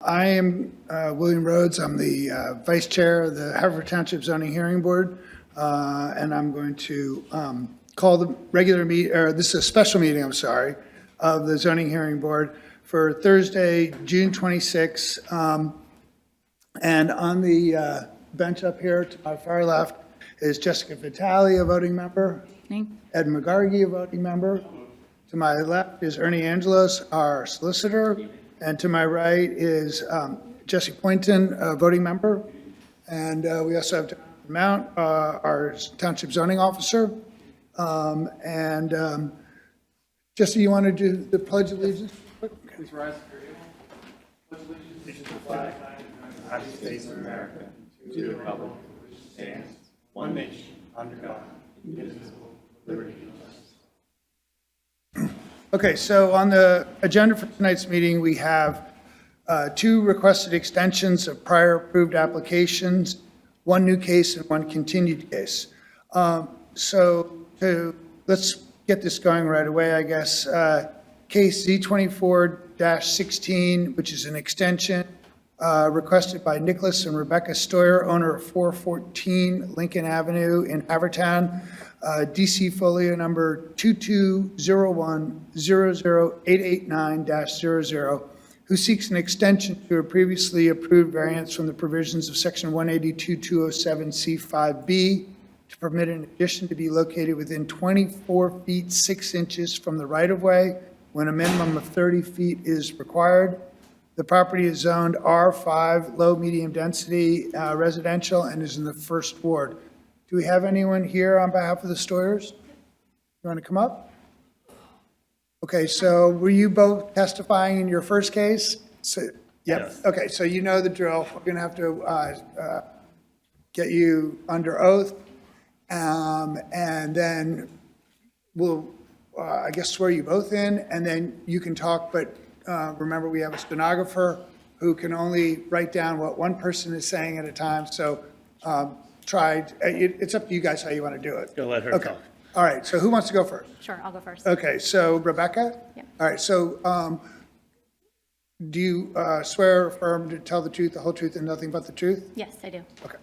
I am William Rhodes. I'm the Vice Chair of the Haverford Township Zoning Hearing Board, and I'm going to call the regular meeting, or this is a special meeting, I'm sorry, of the Zoning Hearing Board for Thursday, June 26. And on the bench up here to my far left is Jessica Vitale, a voting member. Ed McGargy, a voting member. To my left is Ernie Angelos, our solicitor. And to my right is Jesse Poynton, a voting member. And we also have Jonathan Mount, our township zoning officer. Jesse, you want to do the Pledge of Allegiance? Please rise for your Pledge of Allegiance to the flag of the United States of America, to the republic which stands one nation under God, indivisible, with liberty and justice. Okay, so on the agenda for tonight's meeting, we have two requested extensions of prior approved applications, one new case and one continued case. Let's get this going right away, I guess. Case Z24-16, which is an extension requested by Nicholas and Rebecca Stoyer, owner of 414 Lincoln Avenue in Havertown, DC folio number 2201008889-00, who seeks an extension to a previously approved variance from the provisions of section 182-207C5B to permit an addition to be located within 24 feet 6 inches from the right-of-way when a minimum of 30 feet is required. The property is zoned R5, low medium density residential, and is in the first ward. Do we have anyone here on behalf of the Stoyers? You want to come up? Okay, so were you both testifying in your first case? Yep. Yes. Okay, so you know the drill. We're going to have to get you under oath, and then we'll, I guess, swear you both in, and then you can talk, but remember, we have a stenographer who can only write down what one person is saying at a time, so it's up to you guys how you want to do it. Go let her Okay. talk. All right, so who wants to go first? Sure, I'll go first. Okay, so Rebecca? Yeah. All right, so do you swear or affirm to tell the truth, the whole truth, and nothing but the truth? Yes, I do. Okay.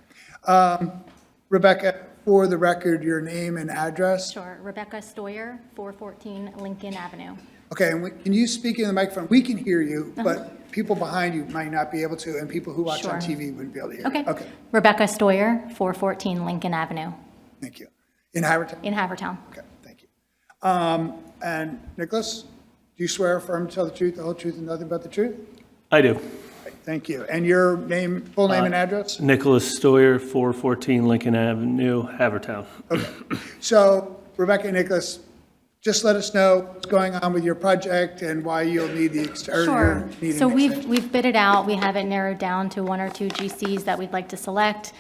Rebecca, for the record, your name and address? Sure. Rebecca Stoyer, 414 Lincoln Avenue. Okay, and can you speak in the microphone? We can hear you, but people behind you might not be able to, and people who watch on Sure. TV wouldn't be able to hear. Okay. Okay, Rebecca Stoyer, 414 Lincoln Avenue thank you. In Havertown? in Havertown. Okay, thank you. And Nicholas, do you swear or affirm to tell the truth, the whole truth, and nothing but the truth? I do. Okay, thank you. And your name, full name and address? Nicholas Stoyer, 414 Lincoln Avenue, Havertown. Okay. So Rebecca and Nicholas, just let us know what's going on with your project and why you'll need the Sure. So we've bid it out. We have it narrowed down to one or two GCs that we'd like to select.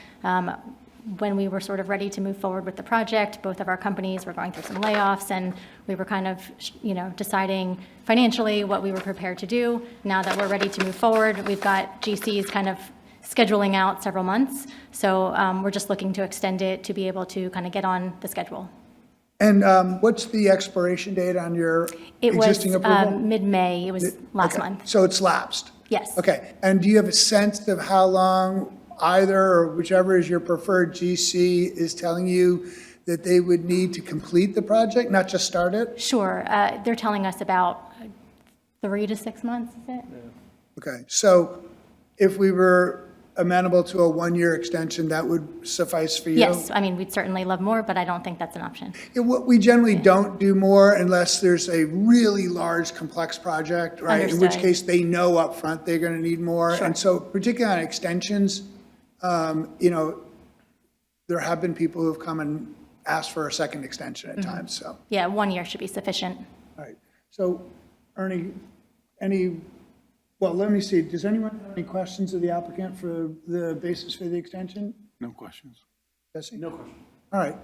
When we were sort of ready to move forward with the project, both of our companies were going through some layoffs, and we were kind of, deciding financially what we were prepared to do. Now that we're ready to move forward, we've got GCs kind of scheduling out several months. So we're just looking to extend it to be able to kind of get on the schedule. And what's the expiration date on your existing approval? It was mid-May. It was last month. So it's lapsed? Yes. Okay. And do you have a sense of how long either or whichever is your preferred GC is telling you that they would need to complete the project, not just start it? Sure. They're telling us about 3 to 6 months, is it? Okay. So if we were amenable to a one-year extension, that would suffice for you? Yes. I mean, we'd certainly love more, but I don't think that's an option. We generally don't do more unless there's a really large, complex project, right? In which Understood. case they know upfront they're going to need more. Sure. And so particularly on extensions, there have been people who have come and asked for a second extension at times, so. Yeah, 1 year should be sufficient. All right. So Ernie, well, let me see. Does anyone have any questions of the applicant for the basis for the extension? No questions. Jesse? No questions. All right.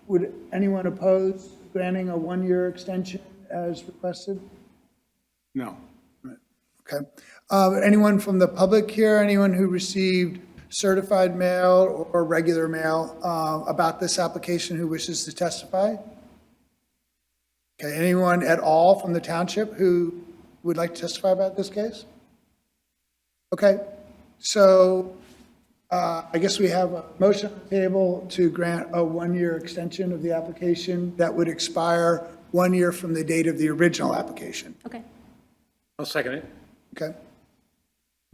Would anyone oppose granting a one-year extension as requested? No. Okay. Anyone from the public here, anyone who received certified mail or regular mail about this application who wishes to testify? Okay, anyone at all from the township who would like to testify about this case? Okay, so I guess we have a motion on the table to grant a one-year extension of the application that would expire 1 year from the date of the original application. Okay. I'll second it. Okay?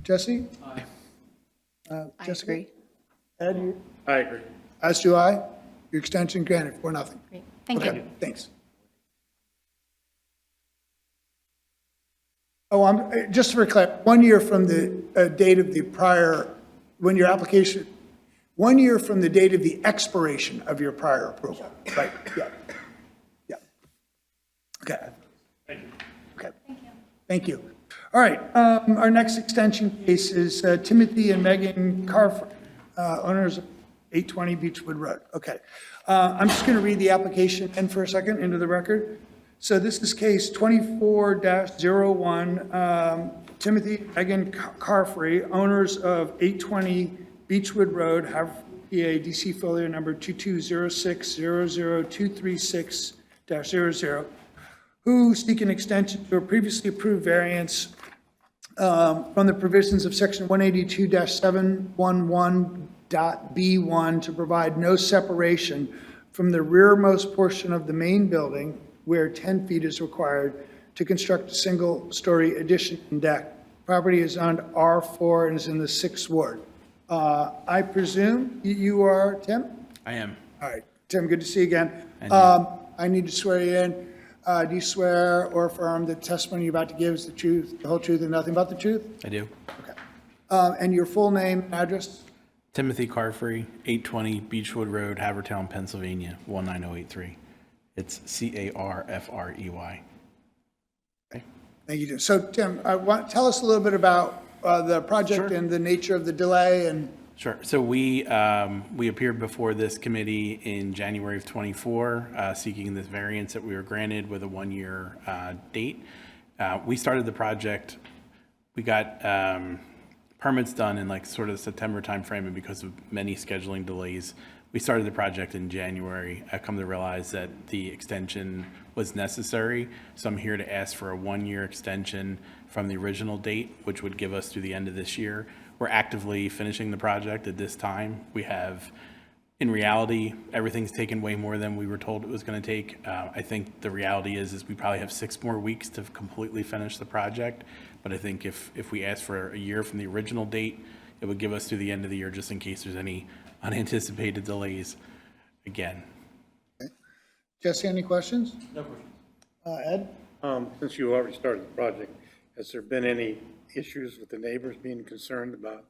Jesse? Aye. I Jessica? agree. Ed, you? I agree. As do I. Your extension granted for nothing. Great. Thank you. Okay, thanks. Oh, just for clarity, 1 year from the date of the prior, when your application, 1 year from the date of the expiration of your prior approval, right? Yeah. Yeah. Okay. Thank you. Okay. Thank you. All right, our next extension case is Timothy and Megan Carver, owners of 820 Beechwood Road. Okay. I'm just going to read the application in for a second into the record. So this is case 24-01, Timothy and Megan Carfrey, owners of 820 Beechwood Road, Haverford, PA, DC folio number 220600236-00, who seek an extension to a previously approved variance from the provisions of section 182-711.B1 to provide no separation from the rearmost portion of the main building where 10 feet is required to construct a single-story addition and deck. Property is on R4 and is in the 6th ward. I presume you are Tim? I am. All right, Tim, good to see you again. And you. I need to swear you in. Do you swear or affirm the testimony you're about to give is the truth, the whole truth, and nothing but the truth? I do. Okay. And your full name and address? Timothy Carfrey, 820 Beechwood Road, Havertown, Pennsylvania, 19083. It's Carfrey. Okay. Thank you, Tim. So, Tim, tell us a little bit about the project Sure. and the nature of the delay and. Sure. So we appeared before this committee in January of '24, seeking this variance that we were granted with a 1-year date. We started the project. We got permits done in like sort of the September timeframe, and because of many scheduling delays, we started the project in January. I come to realize that the extension was necessary, so I'm here to ask for a 1-year extension from the original date, which would give us through the end of this year. We're actively finishing the project at this time. We have, in reality, everything's taken way more than we were told it was going to take. I think the reality is we probably have 6 more weeks to completely finish the project. But I think if we ask for a year from the original date, it would give us through the end of the year, just in case there's any unanticipated delays again. Jesse, any questions? No question. Ed? Since you already started the project, has there been any issues with the neighbors being concerned about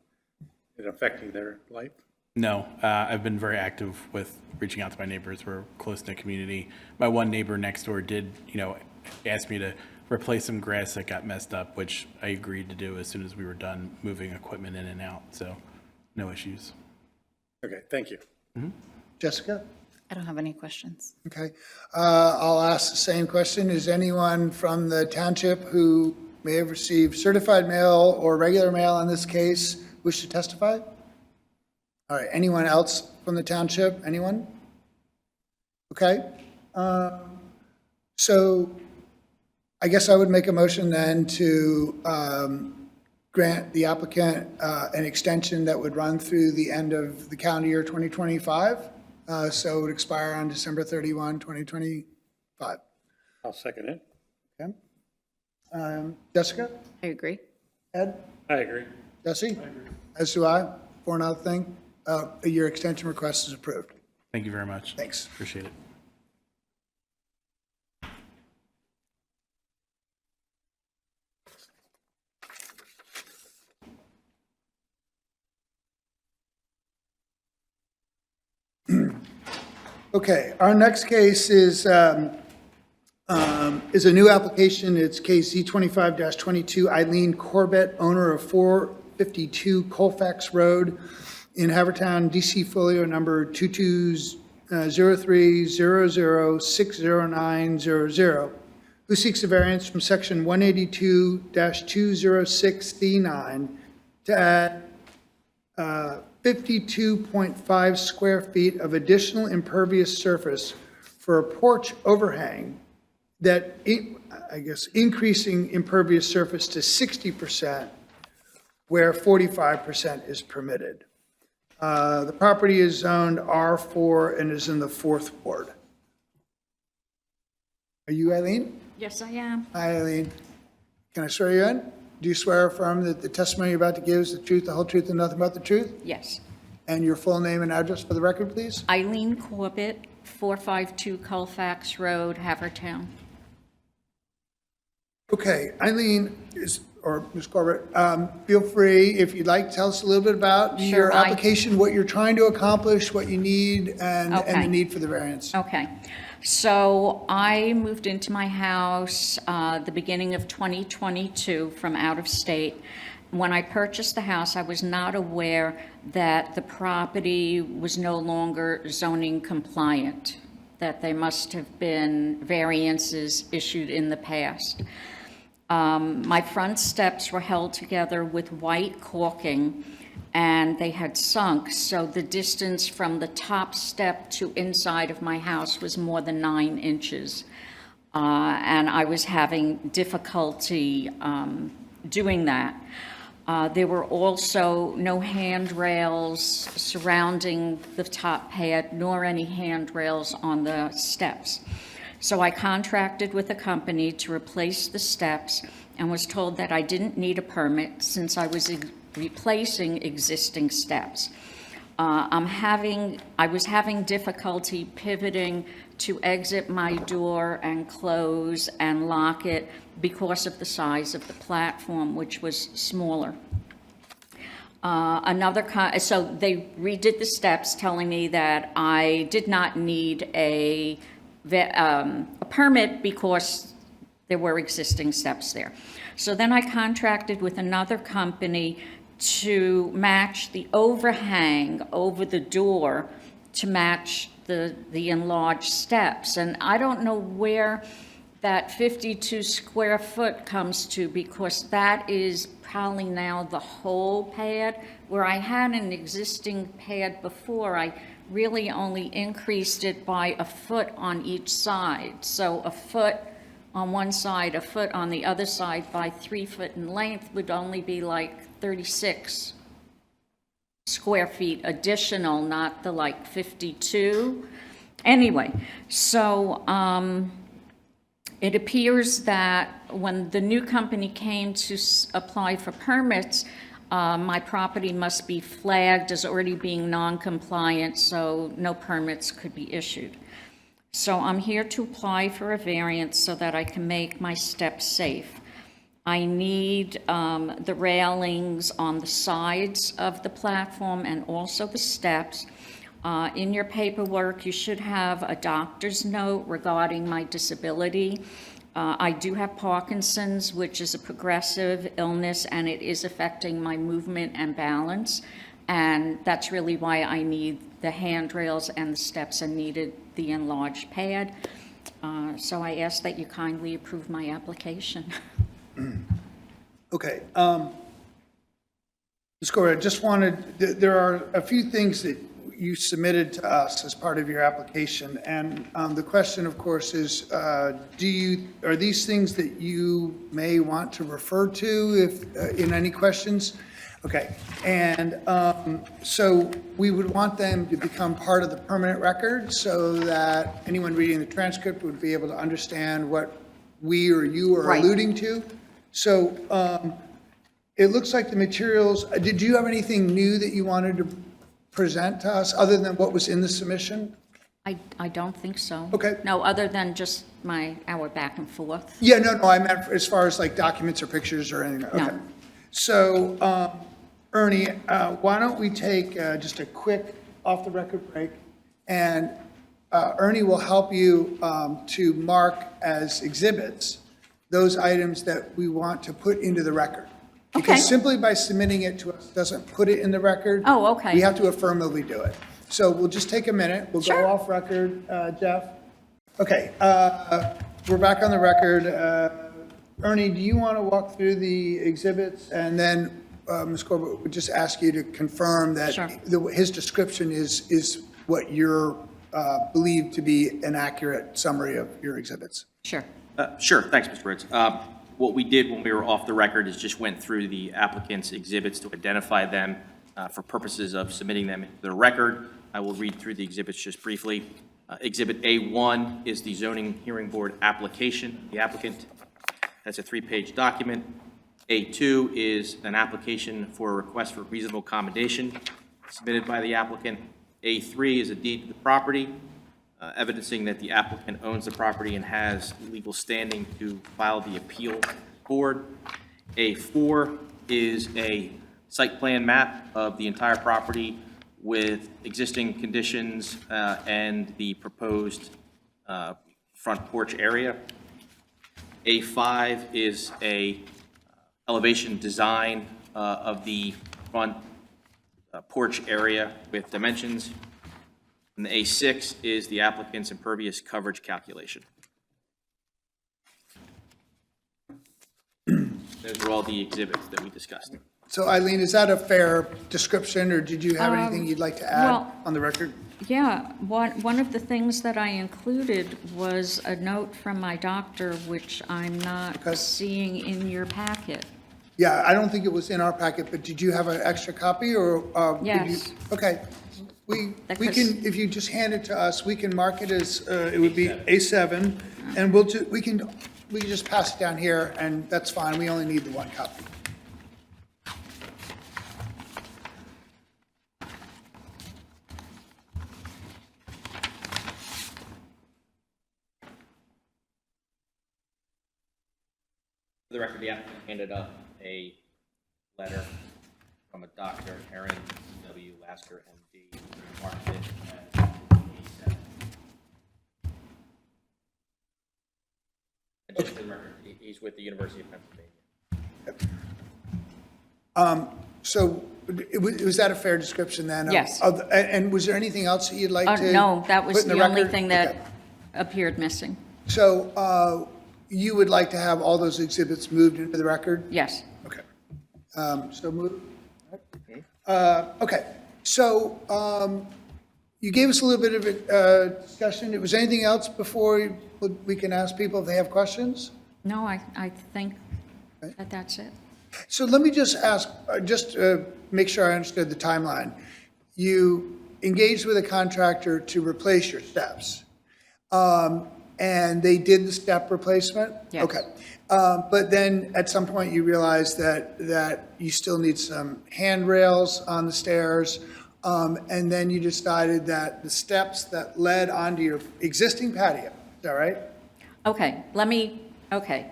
it affecting their life? No, I've been very active with reaching out to my neighbors. We're a close-knit community. My one neighbor next door did, ask me to replace some grass that got messed up, which I agreed to do as soon as we were done moving equipment in and out. So no issues. Okay, thank you. Jessica? I don't have any questions. Okay. I'll ask the same question. Is anyone from the township who may have received certified mail or regular mail in this case wish to testify? All right. Anyone else from the township? Anyone? Okay. So I guess I would make a motion then to grant the applicant an extension that would run through the end of the calendar year 2025. So it would expire on December 31, 2025. I'll second it. Okay. Jessica? I agree. Ed? I agree. Jesse? As do I. For another thing, your extension request is approved. Thank you very much. Thanks. Appreciate it. Okay, our next case is a new application. It's case Z25-22, Eileen Corbett, owner of 452 Colfax Road in Havertown, DC folio number 220300609000, who seeks a variance from section 182-206C9 to add 52.5 square feet of additional impervious surface for a porch overhang increasing impervious surface to 60% where 45% is permitted. The property is zoned R4 and is in the 4th ward. Are you Eileen? Yes, I am. Hi, Eileen. Can I swear you in? Do you swear or affirm that the testimony you're about to give is the truth, the whole truth, and nothing but the truth? Yes. And your full name and address for the record, please? Eileen Corbett, 452 Colfax Road, Haverford Town. Okay, Eileen, or Ms. Corbett, feel free, if you'd like, tell us a little bit about Sure, your application, what you're trying to accomplish, what you need, and the Okay. need for the variance. Okay. So I moved into my house the beginning of 2022 from out of state. When I purchased the house, I was not aware that the property was no longer zoning compliant, that there must have been variances issued in the past. My front steps were held together with white caulking, and they had sunk, so the distance from the top step to inside of my house was more than 9 inches. And I was having difficulty doing that. There were also no handrails surrounding the top pad, nor any handrails on the steps. So I contracted with a company to replace the steps and was told that I didn't need a permit since I was replacing existing steps. I was having difficulty pivoting to exit my door and close and lock it because of the size of the platform, which was smaller. So they redid the steps, telling me that I did not need a permit because there were existing steps there. So then I contracted with another company to match the overhang over the door to match the enlarged steps. And I don't know where that 52 square foot comes to, because that is probably now the whole pad. Where I had an existing pad before, I really only increased it by a foot on each side. So a foot on one side, a foot on the other side, by 3 foot in length would only be like 36 square feet additional, not the like 52. Anyway, so it appears that when the new company came to apply for permits, my property must be flagged as already being non-compliant, so no permits could be issued. So I'm here to apply for a variance so that I can make my steps safe. I need the railings on the sides of the platform and also the steps. In your paperwork, you should have a doctor's note regarding my disability. I do have Parkinson's, which is a progressive illness, and it is affecting my movement and balance. And that's really why I need the handrails and the steps and needed the enlarged pad. So I ask that you kindly approve my application. Okay. Ms. Corbett, I just wanted, there are a few things that you submitted to us as part of your application, and the question, of course, is, are these things that you may want to refer to if in any questions? Okay, and so we would want them to become part of the permanent record so that anyone reading the transcript would be able to understand what we or you are Right. alluding to. So it looks like the materials, did you have anything new that you wanted to present to us other than what was in the submission? I don't think so. Okay. No, other than just our back and forth. Yeah, no, I meant as far as like documents or pictures or anything. Okay. No. So, Ernie, why don't we take just a quick off-the-record break, and Ernie will help you to mark as exhibits those items that we want to put into the record. Okay. Because simply by submitting it to us doesn't put it in the record. Oh, okay. We have to affirmatively do it. So we'll just take a minute. We'll Sure. go off record, Jeff. Okay, we're back on the record. Ernie, do you want to walk through the exhibits? And then Ms. Corbett would just ask you to confirm that Sure. his description is what you're believed to be an accurate summary of your exhibits. Sure. Sure, thanks, Mr. Ritz. What we did when we were off the record is just went through the applicant's exhibits to identify them for purposes of submitting them into the record. I will read through the exhibits just briefly. Exhibit A1 is the zoning hearing board application, the applicant. That's a 3-page document. A2 is an application for a request for reasonable accommodation submitted by the applicant. A3 is a deed to the property, evidencing that the applicant owns the property and has legal standing to file the appeal board. A4 is a site plan map of the entire property with existing conditions and the proposed front porch area. A5 is a elevation design of the front porch area with dimensions. And the A6 is the applicant's impervious coverage calculation. Those are all the exhibits that we discussed. So Eileen, is that a fair description, or did you have anything you'd like to add well- on the record? Yeah, one of the things that I included was a note from my doctor, which I'm not Okay. seeing in your packet. Yeah, I don't think it was in our packet, but did you have an extra copy, or? Did you- Yes. Okay. We Because- can, if you just hand it to us, we can mark it as, it would be A7, and we can just pass it down here, and that's fine, we only need the one copy. For the record, the applicant handed up a letter from a Dr. Aaron W. Lasker, MD, who marked it as A7. And just for the record, he's with the University of Pennsylvania. So, was that a fair description then? Yes. And was there anything else that you'd like to? No, that was put in the only record? thing Okay. that appeared missing. So, you would like to have all those exhibits moved into the record? Yes. Okay. So move. Okay, so you gave us a little bit of a discussion. Was there anything else before we can ask people if they have questions? No, I think that that's it. So let me just ask, just make sure I understood the timeline. You engaged with a contractor to replace your steps, and they did the step replacement? Yes. Okay. But then at some point you realized that you still need some handrails on the stairs, and then you decided that the steps that led onto your existing patio, is that right? Okay, okay.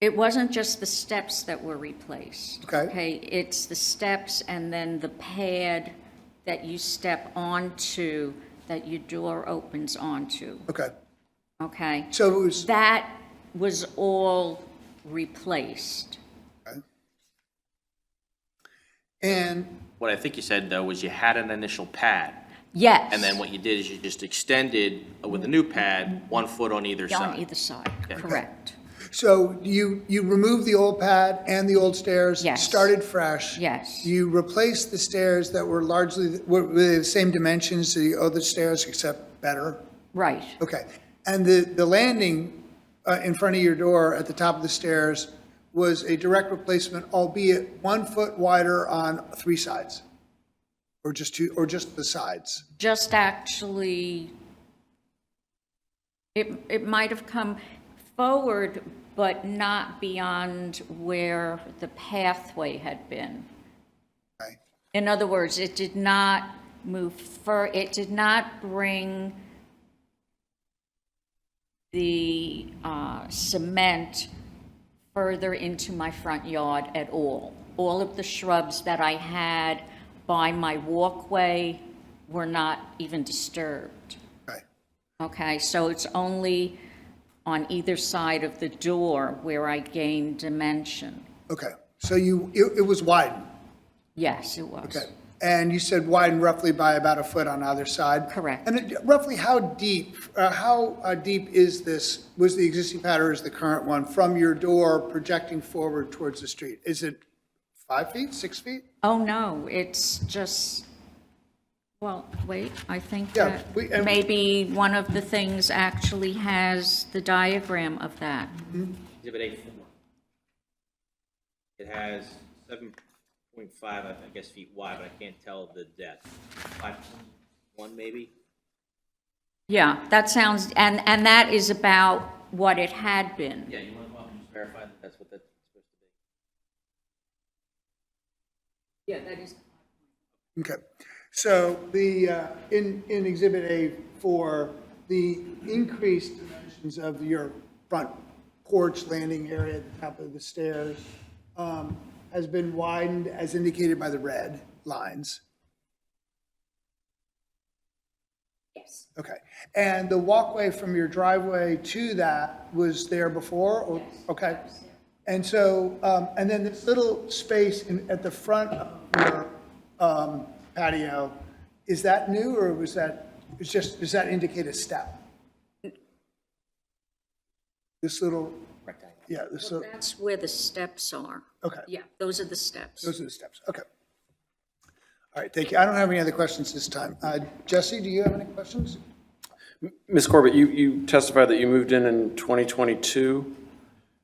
It wasn't just the steps that were replaced. Okay. Okay, it's the steps and then the pad that you step onto, that your door opens onto, Okay. okay? So it was, That was all replaced. and, What I think you said, though, was you had an initial pad, Yes. and then what you did is you just extended with a new pad, 1 foot on either On side. either side, Okay. correct. so you removed the old pad and the old stairs? Yes. Started fresh? Yes. You replaced the stairs that were largely, were the same dimensions as the other stairs, except better? Right, Okay. And the landing in front of your door at the top of the stairs was a direct replacement, albeit 1 foot wider on 3 sides? Or just two, or just the sides? just actually, it might have come forward, but not beyond where the pathway had been. Okay. In other words, it did not move it did not bring the cement further into my front yard at all. All of the shrubs that I had by my walkway were not even disturbed. Right. Okay, so it's only on either side of the door where I gained dimension. Okay. So it was widened? Yes, it was. Okay. And you said widen roughly by about a foot on either side? Correct. And roughly how deep is this, was the existing pad or is the current one, from your door projecting forward towards the street? Is it 5 feet, 6 feet? Oh, no, it's just, Well, wait, I think Yeah, that maybe one of the things actually has the diagram of that. Exhibit A4. It has 7.5, I guess, feet wide, but I can't tell the depth. 5.1 maybe? Yeah, that sounds, and that is about what it had been. Yeah, you want to come up and just verify that that's what that's supposed to be? Yeah, that is. Okay. So in Exhibit A4, the increased dimensions of your front porch landing area at the top of the stairs has been widened as indicated by the red lines. Yes. Okay. And the walkway from your driveway to that was there before? Or okay. And so, and then this little space at the front of your patio, is that new or was that, does that indicate a step? This little, Rectangle. yeah, this Well, little, that's where the steps are. okay. Yeah, those are the steps. Those are the steps. Okay. All right, thank you. I don't have any other questions this time. Jesse, do you have any questions? Ms. Corbett, you testified that you moved in 2022.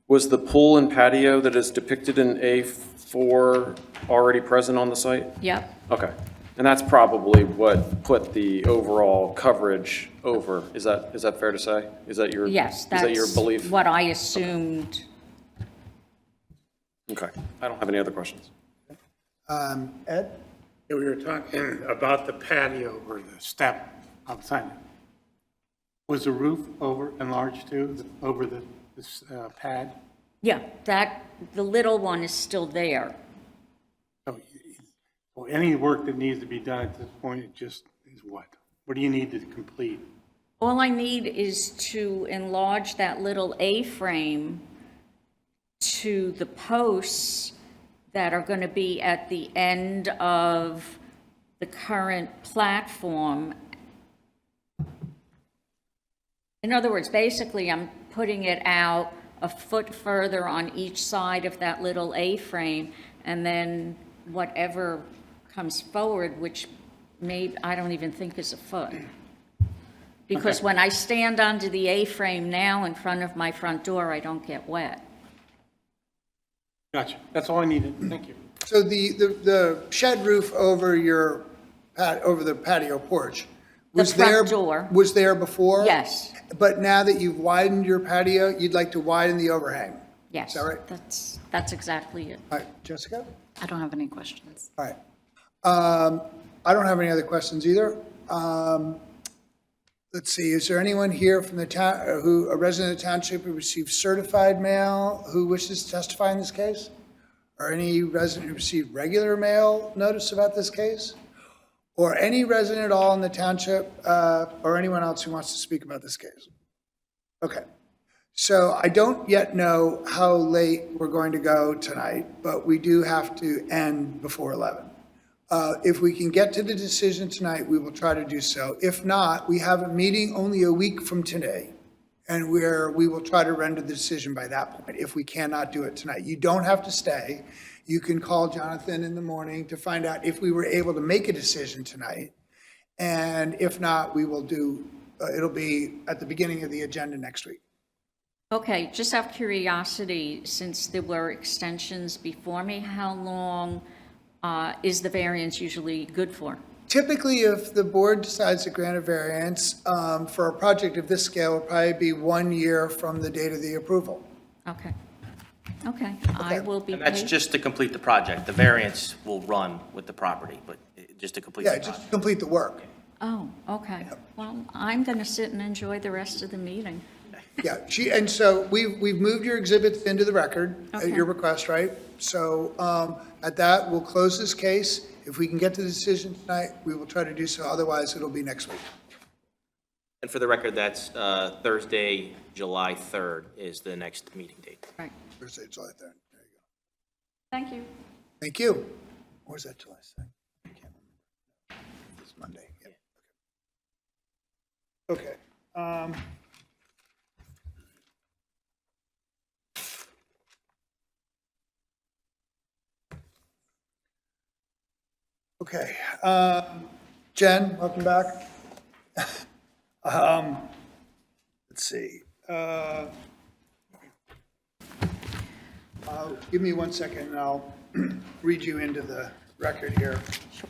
Was the pool and patio that is depicted in A4 already present on the site? Yep, Okay. And that's probably what put the overall coverage over. Is that fair to say? Is that your, yes, is that your that's belief? what I assumed. Okay. I don't have any other questions. Ed? Yeah, we were talking about the patio or the step outside. Was the roof enlarged too, over this pad? Yeah, the little one is still there. So any work that needs to be done at this point, it just is what? What do you need to complete? All I need is to enlarge that little A-frame to the posts that are going to be at the end of the current platform. In other words, basically, I'm putting it out a foot further on each side of that little A-frame, and then whatever comes forward, which I don't even think is a foot. Because when I stand under the A-frame now in front of my front door, I don't get wet. Gotcha. That's all I needed. Thank you. So the shed roof over over the patio porch was front there? door. Was there before? Yes, But now that you've widened your patio, you'd like to widen the overhang? yes. Is that right? That's exactly it. All right, Jessica? I don't have any questions. All right. I don't have any other questions either. Let's see, is there anyone here from the town, a resident of the township who received certified mail who wishes to testify in this case? Or any resident who received regular mail notice about this case? Or any resident at all in the township, or anyone else who wants to speak about this case? Okay. So I don't yet know how late we're going to go tonight, but we do have to end before 11. If we can get to the decision tonight, we will try to do so. If not, we have a meeting only a week from today, and we will try to render the decision by that point if we cannot do it tonight. You don't have to stay. You can call Jonathan in the morning to find out if we were able to make a decision tonight. And if not, we will it'll be at the beginning of the agenda next week. Okay, just out of curiosity, since there were extensions before me, how long is the variance usually good for? Typically, if the board decides to grant a variance for a project of this scale, it'll probably be 1 year from the date of the approval. Okay. Okay, I will be And that's patient. just to complete the project. The variance will run with the property, but just to complete the Yeah, project. just complete the work. Oh, okay. Well, I'm going to sit and enjoy the rest of the meeting. Yeah, and so we've moved your exhibits into the record at Okay. your request, right? So at that, we'll close this case. If we can get to the decision tonight, we will try to do so. Otherwise, it'll be next week. And for the record, that's Thursday, July 3rd is the next meeting date. Right. Thursday, July 3rd. There you go. Thank you. Thank you. Or is that July 2nd? I can't remember. It's Monday. Yep. Okay. Okay. Jen, welcome back. Let's see. Give me 1 second and I'll read you into the record here. Sure.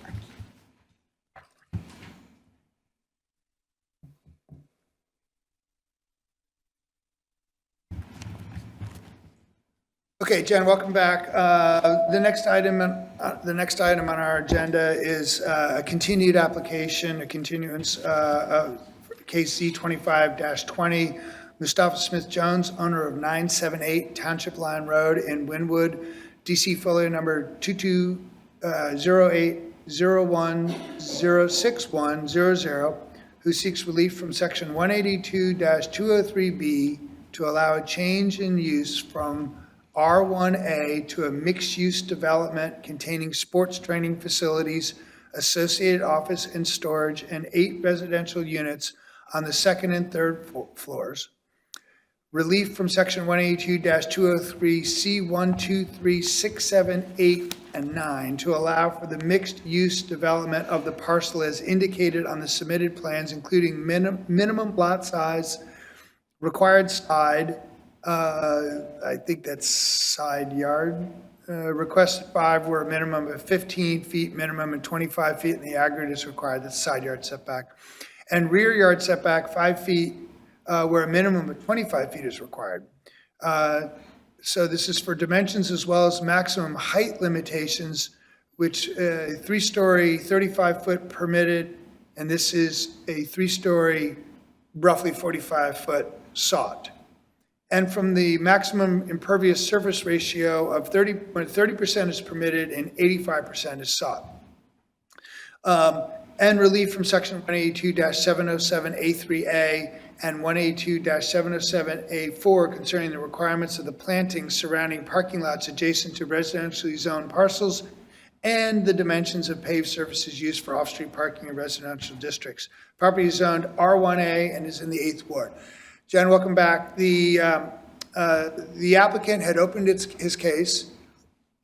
Okay, Jen, welcome back. The next item on our agenda is a continued application, a continuance of case Z25-20. Mustafa Smith Jones, owner of 978 Township Line Road in Wynwood, DC folio number 2208010610, who seeks relief from section 182-203B to allow a change in use from R1A to a mixed-use development containing sports training facilities, associated office and storage, and 8 residential units on the second and third floors. Relief from section 182-203C 1, 2, 3, 6, 7, 8, and 9 to allow for the mixed-use development of the parcel as indicated on the submitted plans, including minimum lot size, required side, I think that's side yard. Requested 5 where a minimum of 15 feet minimum and 25 feet in the aggregate is required. That's side yard setback. And rear yard setback 5 feet where a minimum of 25 feet is required. So this is for dimensions as well as maximum height limitations, which 3-story, 35-foot permitted, and this is a 3-story, roughly 45-foot sought. And from the maximum impervious surface ratio of 30% is permitted and 85% is sought. And relief from section 182-707A3A and 182-707A4 concerning the requirements of the plantings surrounding parking lots adjacent to residentially zoned parcels and the dimensions of paved surfaces used for off-street parking in residential districts. Property is zoned R1A and is in the 8th ward. Jen, welcome back. The applicant had opened his case,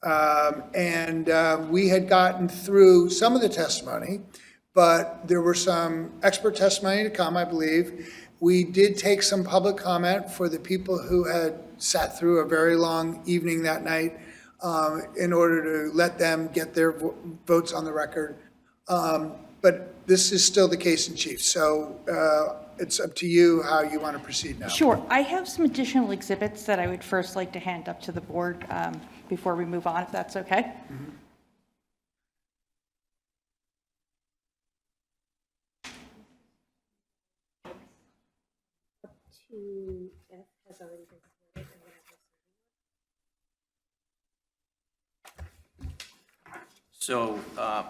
and we had gotten through some of the testimony, but there were some expert testimony to come, I believe. We did take some public comment for the people who had sat through a very long evening that night in order to let them get their votes on the record. But this is still the case in chief, so it's up to you how you want to proceed now. Sure. I have some additional exhibits that I would first like to hand up to the board before we move on, if that's okay. Mm-hmm. So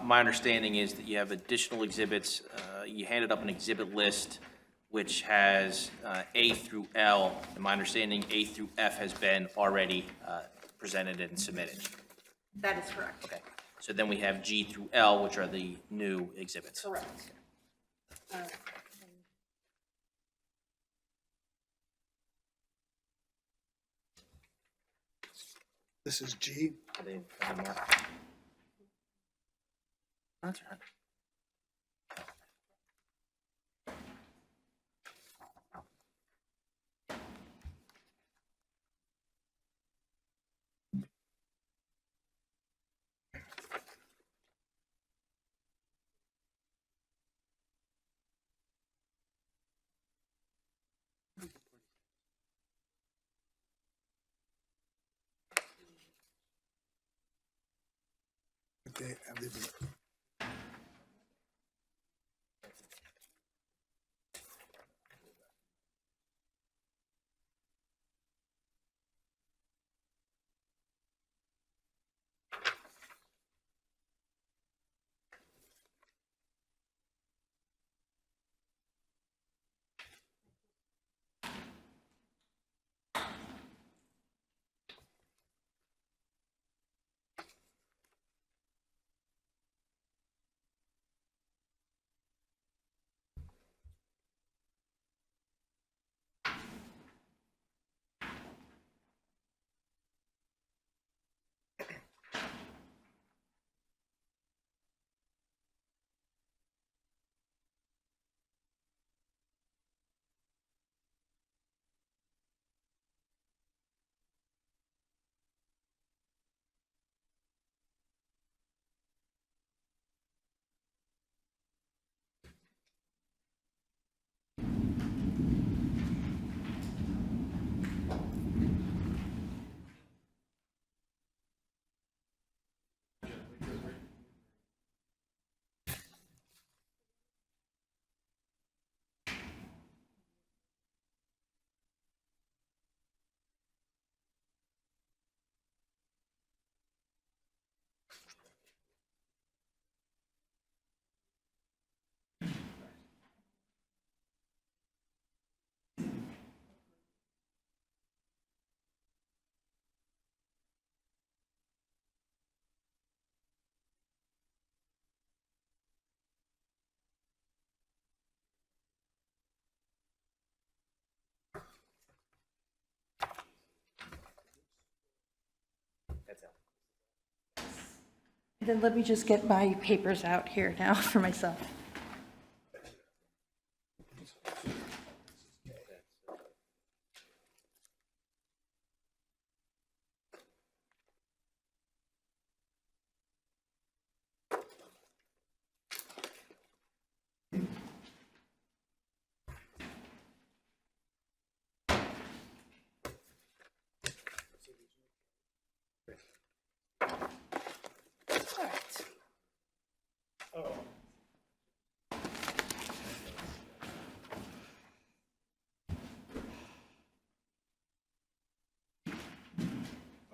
my understanding is that you have additional exhibits. You handed up an exhibit list which has A through L, and my understanding A through F has been already presented and submitted. That is correct. Okay, so then we have G through L, which are the new exhibits. Correct. This is G. Are they marked? That's all right. Okay, I'll leave it. Then let me just get my papers out here now for myself.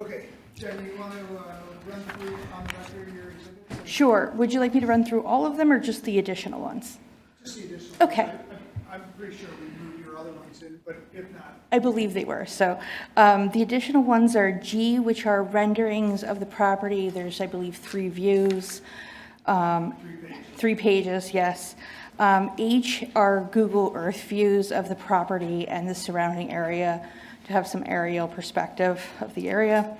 Okay, Jen, you want to run through on the record your exhibits? Sure. Would you like me to run through all of them or just the additional ones? Just the additional. Okay. I'm pretty sure we moved your other ones in, but if not, I believe they were. So the additional ones are G, which are renderings of the property. There's, I believe, 3 views. 3 pages, yes. H are Google Earth views of the property and the surrounding area to have some aerial perspective of the area.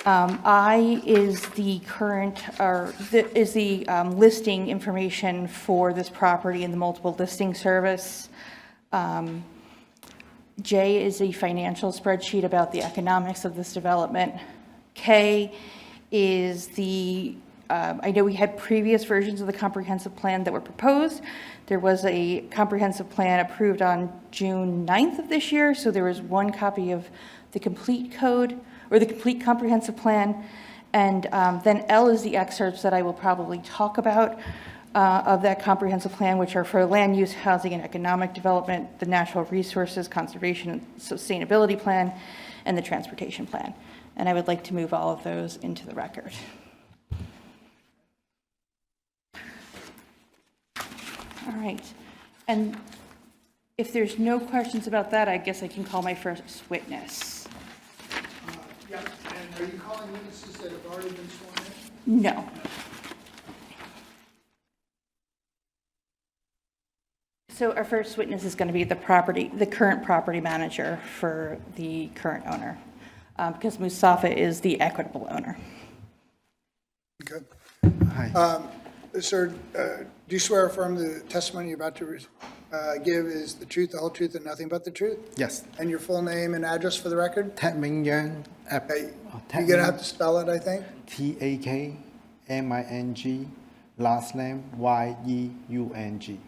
I is the current, or is the listing information for this property in the multiple listing service. J is a financial spreadsheet about the economics of this development. K is the, I know we had previous versions of the comprehensive plan that were proposed. There was a comprehensive plan approved on June 9th of this year, so there was one copy of the complete code, or the complete comprehensive plan. And then L is the excerpts that I will probably talk about of that comprehensive plan, which are for land use, housing, and economic development, the natural resources, conservation, and sustainability plan, and the transportation plan. And I would like to move all of those into the record. All right. And if there's no questions about that, I guess I can call my first witness. yeah, and are you calling witnesses that have already been sworn in? No. So our first witness is going to be the current property manager for the current owner, because Mustafa is the equitable owner. Okay. Hi. Sir, do you swear or affirm the testimony you're about to give is the truth, the whole truth, and nothing but the truth? Yes. And your full name and address for the record? Tat Ming Yang. Okay, you're going to have to spell it, I think. TAKMING. Last name YEUNG.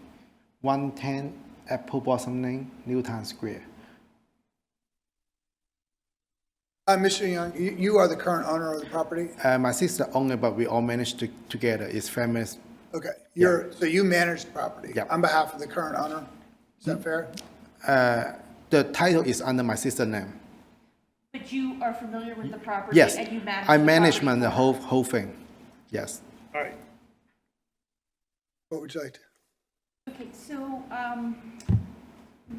110 Apple Blossom Lane, Newtown Square. Mr. Young, you are the current owner of the property? My sister owned it, but we all managed together. It's family. Okay, so you manage the property? Yep. On behalf of the current owner? Is that fair? The title is under my sister's name. But you are familiar with the property? Yes. And you manage I the manage property? the whole thing. Yes. All right. What would you like to? Okay, so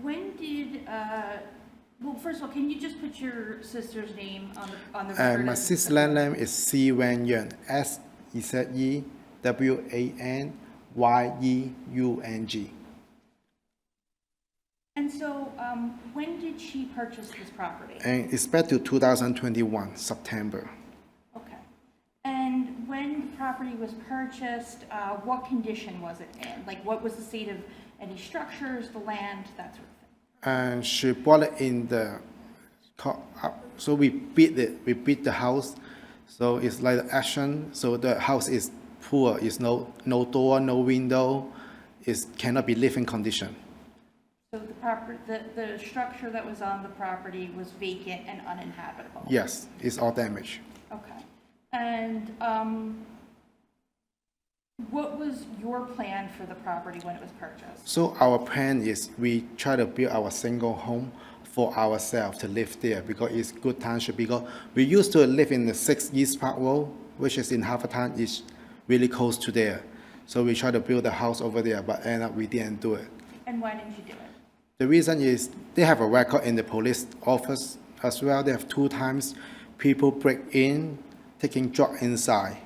when did, well, first of all, can you just put your sister's name on the record? My sister's name is Si Wen Yun. SEZEWANYEUNG. And so when did she purchase this property? And it's back to 2021, September. Okay. And when the property was purchased, what condition was it in? Like, what was the state of any structures, the land, that sort of thing? And she bought it in the, so we beat the house. So it's like the action. So the house is poor. It's no door, no window. It cannot be living condition. So the structure that was on the property was vacant and uninhabitable? Yes, it's all damaged. Okay. And what was your plan for the property when it was purchased? So our plan is we try to build our single home for ourselves to live there because it's good township. Because we used to live in the 6 East Park Road, which is in Haverford Town, is really close to there. So we try to build a house over there, but end up we didn't do it. And why didn't you do it? The reason is they have a record in the police office as well. They have 2 times people break in, taking drugs inside.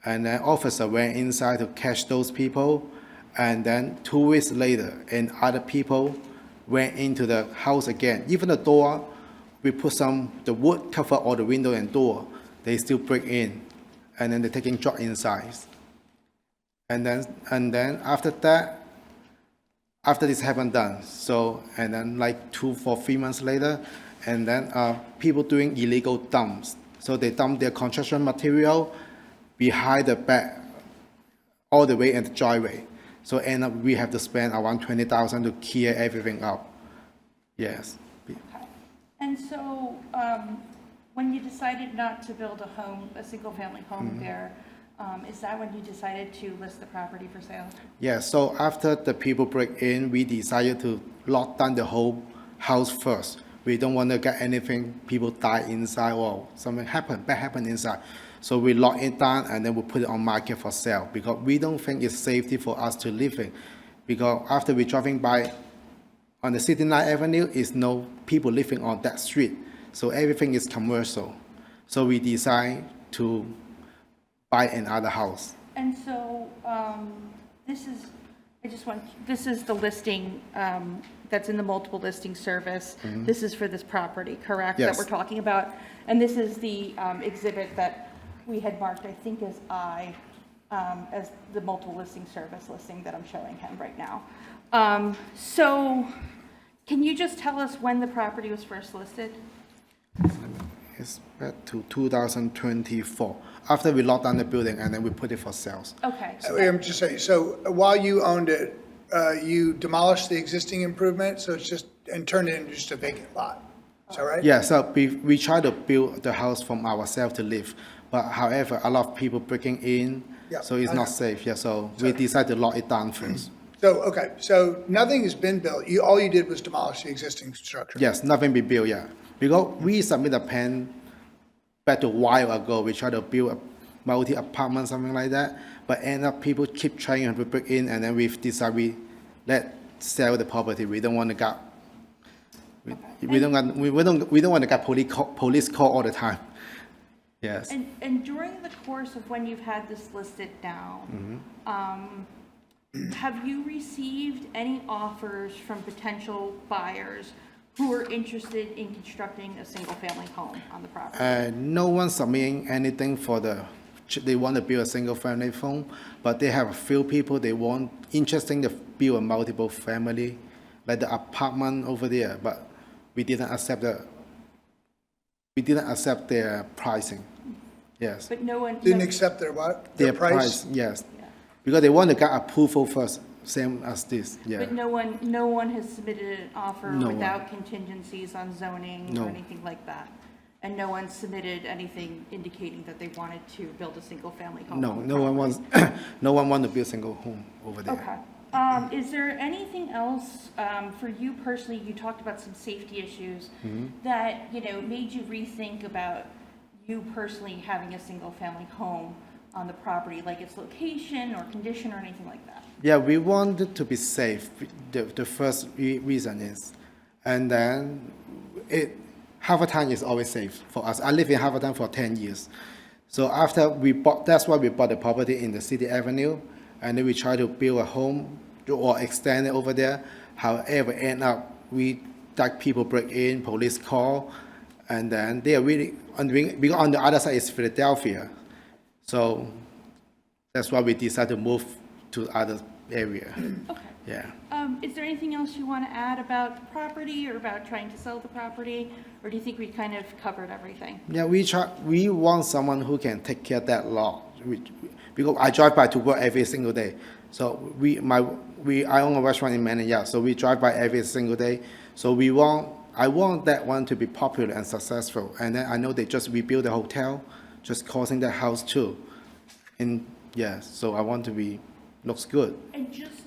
And then officer went inside to catch those people. And then 2 weeks later, and other people went into the house again. Even the door, we put the wood cover all the window and door. they still break in, and then they're taking drug inside. And then after that, after this happened done, so, and then like 2 or 3 months later, and then people doing illegal dumps. So they dump their construction material behind the back, all the way in the driveway. So end up, we have to spend around 20,000 to clear everything up. Yes. And so, when you decided not to build a home, a single-family home there, is that when you decided to list the property for sale? Yeah, so after the people break in, we decided to lock down the whole house first. We don't want to get anything, people die inside or something bad happen inside. So we lock it down and then we put it on market for sale because we don't think it's safety for us to live in. Because after we driving by on the 69 Avenue, is no people living on that street. So everything is commercial. So we decide to buy another house. And so, this is the listing, that's in the multiple listing service. This is for this property, correct? Yes. That we're talking about? And this is the, exhibit that we had marked, I think, as I, as the multiple listing service listing that I'm showing him right now. So, can you just tell us when the property was first listed? It's back to 2024. After we locked down the building and then we put it for sales. Okay. I'm just saying, so while you owned it, you demolished the existing improvement, so it's just, and turned it into just a vacant lot. Is that right? Yeah, so we try to build the house from ourselves to live. But however, a lot of people breaking in, Yeah, so it's I know. not safe. Yeah, so we decided to lock it down first. So, okay, so nothing has been built. All you did was demolish the existing structure. Yes, nothing be built yet. Because we submit a plan back a while ago. We try to build a multi-apartment, something like that. But end up people keep trying to break in, and then we decide we sell the property. We don't want to get we don't want to get police call all the time. Yes. And during the course of when you've had this listed down, have you received any offers from potential buyers who are interested in constructing a single-family home on the property? No one's submitting anything for they want to build a single-family home, but they have a few people they want interesting to build a multiple family, like the apartment over there, but we didn't accept their pricing. Yes. But no one. Didn't accept their what? Their price, yes. Because they want to get approval first, same as this, yeah. But no one has submitted an offer No one. without contingencies on zoning No. or anything like that? And no one submitted anything indicating that they wanted to build a single-family home? No, on the no one property? wants, no one want to build a single home over there. Okay. Is there anything else, for you personally, you talked about some safety issues that, made you rethink about you personally having a single-family home on the property, like its location or condition or anything like that? Yeah, we wanted to be safe. The first reason is, and then Haverford Town is always safe for us. I live in Haverford Town for 10 years. So after that's why we bought the property in the City Avenue, and then we try to build a home or extend it over there. However, end up, people break in, police call, and then they are really, because on the other side is Philadelphia. So that's why we decided to move to other area. Okay. Yeah. Is there anything else you want to add about the property or about trying to sell the property? Or do you think we kind of covered everything? Yeah, we want someone who can take care of that lot. Because I drive by to work every single day. So I own a restaurant in Manila, so we drive by every single day. So I want that one to be popular and successful. And then I know they just rebuild the hotel, just causing the house too. And yeah, so I want to looks good. And just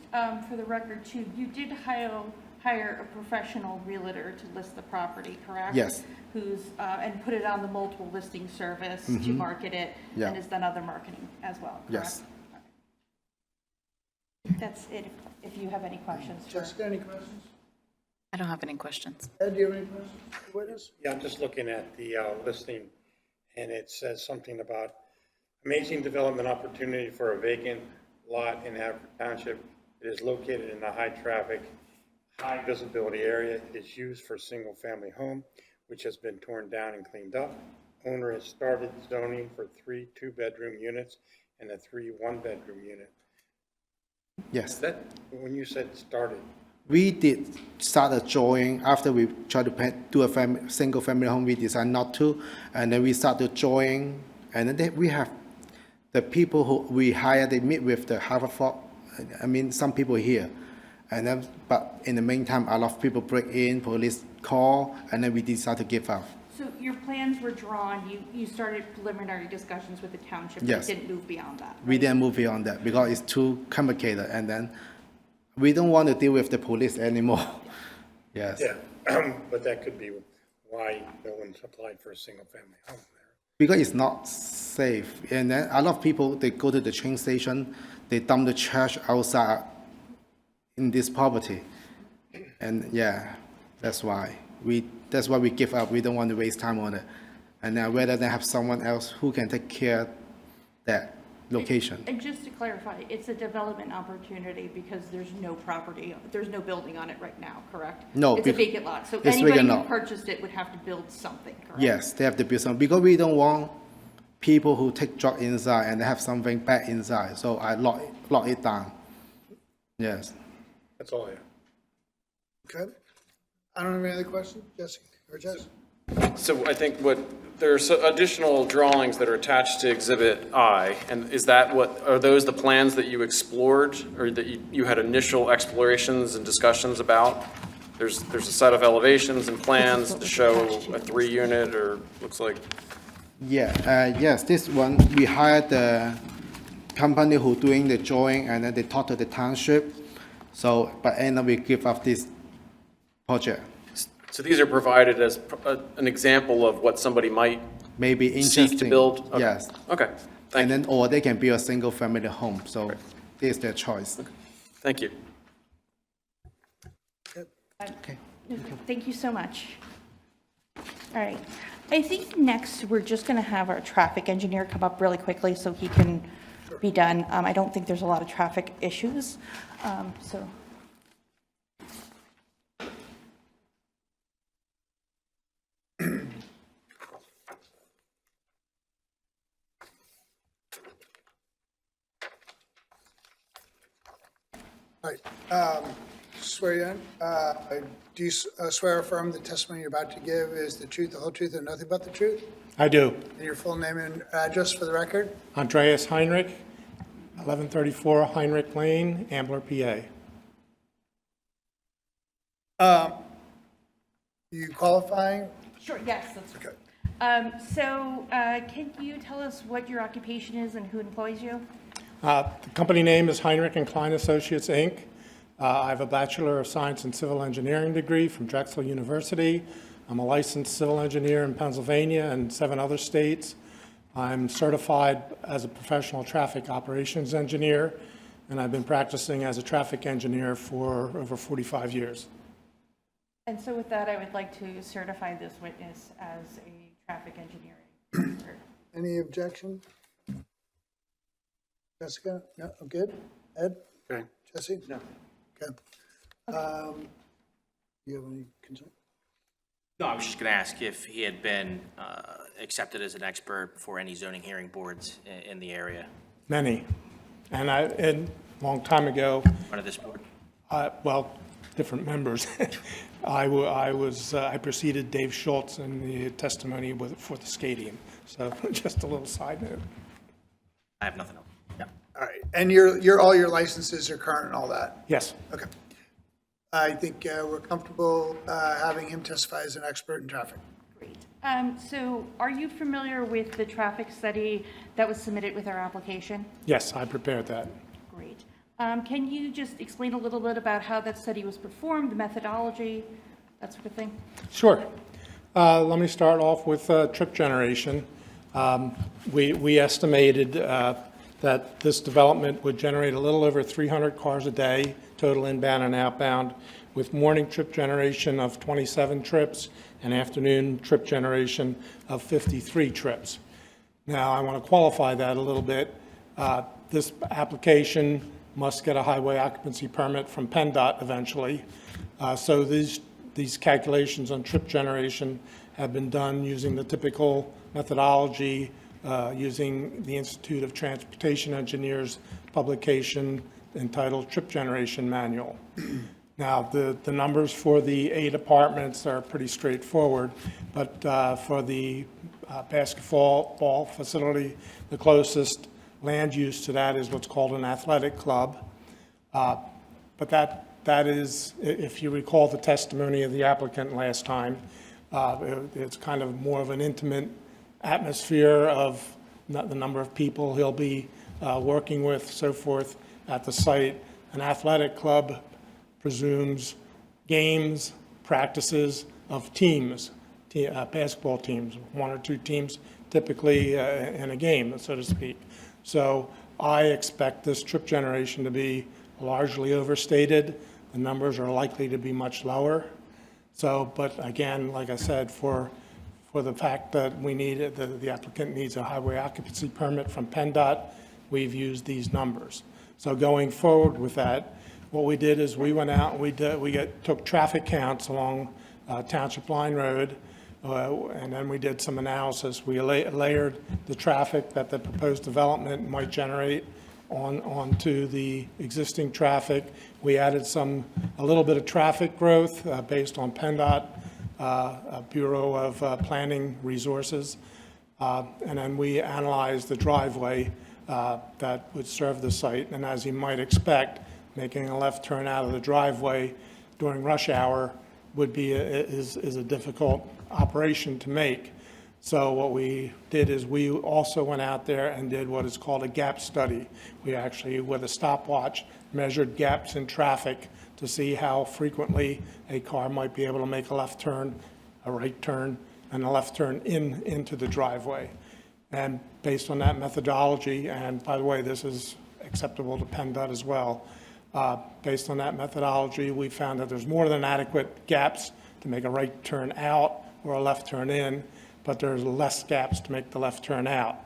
for the record too, you did hire a professional realtor to list the property, correct? Yes. Who's, and put it on the multiple listing service to market it, Yeah. and has done other marketing as well, correct? Yes. That's it, if you have any questions. for- Jessica, any questions? I don't have any questions. Ed, do you have any questions? Witness? Yeah, I'm just looking at the listing, and it says something about amazing development opportunity for a vacant lot in Haverford Township. It is located in a high-traffic, high-visibility area. It is used for a single-family home, which has been torn down and cleaned up. owner has started zoning for 3 two-bedroom units and a 3 one-bedroom unit. Yes. Is that, when you said started, We did start a drawing after we tried to do a single family home. We decided not to, and then we start the drawing, and then we have the people who we hire. They meet with the Haverford. I mean, some people here, and then but in the meantime, a lot of people break in, police call, and then we decide to give up. So your plans were drawn, you started preliminary discussions with the township, but Yes. didn't move beyond that, We right? didn't move beyond that because it's too complicated, and then we don't want to deal with the police anymore. Yes. yeah, but that could be why no one's applied for a single-family home there. Because it's not safe. And then a lot of people, they go to the train station, they dump the trash outside in this property. And yeah, that's why we give up. We don't want to waste time on it. And then rather than have someone else who can take care of that location. And just to clarify, it's a development opportunity because there's no property, there's no building on it right now, correct? No, It's a bec- vacant lot, so it's anybody vacant who lot. purchased it would have to build something, correct? Yes, they have to build something. Because we don't want people who take drugs inside and have something bad inside. So I lock it down. Yes. That's all I have. Okay. I don't have any other questions, Jesse or Jess? So I think there's additional drawings that are attached to Exhibit I, and are those the plans that you explored, or that you had initial explorations and discussions about? There's a set of elevations and plans to show a 3-unit, or looks like, Yeah, yes, this one, we hired the company who doing the drawing, and then they talk to the township. So, but end up we give up this project. so these are provided as an example of what somebody might Maybe interesting. seek to build? Okay. Yes. Okay, thank And you. then, or they can build a single family home, so this is their choice. Thank you. Okay. Thank you so much. All right. I think next, we're just going to have our traffic engineer come up really quickly so he can be done. I don't think there's a lot of traffic issues, so. All right, swear you in. Do you swear or affirm the testimony you're about to give is the truth, the whole truth, and nothing but the truth? I do. And your full name and address for the record? Andreas Heinrich, 1134 Heinrich Lane, Ambler, PA. You qualifying? Sure, yes, that's Okay. Can you tell us what your occupation is and who employs you? The company name is Heinrich and Klein Associates, Inc. I have a Bachelor of Science in Civil Engineering degree from Drexel University. I'm a licensed civil engineer in Pennsylvania and 7 other states. I'm certified as a professional traffic operations engineer, and I've been practicing as a traffic engineer for over 45 years. And so with that, I would like to certify this witness as a traffic engineering expert. Any objection? Jessica? No, good? Ed? Okay. Jesse? No. Okay. You have any concern? No, I was just going to ask if he had been accepted as an expert for any zoning hearing boards in the area, Many. And a long time ago, front of this board. well, different members. I preceded Dave Schultz in the testimony for the stadium. So just a little side note. I have nothing else. All right, and all your licenses are current and all that? Yes. Okay. I think we're comfortable having him testify as an expert in traffic. Great. So are you familiar with the traffic study that was submitted with our application? Yes, I prepared that. Great. Can you just explain a little bit about how that study was performed, the methodology, that sort of thing? Sure. Let me start off with trip generation. We estimated that this development would generate a little over 300 cars a day, total inbound and outbound, with morning trip generation of 27 trips and afternoon trip generation of 53 trips. Now, I want to qualify that a little bit. This application must get a highway occupancy permit from PennDOT eventually. So these calculations on trip generation have been done using the typical methodology using the Institute of Transportation Engineers publication entitled Trip Generation Manual. Now, the numbers for the 8 apartments are pretty straightforward, but for the basketball facility, the closest land use to that is what's called an athletic club. But that is, if you recall the testimony of the applicant last time, it's kind of more of an intimate atmosphere of the number of people he'll be working with, so forth, at the site. An athletic club presumes games, practices of teams, basketball teams, 1 or 2 teams typically in a game, so to speak. So I expect this trip generation to be largely overstated. The numbers are likely to be much lower. So, but again, like I said, for the fact that we need it, the applicant needs a highway occupancy permit from PennDOT, we've used these numbers. So going forward with that, what we did is we went out and took traffic counts along Township Line Road, and then we did some analysis. We layered the traffic that the proposed development might generate onto the existing traffic. We added a little bit of traffic growth based on PennDOT, Bureau of Planning resources, and then we analyzed the driveway that would serve the site. And as you might expect, making a left turn out of the driveway during rush hour is a difficult operation to make. So what we did is we also went out there and did what is called a gap study. We actually, with a stopwatch, measured gaps in traffic to see how frequently a car might be able to make a left turn, a right turn, and a left turn into the driveway. And based on that methodology, and by the way, this is acceptable to PennDOT as well, based on that methodology, we found that there's more than adequate gaps to make a right turn out or a left turn in, but there's less gaps to make the left turn out.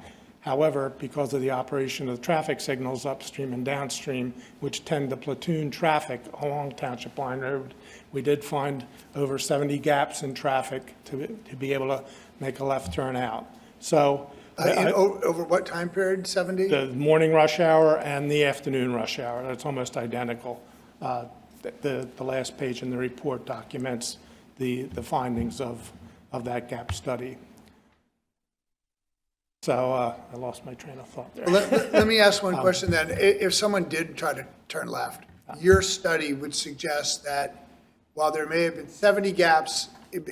However, because of the operation of the traffic signals upstream and downstream, which tend to platoon traffic along Township Line Road, we did find over 70 gaps in traffic to be able to make a left turn out. So Over what time period, 70? the morning rush hour and the afternoon rush hour, that's almost identical. The last page in the report documents the findings of that gap study. So I lost my train of thought there. Let me ask one question then. If someone did try to turn left, your study would suggest that while there may have been 70 gaps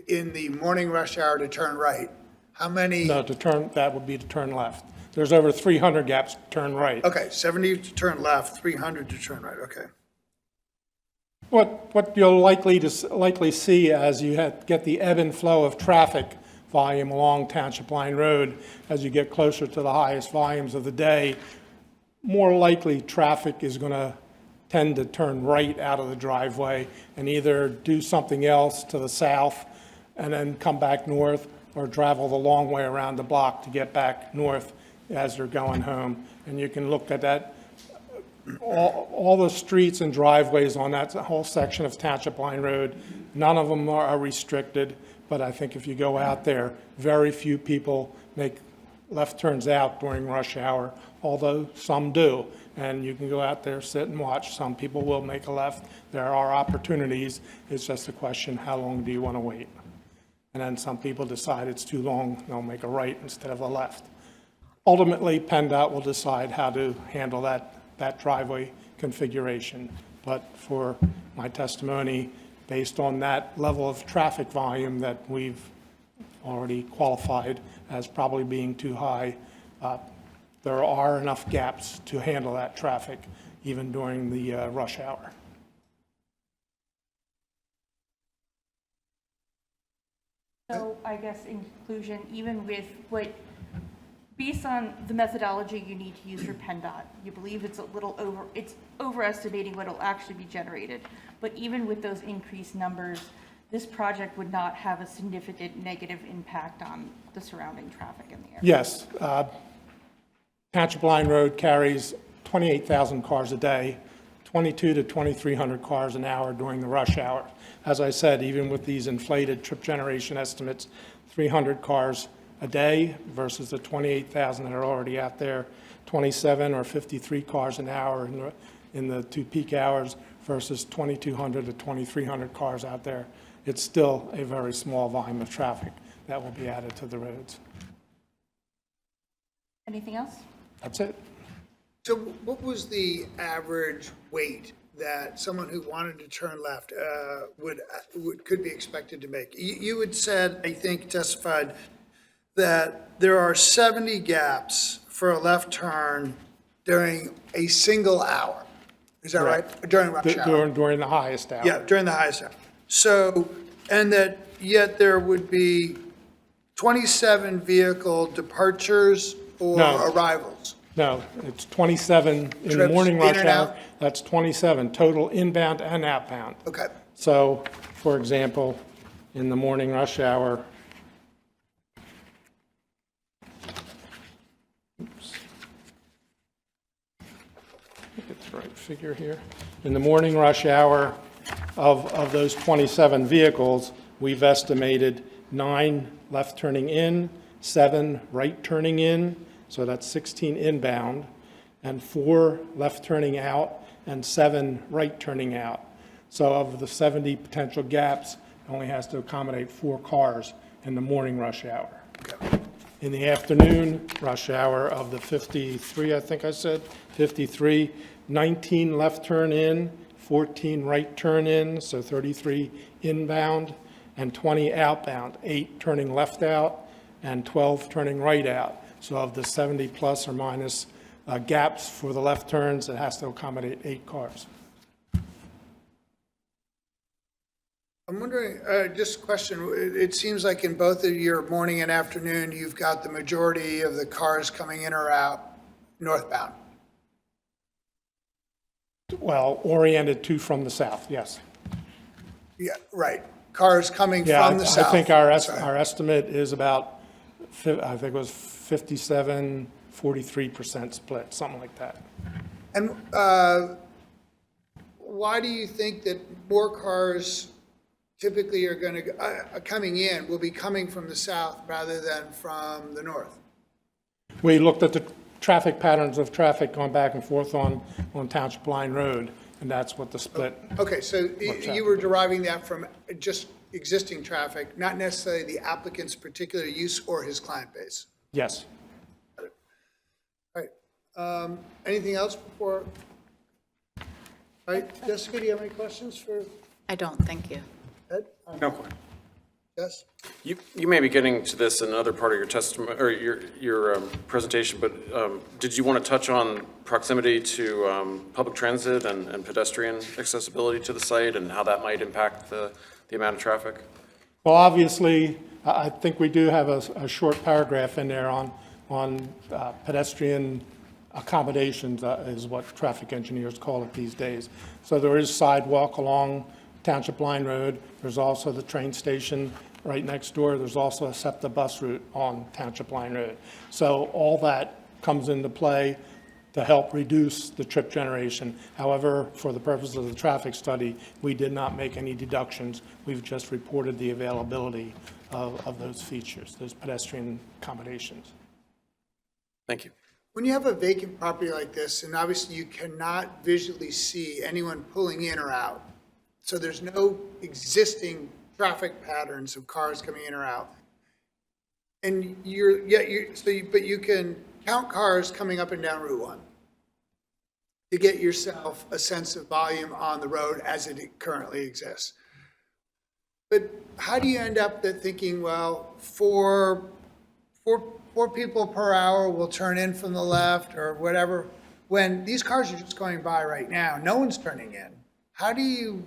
in the morning rush hour to turn right, how many? No, that would be to turn left. There's over 300 gaps to turn right. Okay, 70 to turn left, 300 to turn right, okay. What you'll likely see as you get the ebb and flow of traffic volume along Township Line Road, as you get closer to the highest volumes of the day, more likely traffic is going to tend to turn right out of the driveway and either do something else to the south and then come back north, or travel the long way around the block to get back north as they're going home. And you can look at that, all the streets and driveways on that whole section of Township Line Road, none of them are restricted, but I think if you go out there, very few people make left turns out during rush hour, although some do. And you can go out there, sit and watch. Some people will make a left. There are opportunities. It's just a question, how long do you want to wait? And then some people decide it's too long, they'll make a right instead of a left. Ultimately, PennDOT will decide how to handle that driveway configuration. But for my testimony, based on that level of traffic volume that we've already qualified as probably being too high, there are enough gaps to handle that traffic even during the rush hour. So I guess in conclusion, even with based on the methodology you need to use for PennDOT, you believe it's overestimating what will actually be generated. But even with those increased numbers, this project would not have a significant negative impact on the surrounding traffic in the area. Yes. Township Line Road carries 28,000 cars a day, 2,200 to 2,300 cars an hour during the rush hour. As I said, even with these inflated trip generation estimates, 300 cars a day versus the 28,000 that are already out there, 27 or 53 cars an hour in the 2 peak hours versus 2,200 to 2,300 cars out there. It's still a very small volume of traffic that will be added to the roads. Anything else? That's it. So what was the average weight that someone who wanted to turn left could be expected to make? You had said, I think testified, that there are 70 gaps for a left turn during a single hour. Is that right? During rush hour? During the highest hour. Yeah, during the highest hour. So, and that yet there would be 27 vehicle departures or No. arrivals? No, it's 27 in the Trips morning in rush and hour. out? That's 27 total inbound and outbound. Okay. So, for example, in the morning rush hour, oops. Get the right figure here. In the morning rush hour of those 27 vehicles, we've estimated 9 left turning in, 7 right turning in, so that's 16 inbound, and 4 left turning out, and 7 right turning out. So of the 70 potential gaps, it only has to accommodate 4 cars in the morning rush hour. In the afternoon rush hour of the 53, I think I said, 53, 19 left turn in, 14 right turn in, so 33 inbound, and 20 outbound, 8 turning left out, and 12 turning right out. So of the 70 plus or minus gaps for the left turns, it has to accommodate 8 cars. I'm wondering, just a question, it seems like in both of your morning and afternoon, you've got the majority of the cars coming in or out northbound. Well, oriented to from the south, yes. Yeah, right. Cars coming Yeah, from the south. I think our Sorry. estimate is about, I think it was 57, 43% split, something like that. And why do you think that more cars typically are going to, coming in, will be coming from the south rather than from the north? We looked at the traffic patterns of traffic going back and forth on Township Line Road, and that's what the split. Okay, so Works out. you were deriving that from just existing traffic, not necessarily the applicant's particular use or his client base? Yes. All right. Anything else before? All right, Jessica, do you have any questions for I don't, thank you. Ed? No question. Yes? You may be getting to this in another part of your testimony, or your presentation, but did you want to touch on proximity to public transit and pedestrian accessibility to the site and how that might impact the amount of traffic? Well, obviously, I think we do have a short paragraph in there on pedestrian accommodations, is what traffic engineers call it these days. So there is sidewalk along Township Line Road. There's also the train station right next door. There's also a SEPTA bus route on Township Line Road. So all that comes into play to help reduce the trip generation. However, for the purpose of the traffic study, we did not make any deductions. We've just reported the availability of those features, those pedestrian accommodations. Thank you. When you have a vacant property like this, and obviously you cannot visually see anyone pulling in or out, so there's no existing traffic patterns of cars coming in or out, and but you can count cars coming up and down Route 1 to get yourself a sense of volume on the road as it currently exists. But how do you end up thinking, well, four people per hour will turn in from the left or whatever, when these cars are just going by right now, no one's turning in? How do you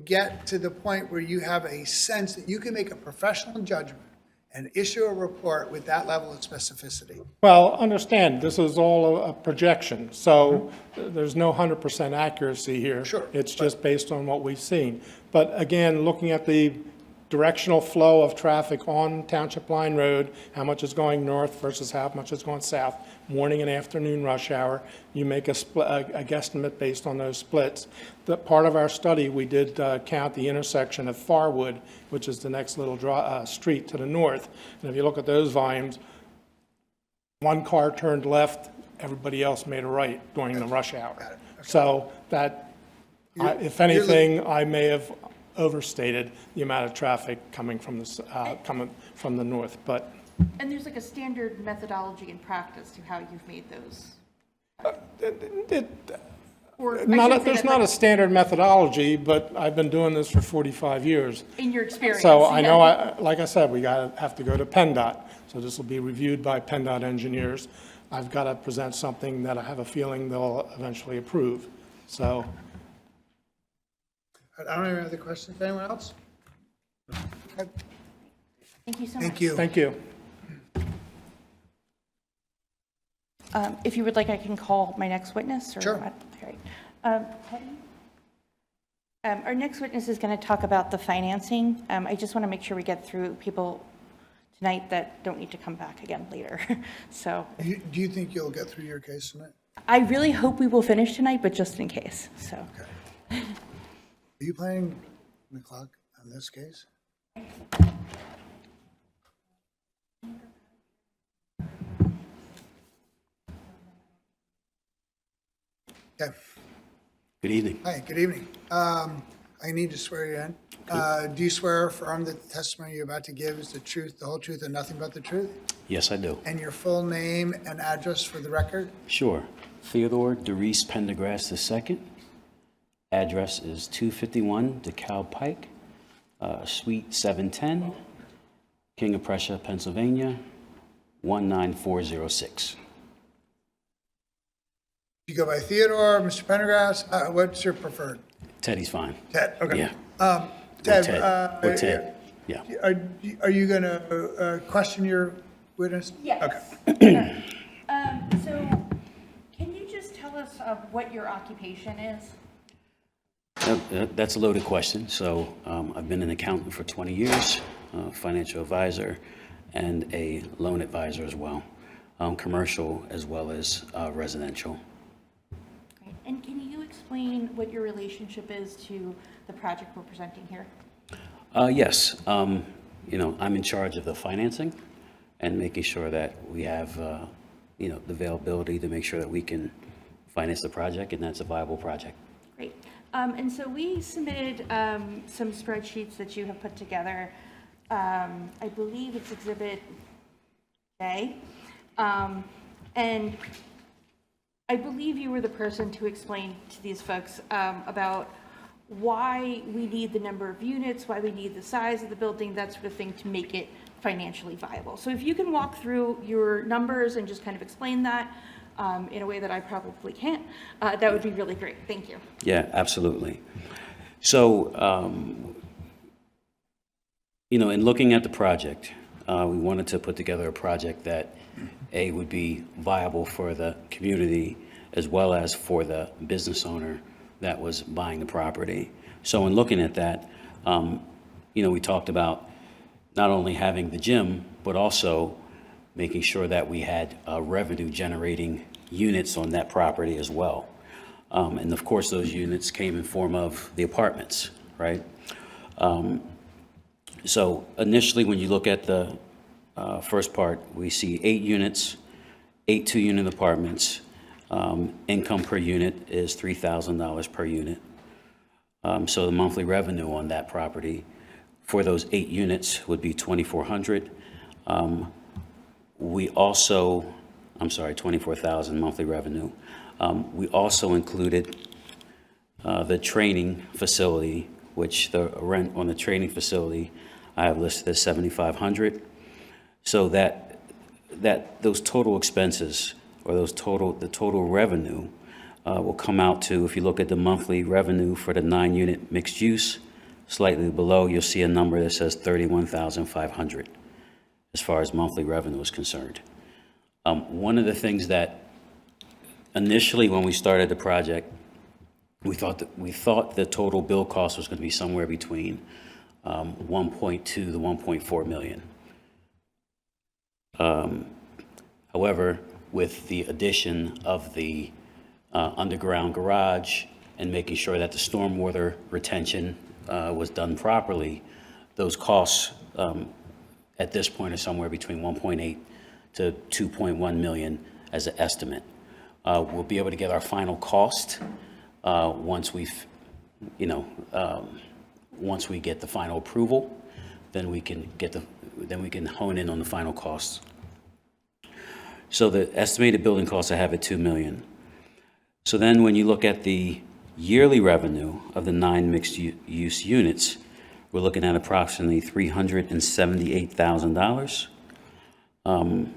get to the point where you have a sense that you can make a professional judgment and issue a report with that level of specificity? Well, understand, this is all a projection, so there's no 100% accuracy here. Sure. It's just based on what we've seen. But again, looking at the directional flow of traffic on Township Line Road, how much is going north versus how much is going south, morning and afternoon rush hour. You make a guesstimate based on those splits. The part of our study, we did count the intersection of Farwood, which is the next little street to the north. And if you look at those volumes, one car turned left, everybody else made a right during the rush hour. So that, if anything, I may have overstated the amount of traffic coming from the north, but. And there's like a standard methodology and practice to how you've made those? There's not a standard methodology, but I've been doing this for 45 years. In your experience? So I know, like I said, we have to go to PennDOT. So this will be reviewed by PennDOT engineers. I've got to present something that I have a feeling they'll eventually approve. So. I don't have any other questions. Anyone else? Thank you so much. Thank you. Thank you. If you would like, I can call my next witness. Or Sure. All right. Our next witness is going to talk about the financing. I just want to make sure we get through people tonight that don't need to come back again later. So Do you think you'll get through your case tonight? I really hope we will finish tonight, but just in case, so. Okay. Are you planning the clock on this case? Okay. Good evening. Hi, good evening. I need to swear you in. Do you swear or affirm that the testimony you're about to give is the truth, the whole truth, and nothing but the truth? Yes, I do. And your full name and address for the record? Sure. Theodore DeReese Pendergrass II. Address is 251 DeKalb Pike, Suite 710, King of Prussia, Pennsylvania, 19406. You go by Theodore, Mr. Pendergrass. What's your preferred? Teddy's fine. Ted, okay. Yeah. Ted, Or Ted. Yeah. Are you going to question your witness? Yes. Okay. So can you just tell us what your occupation is? That's a loaded question. So I've been an accountant for 20 years, financial advisor, and a loan advisor as well, commercial as well as residential. Great. And can you explain what your relationship is to the project we're presenting here? Yes. I'm in charge of the financing and making sure that we have, the availability to make sure that we can finance the project and that's a viable project. Great. And so we submitted some spreadsheets that you have put together. I believe it's Exhibit A. And I believe you were the person to explain to these folks about why we need the number of units, why we need the size of the building, that sort of thing to make it financially viable. So if you can walk through your numbers and just kind of explain that in a way that I probably can't, that would be really great. Thank you. Yeah, absolutely. So, in looking at the project, we wanted to put together a project that, A, would be viable for the community as well as for the business owner that was buying the property. So in looking at that, we talked about not only having the gym, but also making sure that we had revenue generating units on that property as well. And of course, those units came in form of the apartments, right? So initially, when you look at the first part, we see 8 units, 8 two-unit apartments. Income per unit is $3,000 per unit. So the monthly revenue on that property for those 8 units would be $2,400. We also, $24,000 monthly revenue. We also included the training facility, which the rent on the training facility I have listed as $7,500. So that those total expenses or the total revenue will come out to, if you look at the monthly revenue for the 9-unit mixed use, slightly below, you'll see a number that says $31,500 as far as monthly revenue is concerned. One of the things that initially when we started the project, we thought the total bill cost was going to be somewhere between 1.2 to 1.4 million. However, with the addition of the underground garage and making sure that the stormwater retention was done properly, those costs at this point are somewhere between 1.8 to 2.1 million as an estimate. We'll be able to get our final cost once we've, once we get the final approval, then we can hone in on the final costs. So the estimated building costs I have at 2 million. So then when you look at the yearly revenue of the 9 mixed-use units, we're looking at approximately $378,000. And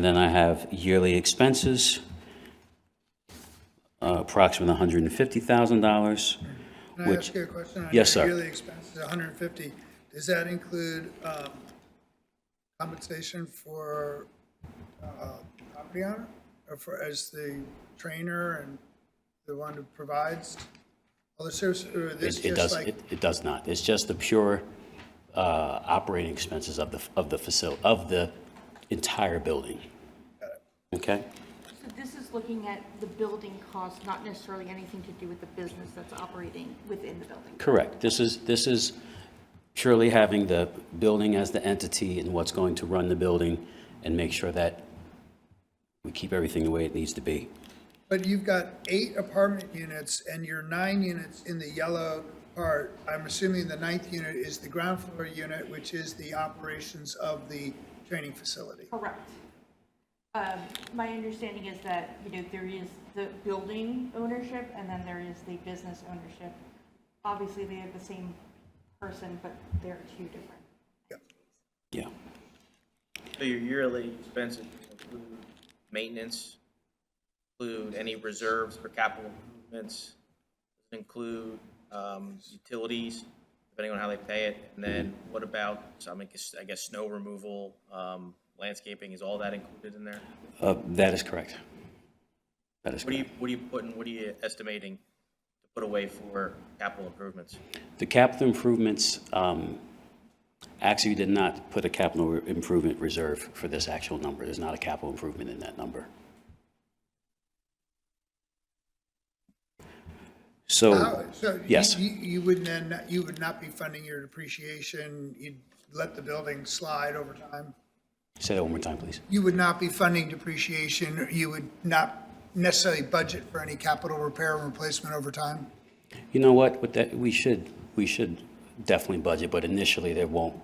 then I have yearly expenses, approximately $150,000. Can I ask you a question? Yes, sir. Yearly expenses, 150. Does that include compensation for property owner, or for as the trainer and the one who provides all the service, or this just like? It does not. It's just the pure operating expenses of the facility, of the entire building. Okay? So this is looking at the building cost, not necessarily anything to do with the business that's operating within the building. Correct. This is purely having the building as the entity and what's going to run the building and make sure that we keep everything the way it needs to be. But you've got 8 apartment units and your 9 units in the yellow part. I'm assuming the 9th unit is the ground floor unit, which is the operations of the training facility. Correct. My understanding is that, there is the building ownership and then there is the business ownership. Obviously, they have the same person, but they're 2 different. Yeah. So your yearly expenses include maintenance, include any reserves for capital improvements, include utilities, depending on how they pay it, and then what about, I guess snow removal, landscaping, is all that included in there? That is correct. That is correct. What are you estimating to put away for capital improvements? The capital improvements, actually did not put a capital improvement reserve for this actual number. There's not a capital improvement in that number. So, yes. You would then, you would not be funding your depreciation, you'd let the building slide over time? Say that one more time, please. You would not be funding depreciation, you would not necessarily budget for any capital repair and replacement over time? You know what, with that, we should definitely budget, but initially there won't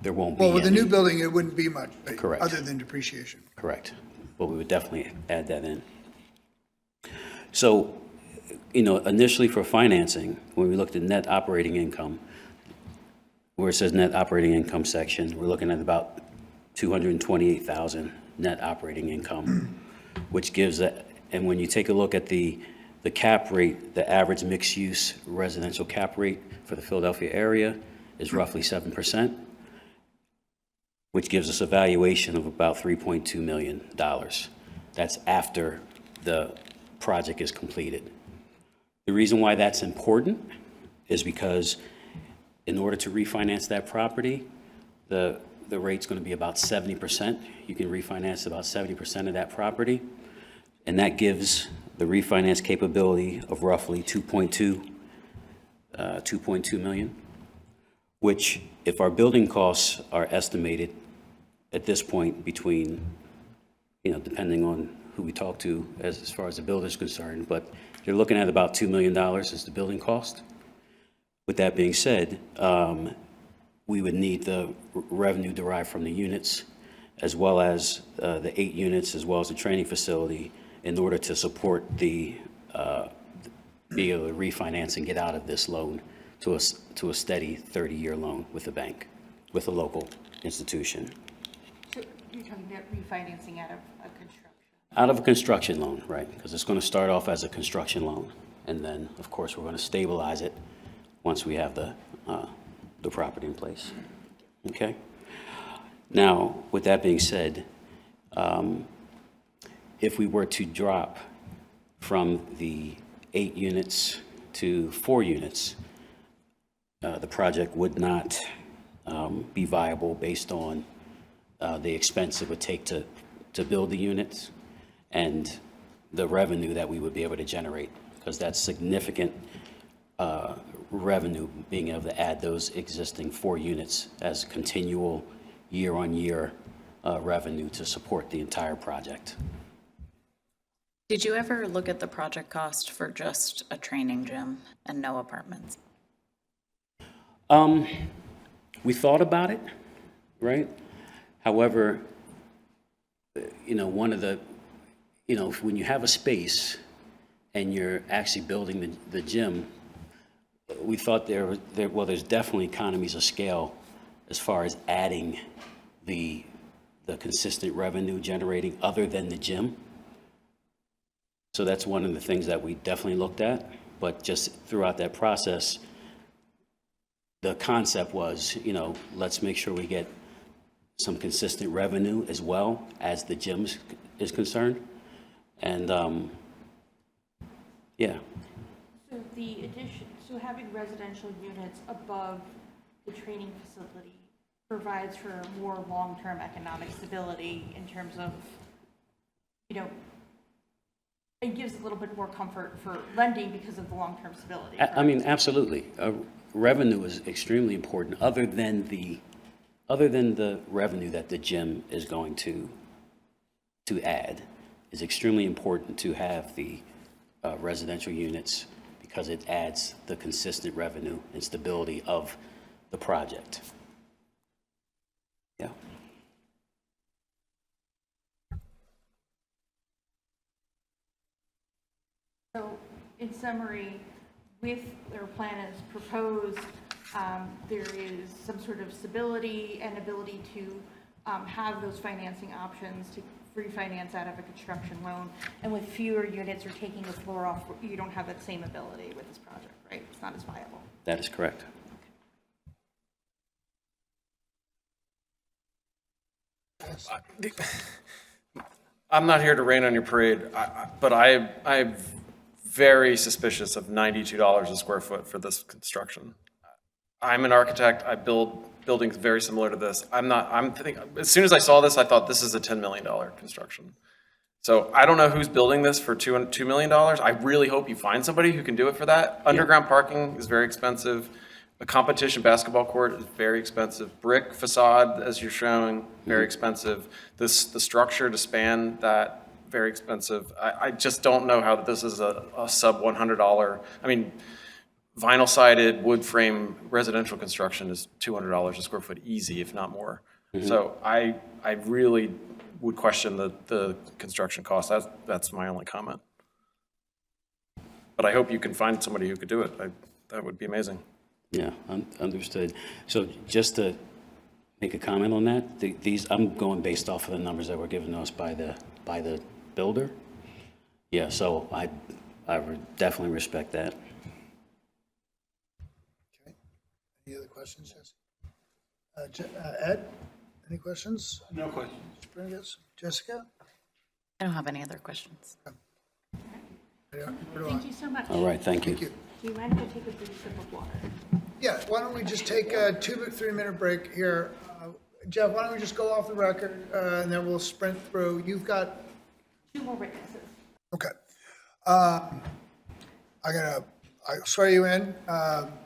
be Well, with the any. new building, it wouldn't be much. Correct. Other than depreciation. Correct. But we would definitely add that in. So, initially for financing, when we looked at net operating income, where it says net operating income section, we're looking at about 228,000 net operating income, which gives that, and when you take a look at the cap rate, the average mixed-use residential cap rate for the Philadelphia area is roughly 7%, which gives us a valuation of about $3.2 million. That's after the project is completed. The reason why that's important is because in order to refinance that property, the rate's going to be about 70%. You can refinance about 70% of that property, and that gives the refinance capability of roughly 2.2 million, which, if our building costs are estimated at this point between, depending on who we talk to as far as the builder is concerned, but you're looking at about $2 million as the building cost. With that being said, we would need the revenue derived from the units, as well as the 8 units, as well as the training facility, in order to support be able to refinance and get out of this loan to a steady 30-year loan with the bank, with a local institution. So you're talking about refinancing out of a construction? Out of a construction loan, right, because it's going to start off as a construction loan, and then, of course, we're going to stabilize it once we have the property in place. Okay? Now, with that being said, if we were to drop from the 8 units to 4 units, the project would not be viable based on the expense it would take to to build the units and the revenue that we would be able to generate, because that's significant revenue, being able to add those existing 4 units as continual year-on-year revenue to support the entire project. Did you ever look at the project cost for just a training gym and no apartments? We thought about it, right? However, one of the, when you have a space and you're actually building the gym, we thought there's definitely economies of scale as far as adding the consistent revenue generating other than the gym. So that's one of the things that we definitely looked at, but just throughout that process, the concept was, let's make sure we get some consistent revenue as well as the gym is concerned. And, yeah. So the addition, so having residential units above the training facility provides for more long-term economic stability in terms of, it gives a little bit more comfort for lending because of the long-term stability. I mean, absolutely. Revenue is extremely important, other than the revenue that the gym is going to add. Is extremely important to have the residential units, because it adds the consistent revenue and stability of the project. Yeah. So in summary, with their plan as proposed, there is some sort of stability and ability to have those financing options to refinance out of a construction loan. And with fewer units or taking the floor off, you don't have that same ability with this project, right? It's not as viable. That is correct. I'm not here to rain on your parade, but I'm very suspicious of $92 a square foot for this construction. I'm an architect. I build buildings very similar to this. I'm thinking, as soon as I saw this, I thought this is a $10 million construction. So I don't know who's building this for $2 million. I really hope you find somebody who can do it for that. Underground parking is very expensive. A competition basketball court is very expensive. Brick facade, as you're showing, very expensive. The structure to span that, very expensive. I just don't know how this is a sub $100. I mean, vinyl sided wood frame residential construction is $200 a square foot easy, if not more. So I really would question the construction cost. That's my only comment. But I hope you can find somebody who could do it. That would be amazing. Yeah, understood. So just to make a comment on that, these, I'm going based off of the numbers that were given to us by the builder. Yeah, so I would definitely respect that. Okay. Any other questions, Jesse? Ed, any questions? No questions. Jessica? I don't have any other questions. Thank you so much. All right, thank you. Thank you. Do you mind if I take a brief sip of water? Yeah, why don't we just take a 3-minute break here? Jeff, why don't we just go off the record, and then we'll sprint through. You've got... 2 more witnesses. Okay. I swear you in.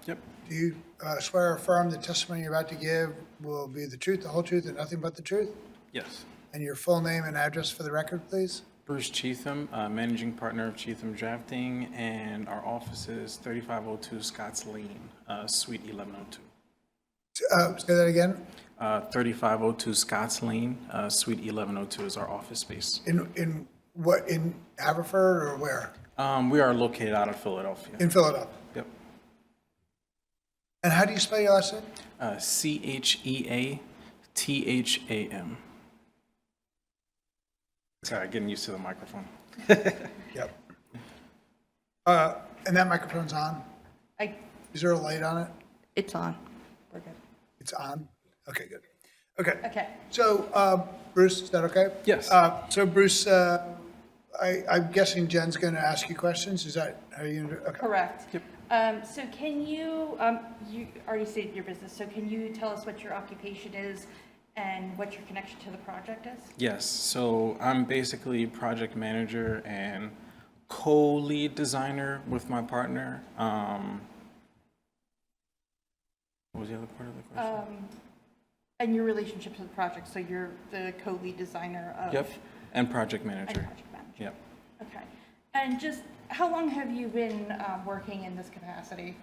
Yep. Do you swear or affirm the testimony you're about to give will be the truth, the whole truth, and nothing but the truth? Yes. And your full name and address for the record, please? Bruce Cheatham, Managing Partner of Cheatham Drafting, and our office is 3502 Scotts Lane, Suite 1102. Say that again. 3502 Scotts Lane, Suite 1102 is our office space. In what, in Haverford or where? We are located out of Philadelphia. In Philadelphia. Yep. And how do you spell your last name? Cheatham. Sorry, getting used to the microphone. Yep. And that microphone's on? Is there a light on it? It's on. We're good. It's on? Okay, good. Okay. Okay. So, Bruce, is that okay? Yes. So Bruce, I'm guessing Jen's going to ask you questions. Is that how you're going to do it? Okay. Correct. So can you, you already stated your business, so can you tell us what your occupation is and what your connection to the project is? Yes, so I'm basically project manager and co-lead designer with my partner. What was the other part of the question? And your relationship to the project, so you're the co-lead designer of? Yep, and project And manager. project manager. Yep. Okay. And just, how long have you been working in this capacity?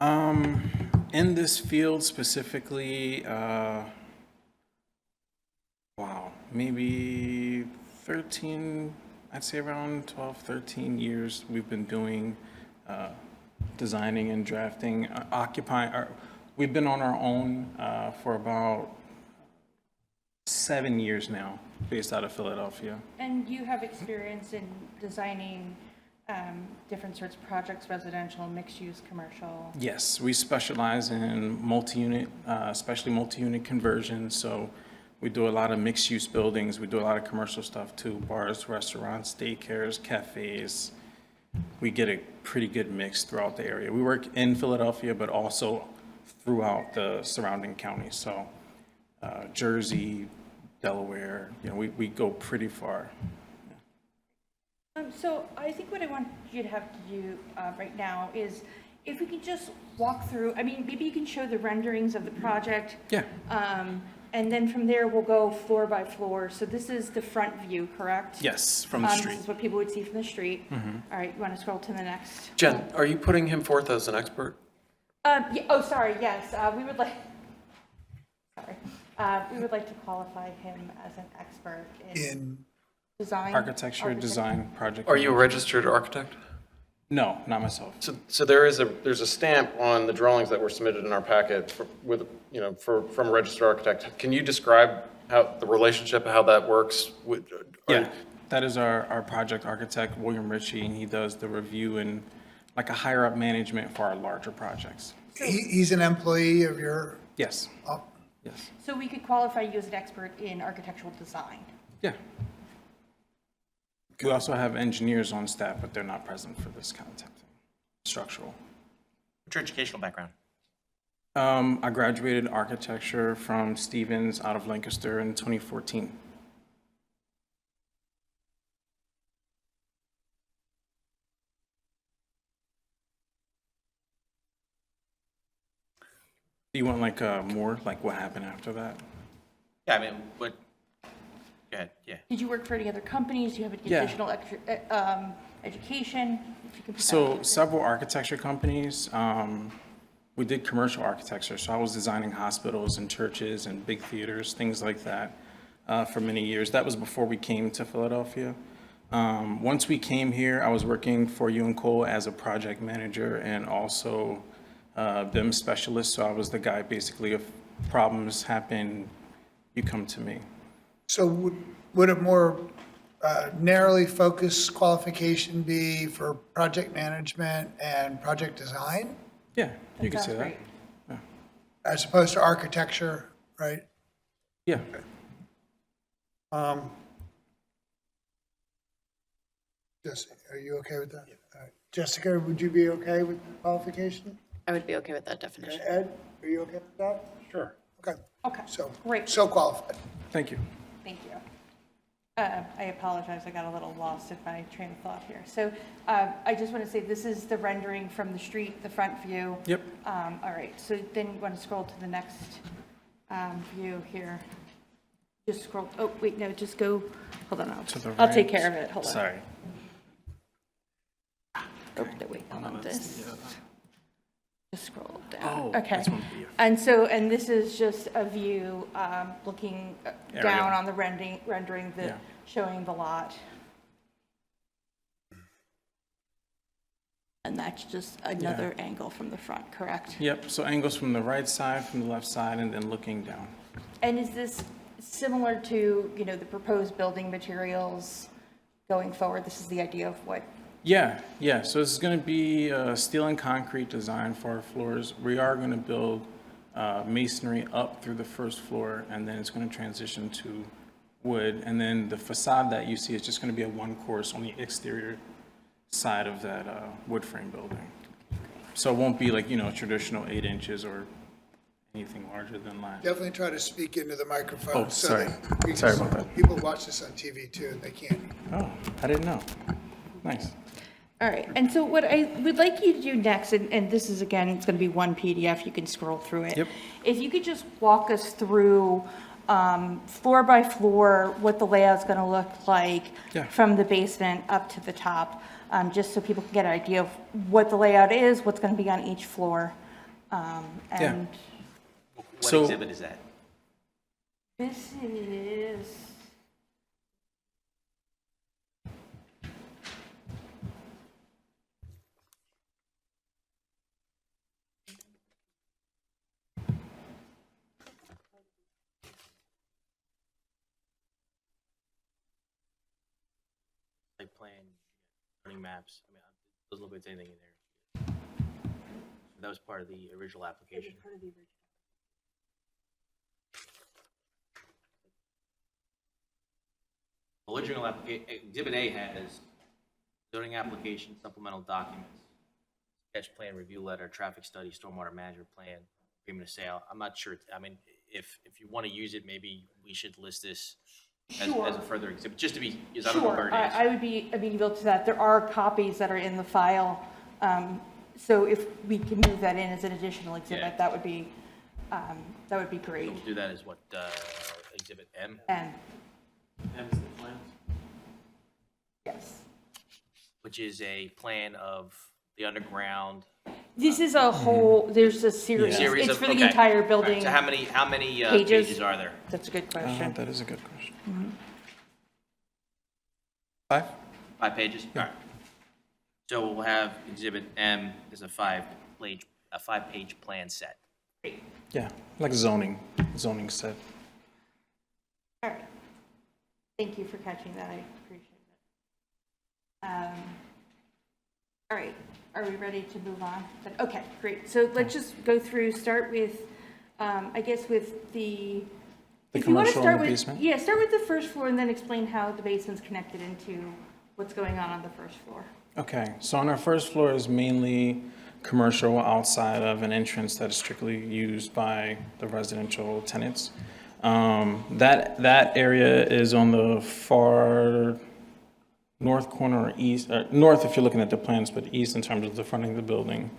In this field specifically, wow, maybe 13, I'd say around 12, 13 years we've been doing designing and drafting, we've been on our own for about 7 years now, based out of Philadelphia. And you have experience in designing different sorts of projects, residential, mixed-use, commercial? Yes, we specialize in multi-unit, especially multi-unit conversions. So we do a lot of mixed-use buildings. We do a lot of commercial stuff too, bars, restaurants, daycares, cafes. We get a pretty good mix throughout the area. We work in Philadelphia, but also throughout the surrounding counties. So Jersey, Delaware, we go pretty far. So I think what I want you to have to do right now is, if we could just walk through, I mean, maybe you can show the renderings of the project. Yeah. And then from there, we'll go floor by floor. So this is the front view, correct? Yes, from the street. This is what people would see from the street. All right, you want to scroll to the next? Jen, are you putting him forth as an expert? Yeah, oh, sorry, yes, we would like, we would like to qualify him as an expert in design. Architecture, design, project. Are you a registered architect? No, not myself. So there's a stamp on the drawings that were submitted in our packet from a registered architect. Can you describe how the relationship, how that works? Yeah, that is our project architect, William Ritchie, and he does the review and like a higher up management for our larger projects. He's an employee of your? Yes, Oh, yes. So we could qualify you as an expert in architectural design. Yeah. We also have engineers on staff, but they're not present for this kind of thing. Structural. What's your educational background? I graduated architecture from Stevens out of Lancaster in 2014. Do you want like more, like what happened after that? Yeah, I mean, what, go ahead, yeah. Did you work for any other companies? Do you have any Yeah. additional education? If you could put that So together. several architecture companies, we did commercial architecture. So I was designing hospitals and churches and big theaters, things like that, for many years. That was before we came to Philadelphia. Once we came here, I was working for U & Cole as a project manager and also BIM specialist. So I was the guy, basically, if problems happen, you come to me. So would a more narrowly focused qualification be for project management and project design, Yeah, you can sounds say that. great. as opposed to architecture, right? Yeah. Jessica, are you okay with that? All right. Jessica, would you be okay with the qualification? I would be okay with that Okay, definition. Ed, are you okay with that? Sure. Okay, Okay, so, great. so qualified. Thank you. Thank you. I apologize, I got a little lost in my train of thought here. So I just want to say, this is the rendering from the street, the front view. Yep. All right, so then you want to scroll to the next view here. Just scroll, oh, wait, no, just go, hold on, To the I'll take right. care of it, hold on. Sorry. Oh, no, wait, I want this. Just scroll down. Oh, Okay. that's one PDF. And this is just a view looking Aerial. down on the rendering, Yeah. showing the lot. And that's just another angle from the front, correct? Yep, so angles from the right side, from the left side, and then looking down. And is this similar to, the proposed building materials going forward? This is the idea of what? Yeah, so this is going to be steel and concrete design for our floors. We are going to build masonry up through the first floor, and then it's going to transition to wood. And then the facade that you see is just going to be a one course on the exterior side of that wood frame building. So it won't be like, traditional 8 inches or Anything larger than last? Definitely try to speak into the microphone. Oh, so sorry. that we can- Sorry about that. People watch this on TV too, and they can't. Oh, I didn't know. Nice. All right, and so what I would like you to do next, and this is, again, it's going to be one PDF, you can scroll through it. Yep. If you could just walk us through floor by floor, what the layout's going to look like Yeah. from the basement up to the top, just so people can get an idea of what the layout is, what's going to be on each floor. And What So- exhibit is that? this is, Site plan, zoning maps, I mean, doesn't look like there's anything in there. That was part of the original application. Original application, Exhibit A has zoning application, supplemental documents, sketch plan, review letter, traffic study, stormwater management plan, agreement of sale. I'm not sure, I mean, if you want to use it, maybe we should list this as a further exhibit, just to be, because I don't know where sure, it is. I would be amenable to that. There are copies that are in the file, so if we can move that in as an additional exhibit, Yeah. that would be great. So we'll do that as what, Exhibit M? And, M's the plans. yes. Which is a plan of the underground. This is a whole, there's a series, Series it's of- for the okay. entire All right, building. so how many pages? pages are there? That's a good question. That is a good question. 5? 5 pages? All right. So we'll have Exhibit M as a five-page plan set. Yeah, like zoning set. All right. Thank you for catching that, I appreciate it. All right, are we ready to move on? Okay, great. So let's just go through, start with, I guess with the. The if you wanna commercial start and the with- basement? Yeah, start with the first floor and then explain how the basement's connected into what's going on the first floor. Okay, so on our first floor is mainly commercial outside of an entrance that is strictly used by the residential tenants. That area is on the far north corner or east, north if you're looking at the plans, but east in terms of the front of the building.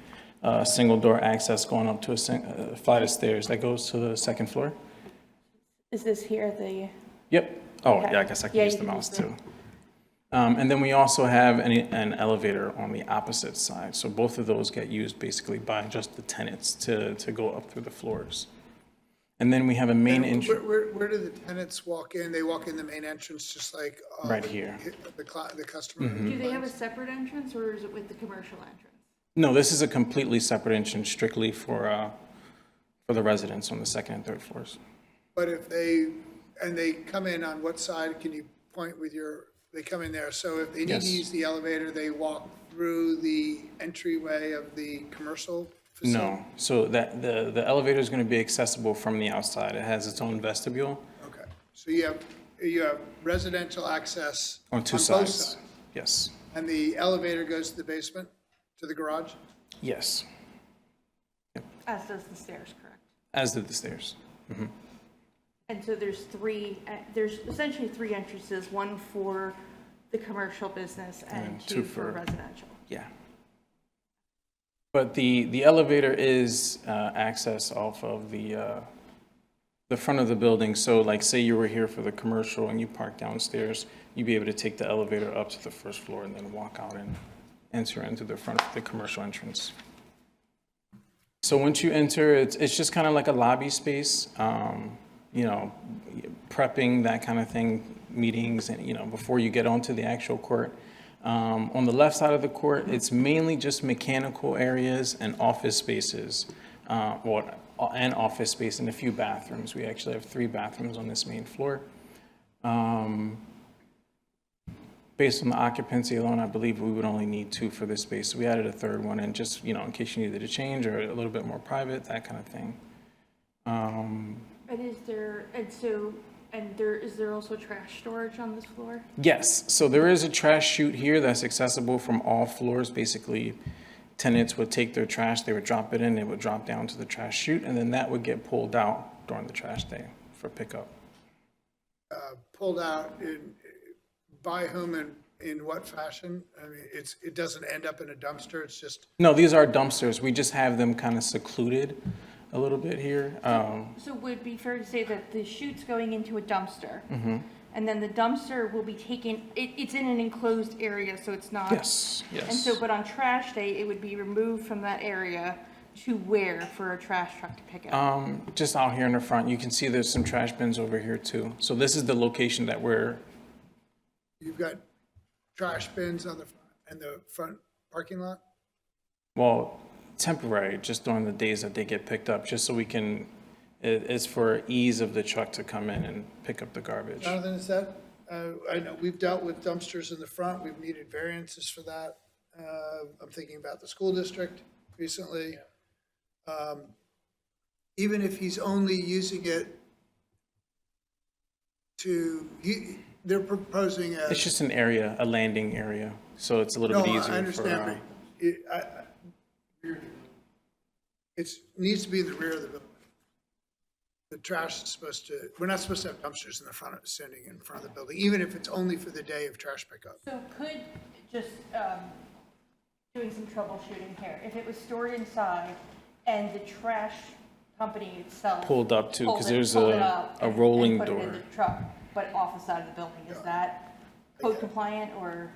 Single door access going up to a flight of stairs that goes to the second floor. Is this here the? Yep. Oh, Okay. yeah, I guess I can Yeah, use you the can mouse use the- too. And then we also have an elevator on the opposite side. So both of those get used basically by just the tenants to go up through the floors. And then we have a main And entrance where do the tenants walk in? They walk in the main entrance, just like right here. the customer. Do they have a separate entrance or is it with the commercial entrance? No, this is a completely separate entrance strictly for the residents on the second and third floors. But if they come in on what side? Can you point with they come in there. So if they need Yes. to use the elevator, they walk through the entryway of the commercial facility? No, so that the elevator is going to be accessible from the outside. It has its own vestibule Okay. So you have residential access on two both sides. Yes, And the elevator goes to the basement, to the garage? yes, As does the stairs, correct? as did the stairs. And so there's essentially three entrances, one for the commercial business and And two two for for- residential. Yeah. But the elevator is access off of the front of the building. So like say you were here for the commercial and you park downstairs, you'd be able to take the elevator up to the first floor and then walk out and enter into the front of the commercial entrance. So once you enter, it's just kind of like a lobby space, you know, prepping, that kind of thing, meetings, and, you know, before you get onto the actual court. On the left side of the court, it's mainly just mechanical areas and office spaces, and office space and a few bathrooms. We actually have 3 bathrooms on this main floor. Based on the occupancy alone, I believe we would only need 2 for this space. So we added a 3rd one, and just, you know, in case you needed a change or a little bit more private, that kind of thing. Is there also trash storage on this floor? Yes, so there is a trash chute here that's accessible from all floors, basically tenants would take their trash, they would drop it in, it would drop down to the trash chute, and then that would get pulled out during the trash day for pickup. Pulled out by whom and in what fashion? I mean, it doesn't end up in a dumpster, it's just, No, these are dumpsters. We just have them kind of secluded a little bit here. So would it be fair to say that the chute's going into a dumpster? Mm-hmm. And then the dumpster will be taken, it's in an enclosed area, so it's not. Yes, And yes. so, but on trash day, it would be removed from that area to where for a trash truck to pick up? Just out here in the front, you can see there's some trash bins over here too. So this is the location that we're, you've got trash bins in the front parking lot? well, temporary, just during the days that they get picked up, just so we can, it's for ease of the truck to come in and pick up the garbage. Jonathan, is that, I know we've dealt with dumpsters in the front, we've needed variances for that. I'm thinking about the school district recently. Even if he's only using it they're proposing a. It's just an area, a landing area, so it's a little bit No, easier I understand, for, but it needs to be in the rear of the building. The trash is supposed to, we're not supposed to have dumpsters in the front, standing in front of the building, even if it's only for the day of trash pickup. So could, just doing some troubleshooting here, if it was stored inside and the trash company itself. pulled up too, because there's pulled it a up and rolling put it door. in the truck, but off the side of the building, is that code compliant, or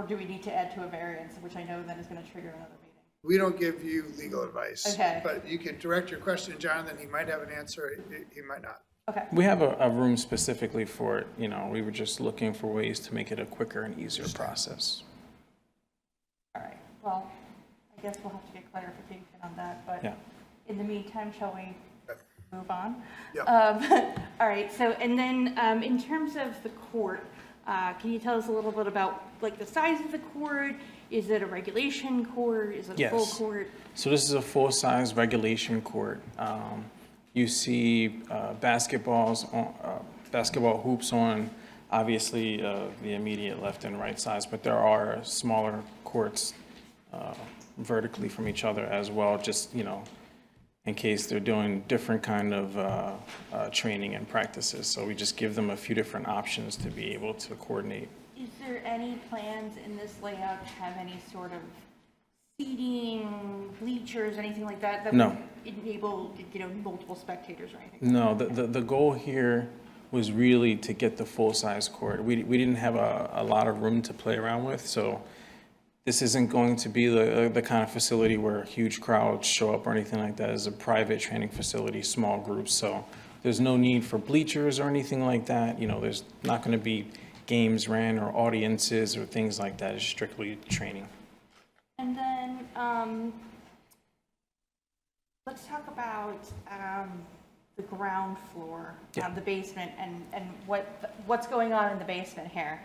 do we need to add to a variance, which I know then is gonna trigger another meeting? We don't give you legal advice. Okay. But you can direct your question to Jonathan, he might have an answer, he might not. Okay, We have a room specifically for it, you know, we were just looking for ways to make it a quicker and easier process. all right, well, I guess we'll have to get clarification on that, but Yeah. in the meantime, shall we move on? Yep. All right, so, and then, in terms of the court, can you tell us a little bit about, like, the size of the court? Is it a regulation court? Is it a full Yes. court? So this is a full-size regulation court. You see basketball hoops on, obviously, the immediate left and right sides, but there are smaller courts vertically from each other as well, just, you know, in case they're doing different kind of training and practices. So we just give them a few different options to be able to coordinate. Is there any plans in this layout to have any sort of seating, bleachers, anything like that? That No. would enable, you know, multiple spectators or anything? No, the goal here was really to get the full-size court. We didn't have a lot of room to play around with, so this isn't going to be the kind of facility where huge crowds show up or anything like that. It's a private training facility, small groups, so there's no need for bleachers or anything like that. You know, there's not going to be games ran or audiences or things like that. It's strictly training. And then, let's talk about the ground floor, Yeah. the basement, and what's going on in the basement here,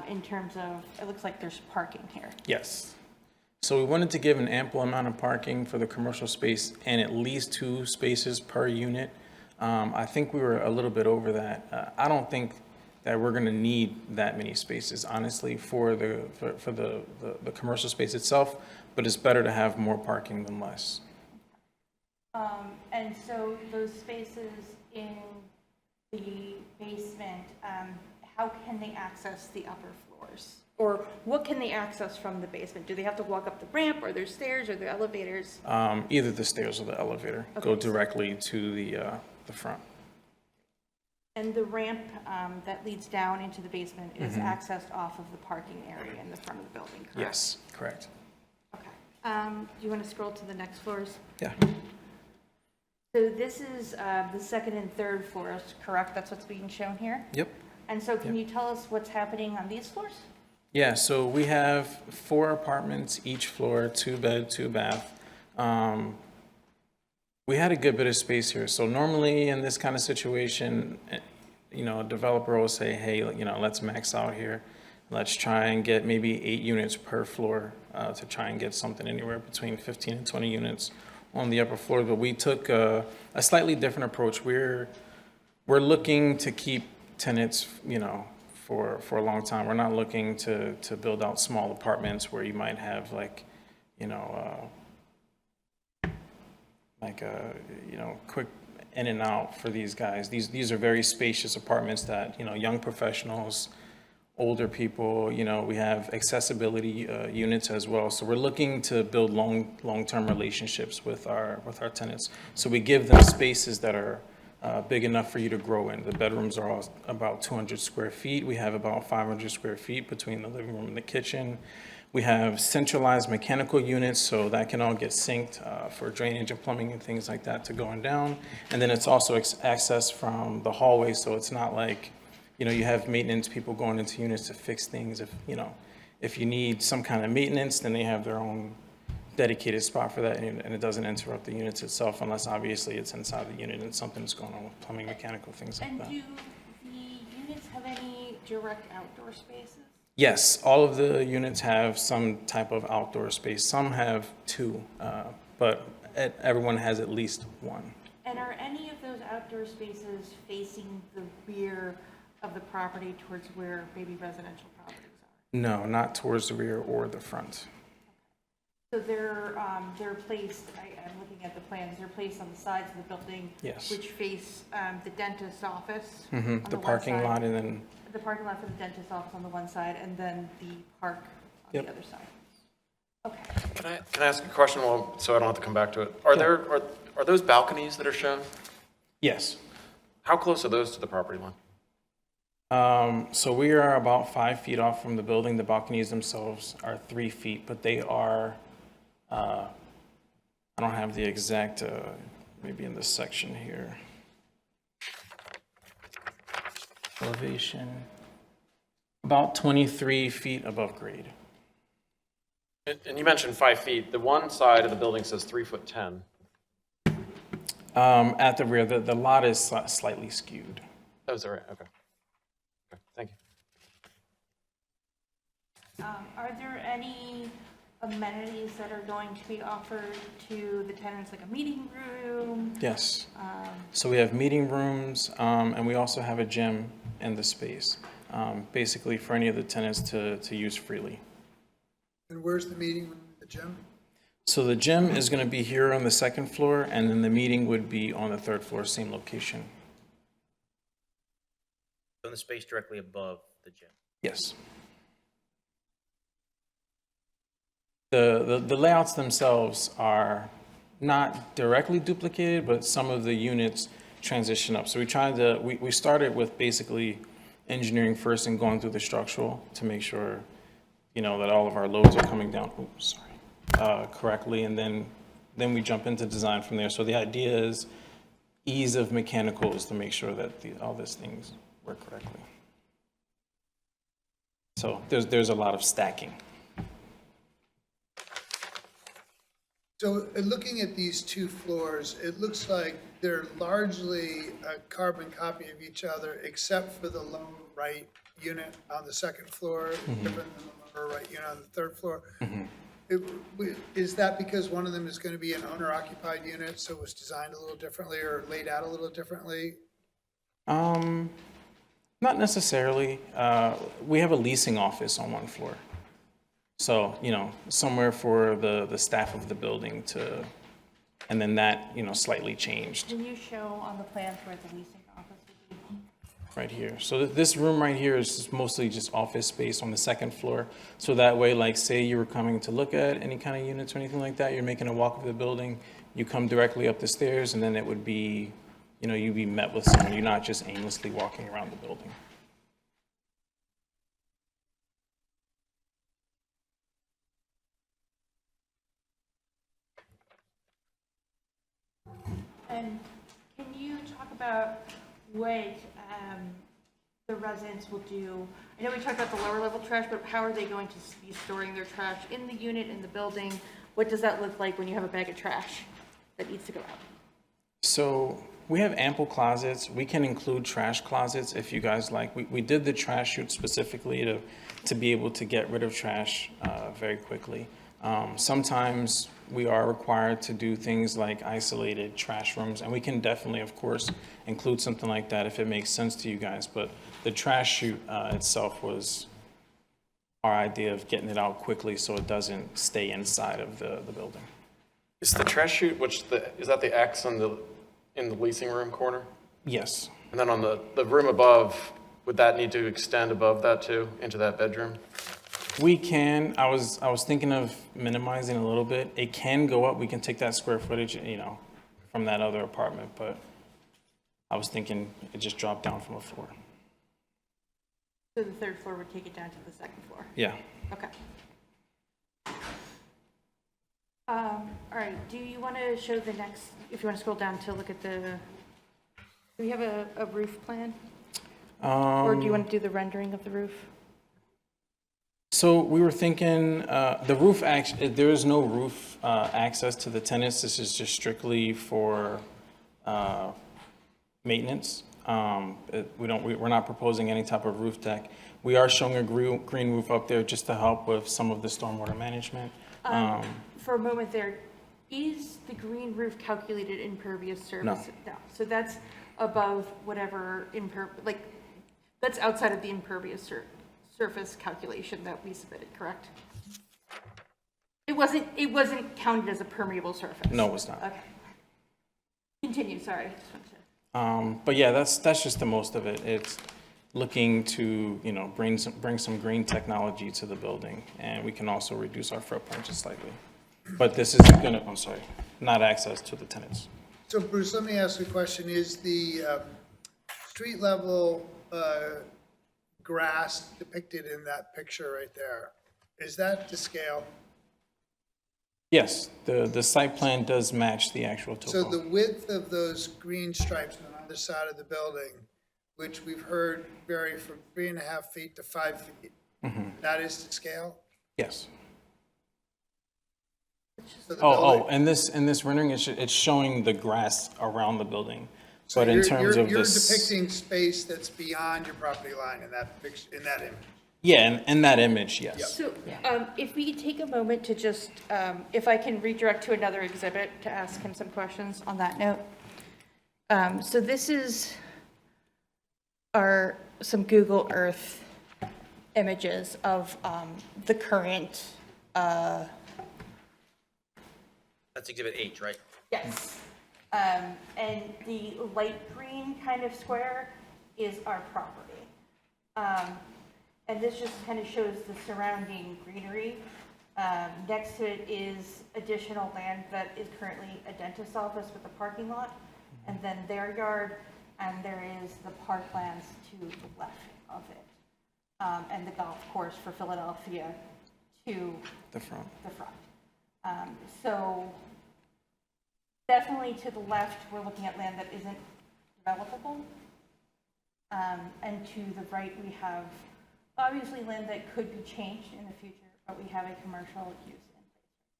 in terms of, it looks like there's parking here. Yes. So we wanted to give an ample amount of parking for the commercial space and at least 2 spaces per unit. I think we were a little bit over that. I don't think that we're going to need that many spaces, honestly, for the commercial space itself, but it's better to have more parking than less. And so those spaces in the basement, how can they access the upper floors? Or what can they access from the basement? Do they have to walk up the ramp, or there's stairs, or there elevators? Either the stairs or the elevator go Okay. directly to the front. And the ramp that leads down into the basement is accessed off of the parking area in the front of the building, correct? Yes, correct. Okay. Do you want to scroll to the next floors? Yeah. So this is the second and third floors, correct? That's what's being shown here? Yep. And so can you tell us what's happening on these floors? Yeah, so we have 4 apartments, each floor, 2 bed, 2 bath. We had a good bit of space here. So normally in this kind of situation, you know, a developer will say, hey, you know, let's max out here. Let's try and get maybe 8 units per floor to try and get something anywhere between 15 and 20 units on the upper floor. But we took a slightly different approach. We're looking to keep tenants, you know, for a long time. We're not looking to build out small apartments where you might have like, you know, quick in and out for these guys. These are very spacious apartments that, you know, young professionals, older people, you know, we have accessibility units as well. So we're looking to build long-term relationships with our tenants. So we give them spaces that are big enough for you to grow in. The bedrooms are all about 200 square feet. We have about 500 square feet between the living room and the kitchen. We have centralized mechanical units, so that can all get synced for drainage and plumbing and things like that to going down. And then it's also accessed from the hallway, so it's not like, you know, you have maintenance people going into units to fix things. If, you know, if you need some kind of maintenance, then they have their own dedicated spot for that, and it doesn't interrupt the units itself unless obviously it's inside the unit and something's going on with plumbing, mechanical, things like that. And do the units have any direct outdoor spaces? Yes, all of the units have some type of outdoor space. Some have two, but everyone has at least one. And are any of those outdoor spaces facing the rear of the property towards where maybe residential properties are? No, not towards the rear or the front. So they're placed, I'm looking at the plans, they're placed on the sides of the building. Yes. Which face the dentist's office. Mm-hmm. on The one parking side. lot and then, The parking lot for the dentist's office on the one side, and then the park on Yep. the other side. Okay. Can I ask a question so I don't have to come back to it? Are those balconies that are shown? yes. How close are those to the property line? So we are about 5 feet off from the building. The balconies themselves are 3 feet, but they are, I don't have the exact, maybe in this section here. Elevation, about 23 feet above grade. And you mentioned 5 feet. The one side of the building says 3'10". At the rear, the lot is slightly skewed. Oh, is that right? Okay. Okay, thank you. Are there any amenities that are going to be offered to the tenants, like a meeting room? Yes. So we have meeting rooms, and we also have a gym in the space, basically for any of the tenants to use freely. And where's the meeting room, the gym? So the gym is going to be here on the second floor, and then the meeting would be on the third floor, same location. In the space directly above the gym. Yes. The layouts themselves are not directly duplicated, but some of the units transition up. So we started with basically engineering first and going through the structural to make sure, you know, that all of our loads are coming down, correctly, and then we jump into design from there. So the idea is ease of mechanicals to make sure that all these things work correctly. So there's a lot of stacking. So looking at these two floors, it looks like they're largely a carbon copy of each other, except for the lower right unit on the second floor, different than the lower right unit on the third floor. Is that because one of them is going to be an owner-occupied unit, so it was designed a little differently or laid out a little differently? Not necessarily. We have a leasing office on one floor. So, you know, somewhere for the staff of the building to, and then that, you know, slightly changed Can you show on the plans where the leasing office would be? right here. So this room right here is just mostly just office space on the second floor. So that way, like, say you were coming to look at any kind of units or anything like that, you're making a walk of the building, you come directly up the stairs, and then it would be, you know, you'd be met with someone. You're not just aimlessly walking around the building. And can you talk about what the residents will do? I know we talked about the lower level trash, but how are they going to be storing their trash in the unit, in the building? What does that look like when you have a bag of trash that needs to go out? So we have ample closets. We can include trash closets if you guys like. We did the trash chute specifically to be able to get rid of trash very quickly. Sometimes we are required to do things like isolated trash rooms, and we can definitely, of course, include something like that if it makes sense to you guys. But the trash chute itself was our idea of getting it out quickly so it doesn't stay inside of the building. Is the trash chute, is that the X in the leasing room corner? Yes. And then on the room above, would that need to extend above that too, into that bedroom? We can. I was thinking of minimizing a little bit. It can go up. We can take that square footage, from that other apartment, but I was thinking it just dropped down from a floor. So the third floor would take it down to the second floor? Yeah. Okay. All right, do you want to show the next, if you want to scroll down to look at do we have a roof plan? Or do you want to do the rendering of the roof? So we were thinking, the roof, there is no roof access to the tenants. This is just strictly for maintenance. We're not proposing any type of roof deck. We are showing a green roof up there just to help with some of the stormwater management. For a moment there, is the green roof calculated impervious surface? No. So that's above whatever that's outside of the impervious surface calculation that we submitted, correct? It wasn't counted as a permeable surface? No, it's not. Okay. Continue, sorry. I just wanted to... But yeah, that's just the most of it. It's looking to, bring some green technology to the building, and we can also reduce our footprint just slightly. But this is not access to the tenants. So Bruce, let me ask you a question. Is the street level grass depicted in that picture right there, is that to scale? Yes, the site plan does match the actual topo. So the width of those green stripes on either side of the building, which we've heard vary from 3.5 feet to 5 feet, that is to scale? Yes. So the building- And this rendering, it's showing the grass around the building. So But in terms of you're this, depicting space that's beyond your property line in that picture, in that image. yeah, in that image, yes. So if we could take a moment to just, if I can redirect to another exhibit to ask him some questions on that note. So this is some Google Earth images of the current. That's Exhibit H, right? Yes. And the light green kind of square is our property. And this just kind of shows the surrounding greenery. Next to it is additional land that is currently a dentist's office with a parking lot, and then their yard, and there is the parklands to the left of it, and the golf course for Philadelphia to The front. So definitely to the left, we're looking at land that isn't developable. And to the right, we have obviously land that could be changed in the future, but we have a commercial use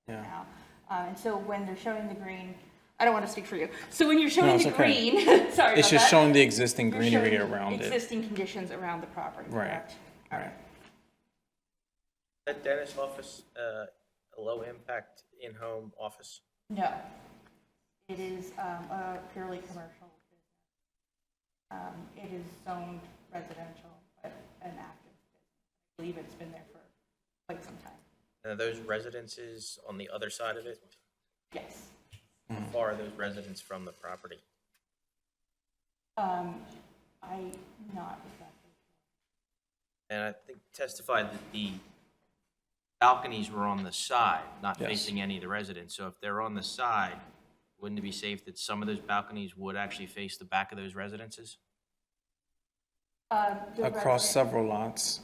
in place now. And so when they're showing the green, I don't want to speak for you. So when you're showing the green, sorry It's just showing the existing You're greenery showing around it. existing conditions around the property, correct? Right. That dentist office, a low-impact in-home office? No. It is a purely commercial business. It is zoned residential, but an active business. I believe it's been there for quite some time. And are those residences on the other side of it? Yes. How far are those residents from the property? I'm not exactly sure. And I think testified that the balconies were on the side, not Yes. facing any of the residents. So if they're on the side, wouldn't it be safe that some of those balconies would actually face the back of those residences? Across several lots.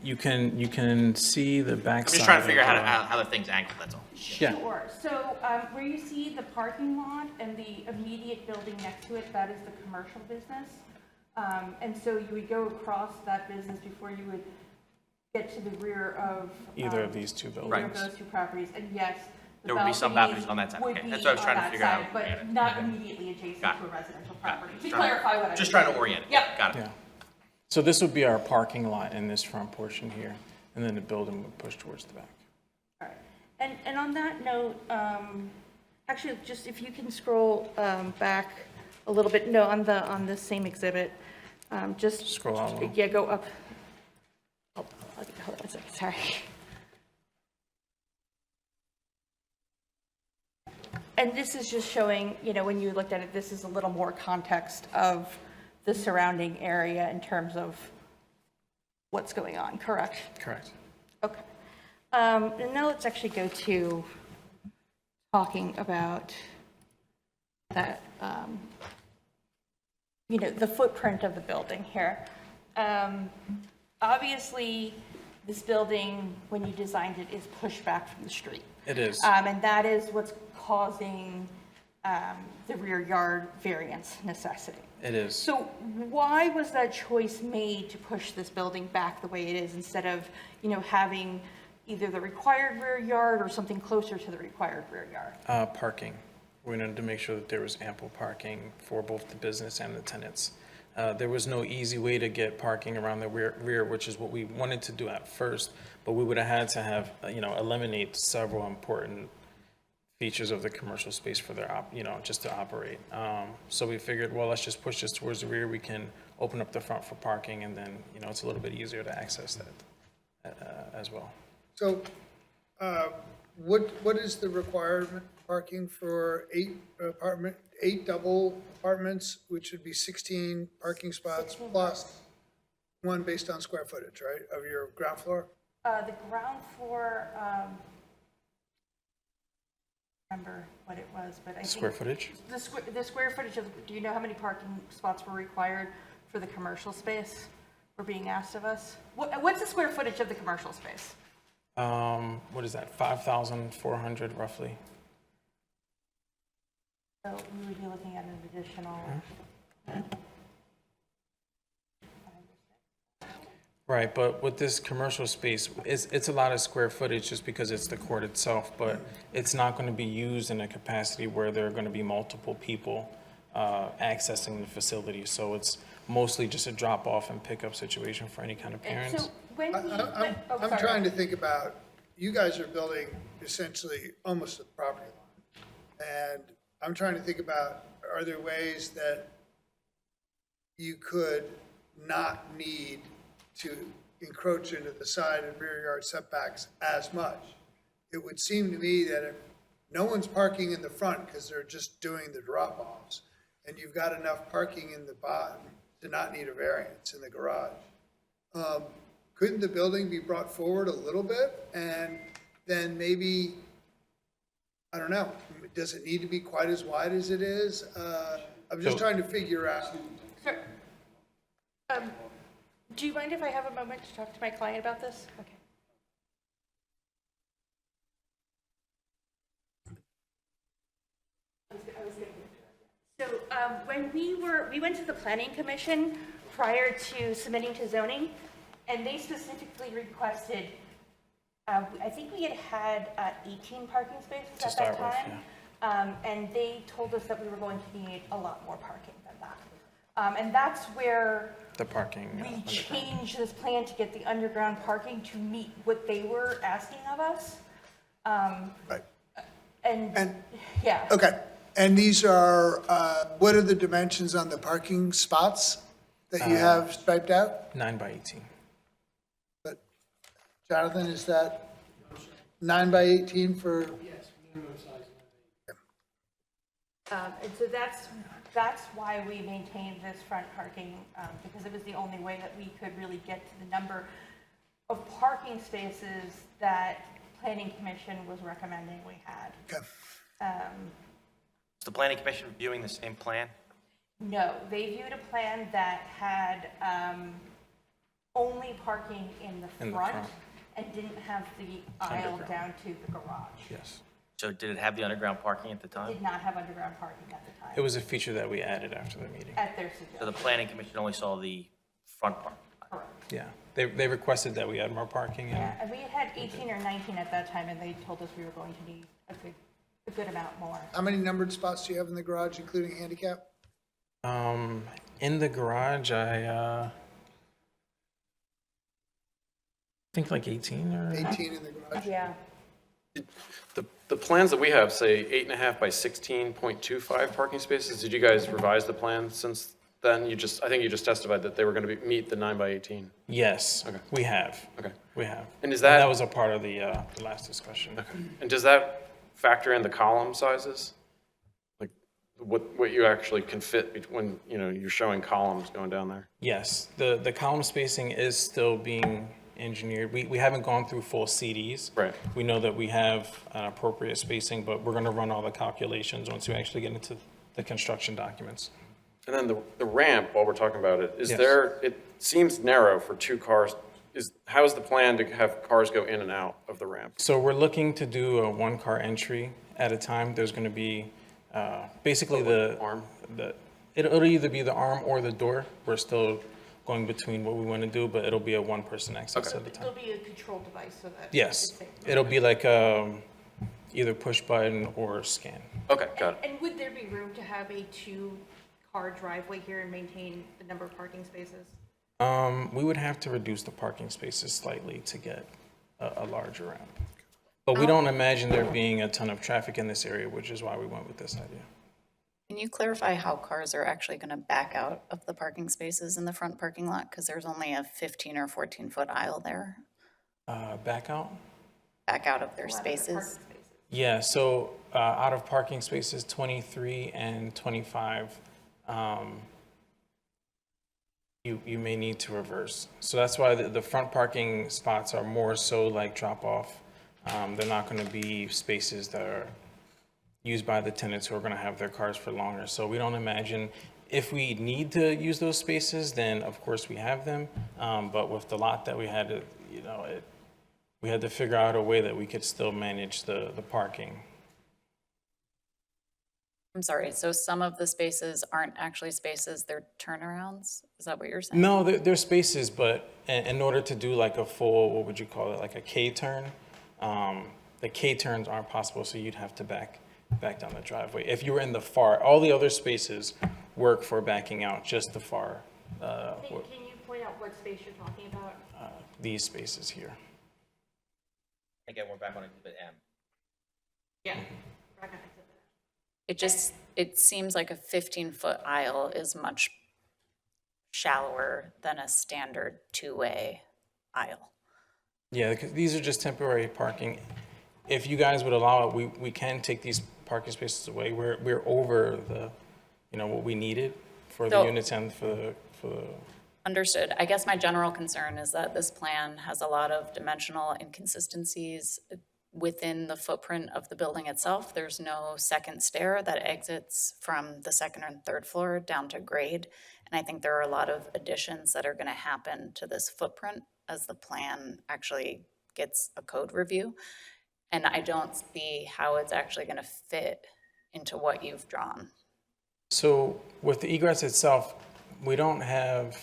You can see the back I'm side. just trying to figure of out how the thing's angled, that's all. Yeah. Sure. So where you see the parking lot and the immediate building next to it, that is the commercial business. And so you would go across that business before you would get to the rear of Either of these two buildings. either of those two properties. And yes, the There would be some balconies on that side. would Okay, be that's what I was on trying to that figure out. side, But not immediately adjacent Got it. to a residential Got it. property. To Trying- clarify what I Just mean. trying to orient it. Yep. Got it. Yeah. So this would be our parking lot in this front portion here, and then the building would push towards the back. All right. And on that note, actually, just if you can scroll back a little bit, no, on the same exhibit, just. Scroll on a little. Yeah, go up. Oh, hold on a second, sorry. And this is just showing, you know, when you looked at it, this is a little more context of the surrounding area in terms of what's going on, correct? Correct. Okay. And now let's actually go to talking about that, you know, the footprint of the building here. Obviously, this building, when you designed it, is pushed back from the street. It is. And that is what's causing the rear yard variance necessity. It is. So why was that choice made to push this building back the way it is instead of, you know, having either the required rear yard or something closer to the required rear yard? Parking. We wanted to make sure that there was ample parking for both the business and the tenants. There was no easy way to get parking around the rear, which is what we wanted to do at first, but we would have had to have, you know, eliminate several important features of the commercial space for their, you know, just to operate. So we figured, well, let's just push this towards the rear. We can open up the front for parking, and then, you know, it's a little bit easier to access that as well. So what is the requirement parking for eight double apartments, which would be 16 parking spots plus one based on square footage, right, of your ground floor? The ground floor, remember what it was, but I think. Square footage? The square footage of, do you know how many parking spots were required for the commercial space were being asked of us? What's the square footage of the commercial space? What is that, 5,400 roughly? So we would be looking at an additional. Right, but with this commercial space, it's a lot of square footage just because it's the court itself, but it's not going to be used in a capacity where there are going to be multiple people accessing the facility. So it's mostly just a drop-off and pickup situation for any kind of parents. So when we. I'm trying to think about, you guys are building essentially almost a property line. And I'm trying to think about, are there ways that you could not need to encroach into the side and rear yard setbacks as much? It would seem to me that if no one's parking in the front because they're just doing the drop-offs, and you've got enough parking in the bottom to not need a variance in the garage, couldn't the building be brought forward a little bit? And then maybe, I don't know, does it need to be quite as wide as it is? I'm just trying to figure out. Sure. Do you mind if I have a moment to talk to my client about this? Okay. So when we went to the planning commission prior to submitting to zoning, and they specifically requested, I think we had 18 parking spaces at that time. And they told us that we were going to need a lot more parking than that. And that's where The parking. we changed this plan to get the underground parking to meet what they were asking of us. Right. And, yeah. Okay, and these are, what are the dimensions on the parking spots that you have striped out? 9 by 18. But Jonathan, is that 9 by 18 for? Yes, minimum size. And so that's why we maintained this front parking, because it was the only way that we could really get to the number of parking spaces that Planning Commission was recommending we had. Okay. Is the planning commission viewing the same plan? No, they viewed a plan that had only parking in the front and didn't have the aisle down to the garage. Yes. So did it have the underground parking at the time? Did not have underground parking at the time. It was a feature that we added after the meeting. At their So the suggestion. planning commission only saw the front part? Correct. Yeah, they requested that we add more parking. Yeah, and we had 18 or 19 at that time, and they told us we were going to need a good amount more. How many numbered spots do you have in the garage, including handicap? In the garage, I think like 18 or. 18 in the garage? Yeah. The plans that we have say 8.5 by 16.25 parking spaces. Did you guys revise the plan since then? I think you just testified that they were going to meet the 9 by 18. Yes, Okay. we have. Okay. We have. And is that- That was a part of the last discussion. And does that factor in the column sizes? Like what you actually can fit when, you're showing columns going down there? Yes, the column spacing is still being engineered. We haven't gone through full CDs. Right. We know that we have an appropriate spacing, but we're going to run all the calculations once we actually get into the construction documents. And then the ramp, while we're talking about it, Yes. it seems narrow for 2 cars. How is the plan to have cars go in and out of the ramp? So we're looking to do a 1-car entry at a time. There's going to be basically Arm? It'll either be the arm or the door. We're still going between what we want to do, but it'll be a 1-person access at a time. It'll be a control device so that. Yes, it'll be like either push button or scan. Okay, got it. And would there be room to have a 2-car driveway here and maintain the number of parking spaces? We would have to reduce the parking spaces slightly to get a larger ramp. But we don't imagine there being a ton of traffic in this area, which is why we went with this idea. Can you clarify how cars are actually going to back out of the parking spaces in the front parking lot? Because there's only a 15 or 14-foot aisle there. Back out? Back out of their spaces. Yeah, so out of parking spaces 23 and 25, you may need to reverse. So that's why the front parking spots are more so like drop off. They're not going to be spaces that are used by the tenants who are going to have their cars for longer. So we don't imagine, if we need to use those spaces, then of course we have them. But with the lot that we had to, we had to figure out a way that we could still manage the parking. I'm sorry, so some of the spaces aren't actually spaces, they're turnarounds? Is that what you're saying? No, they're spaces, but in order to do like a full, what would you call it, like a K-turn, the K-turns aren't possible, so you'd have to back down the driveway. If you were in the far, all the other spaces work for backing out, just the far, Can you point out what space you're talking about? these spaces here. Again, we're back on exhibit M. Yeah. It seems like a 15-foot aisle is much shallower than a standard 2-way aisle. Yeah, because these are just temporary parking. If you guys would allow it, we can take these parking spaces away. We're over the, what we needed for the So- units and for the. Understood. I guess my general concern is that this plan has a lot of dimensional inconsistencies within the footprint of the building itself. There's no second stair that exits from the second and third floor down to grade. And I think there are a lot of additions that are going to happen to this footprint as the plan actually gets a code review. And I don't see how it's actually going to fit into what you've drawn. So with the egress itself, we don't have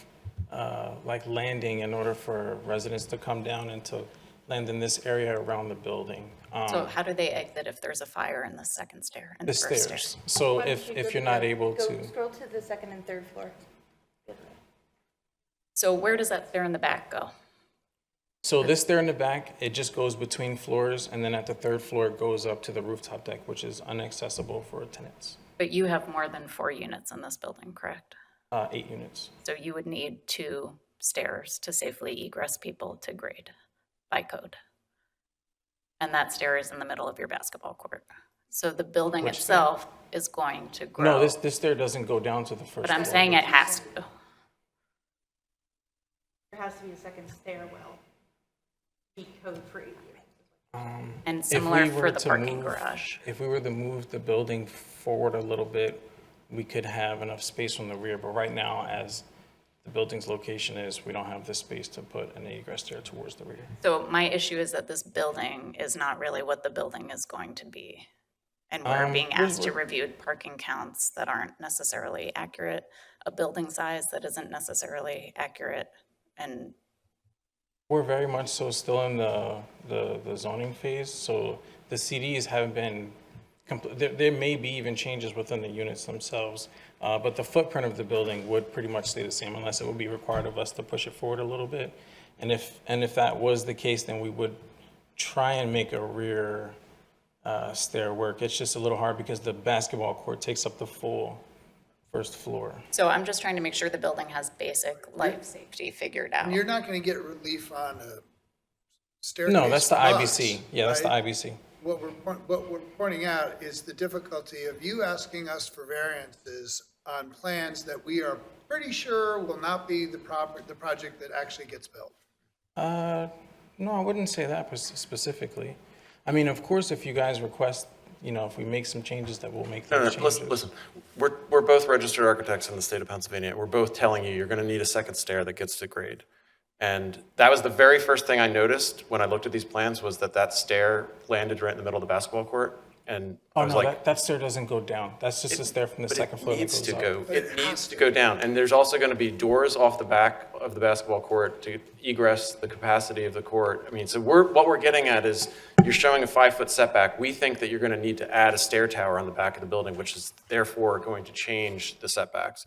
like landing in order for residents to come down and to land in this area around the building. So how do they exit if there's a fire in the second stair and The the first stair? stairs. So if you're not able to, Scroll to the second and third floor. So where does that stair in the back go? so this there in the back, it just goes between floors, and then at the third floor, it goes up to the rooftop deck, which is inaccessible for tenants. But you have more than 4 units in this building, correct? 8 units. So you would need 2 stairs to safely egress people to grade by code. And that stair is in the middle of your basketball court. So the building Which itself is going to grow. No, this stair doesn't go down to the first But I'm floor. saying it has to. There has to be a second stairwell. Be code for 8 units. And If similar we for were the to parking move- garage. If we were to move the building forward a little bit, we could have enough space from the rear, but right now, as the building's location is, we don't have the space to put an egress stair towards the rear. So my issue is that this building is not really what the building is going to be. And we're being asked to review parking counts that aren't necessarily accurate, a building size that isn't necessarily accurate, and We're very much so still in the zoning phase, so the CDs haven't been, there may be even changes within the units themselves, but the footprint of the building would pretty much stay the same unless it would be required of us to push it forward a little bit. And if that was the case, then we would try and make a rear stair work. It's just a little hard because the basketball court takes up the full first floor. So I'm just trying to make sure the building has basic life safety figured out. And you're not going to get relief on a staircase. No, that's the from us, IBC. Yeah, that's the right? IBC. What we're pointing out is the difficulty of you asking us for variances on plans that we are pretty sure will not be the project that actually gets built. No, I wouldn't say that specifically. I mean, of course, if you guys request, if we make some changes, that we'll make those changes. Listen, we're both registered architects in the state of Pennsylvania. We're both telling you, you're going to need a second stair that gets to grade. And that was the very first thing I noticed when I looked at these plans, was that stair landed right in the middle of the basketball court. And I was like, that stair doesn't go down. That's just a stair from the second floor that goes up. It needs to go down. And there's also going to be doors off the back of the basketball court to egress the capacity of the court. I mean, so what we're getting at is, you're showing a 5-foot setback. We think that you're going to need to add a stair tower on the back of the building, which is therefore going to change the setbacks.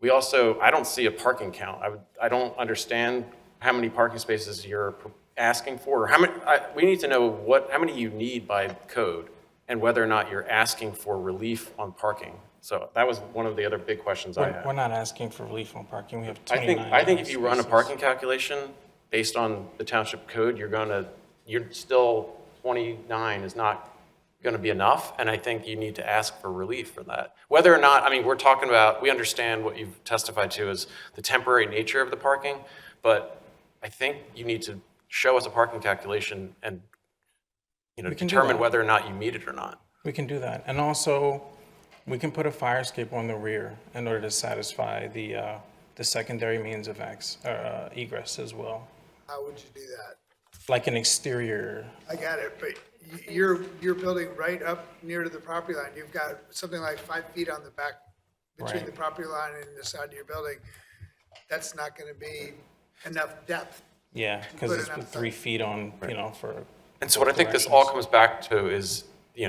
We also, I don't see a parking count. I don't understand how many parking spaces you're asking for, or how many, we need to know how many you need by code, and whether or not you're asking for relief on parking. So that was one of the other big questions I had. We're not asking for relief on parking. We have 29 I think if you run a spaces. parking calculation based on the township code, you're still 29 is not going to be enough, and I think you need to ask for relief for that. Whether or not, I mean, we understand what you've testified to is the temporary nature of the parking, but I think you need to show us a parking calculation and determine whether or not you meet it or not. We can do that. And also, we can put a fire escape on the rear in order to satisfy the secondary means of egress as well. How would you do that? Like an exterior. I got it, but you're building right up near to the property line. You've got something like 5 feet on the back between Right. the property line and the side of your building. That's not going to be enough depth. Yeah, because Put it's it up 3 feet on, for. And so what I think this all comes back to is,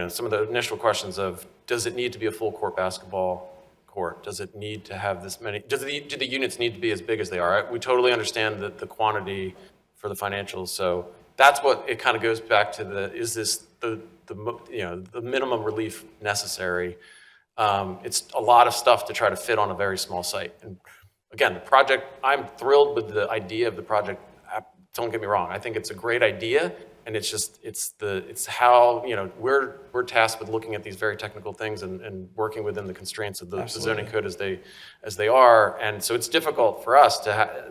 some of the initial questions of, does it need to be a full court basketball court? Does it need to have this many, do the units need to be as big as they are? We totally understand the quantity for the financials. So that's what it kind of goes back to is this the minimum relief necessary? It's a lot of stuff to try to fit on a very small site. And again, the project, I'm thrilled with the idea of the project. Don't get me wrong. I think it's a great idea. And it's how, we're tasked with looking at these very technical things and working within the constraints of the zoning code as they are. And so it's difficult for us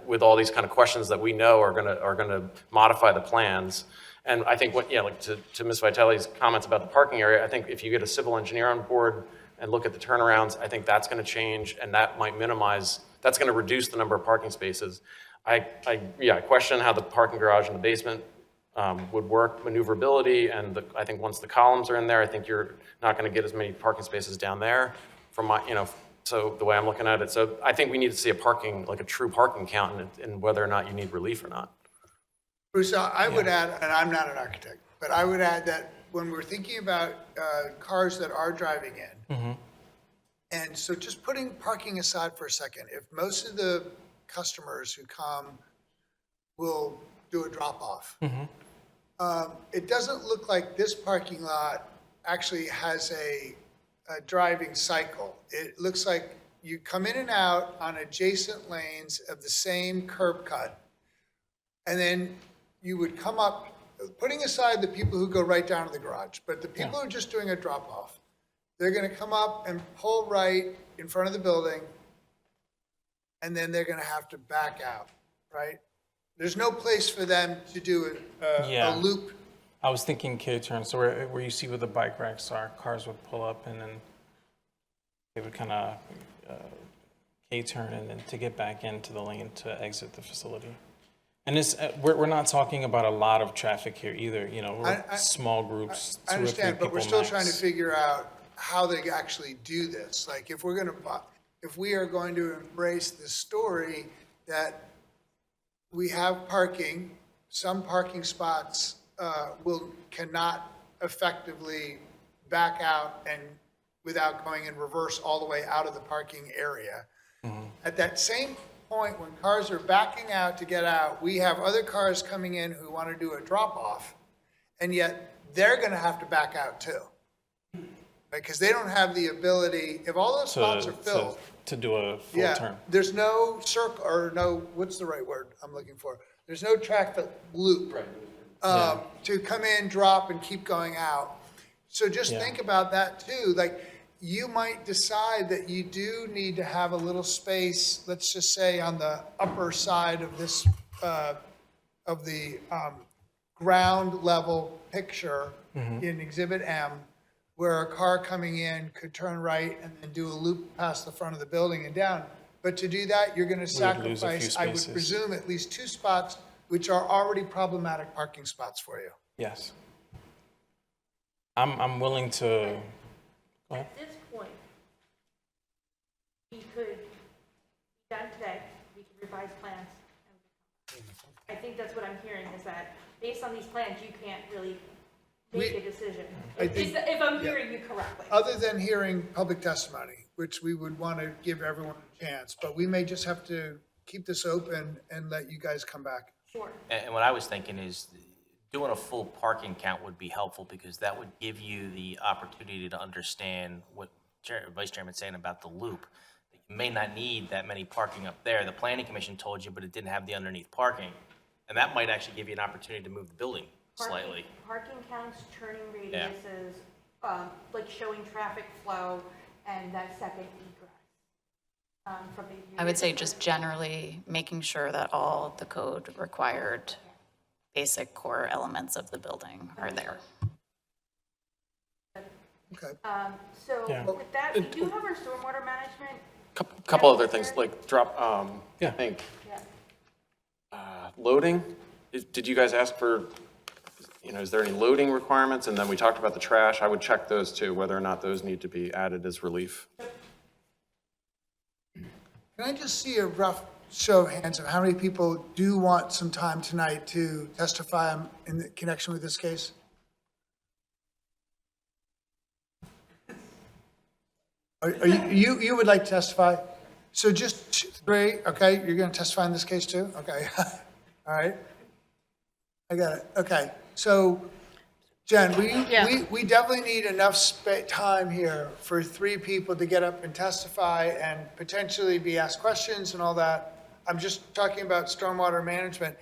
with all these kind of questions that we know are gonna modify the plans. And I think to Ms. Vitale's comments about the parking area, I think if you get a civil engineer on board and look at the turnarounds, I think that's gonna change, and that might that's gonna reduce the number of parking spaces. I question how the parking garage in the basement would work, maneuverability, and I think once the columns are in there, I think you're not going to get as many parking spaces down there from so the way I'm looking at it. So I think we need to see a true parking count and whether or not you need relief or not. Bruce, I would add, and I'm not an architect, but I would add that when we're thinking about cars that are driving in, and so just putting parking aside for a second, if most of the customers who come will do a drop-off, it doesn't look like this parking lot actually has a driving cycle. It looks like you come in and out on adjacent lanes of the same curb cut, and then you would come up, putting aside the people who go right down to the garage, but the people who are just doing a drop-off, they're going to come up and pull right in front of the building, and then they're going to have to back out, right? There's no place for them to do a loop. I was thinking K-turn, so where you see where the bike racks are, cars would pull up and then they would kind of K-turn and then to get back into the lane to exit the facility. And we're not talking about a lot of traffic here either, we're small groups. I understand, but we're still trying to figure out how they actually do this. Like if we are going to embrace the story that we have parking, some parking spots cannot effectively back out and without going in reverse all the way out of the parking area. At that same point, when cars are backing out to get out, we have other cars coming in who want to do a drop-off, and yet they're gonna have to back out too. Because they don't have the ability, if all those spots are filled, To do a full yeah, term. there's no circle, or no, what's the right word I'm looking for? There's no traffic loop to come in, drop, and keep going out. So just Yeah. think about that too. Like, you might decide that you do need to have a little space, let's just say on the upper side of this, of the ground level picture in Exhibit M, where a car coming in could turn right and then do a loop past the front of the building and down. But to do that, you're gonna lose a few sacrifice, I would spaces. presume, at least 2 spots, which are already problematic parking spots for you. Yes. I'm willing to, go ahead. At this point, we could, done today, we could revise plans. I think that's what I'm hearing, is that based on these plans, you can't really make a decision. I think- If I'm hearing you correctly. Other than hearing public testimony, which we would want to give everyone a chance, but we may just have to keep this open and let you guys come back. Sure. And what I was thinking is doing a full parking count would be helpful because that would give you the opportunity to understand what Vice Chairman's saying about the loop. You may not need that many parking up there. The Planning Commission told you, but it didn't have the underneath parking. And that might actually give you an opportunity to move the building slightly. Parking counts, turning Yeah. radiuses, like showing traffic flow, and that second egress. From the. I would say just generally making sure that all the code required basic core elements of the building are there. Okay. So Yeah. with that, we do have our stormwater management. Couple other things, like drop, Yeah. I think, Yeah. loading, did you guys ask for, is there any loading requirements? And then we talked about the trash. I would check those too, whether or not those need to be added as relief. Can I just see a rough show of hands of how many people do want some time tonight to testify in connection with this case? Are you would like to testify? So just 3, okay, you're going to testify in this case too? Okay, all right. I got it, okay. So, Jen, we definitely need enough time here for 3 people to get up and testify and potentially be asked questions and all that. I'm just talking about stormwater management.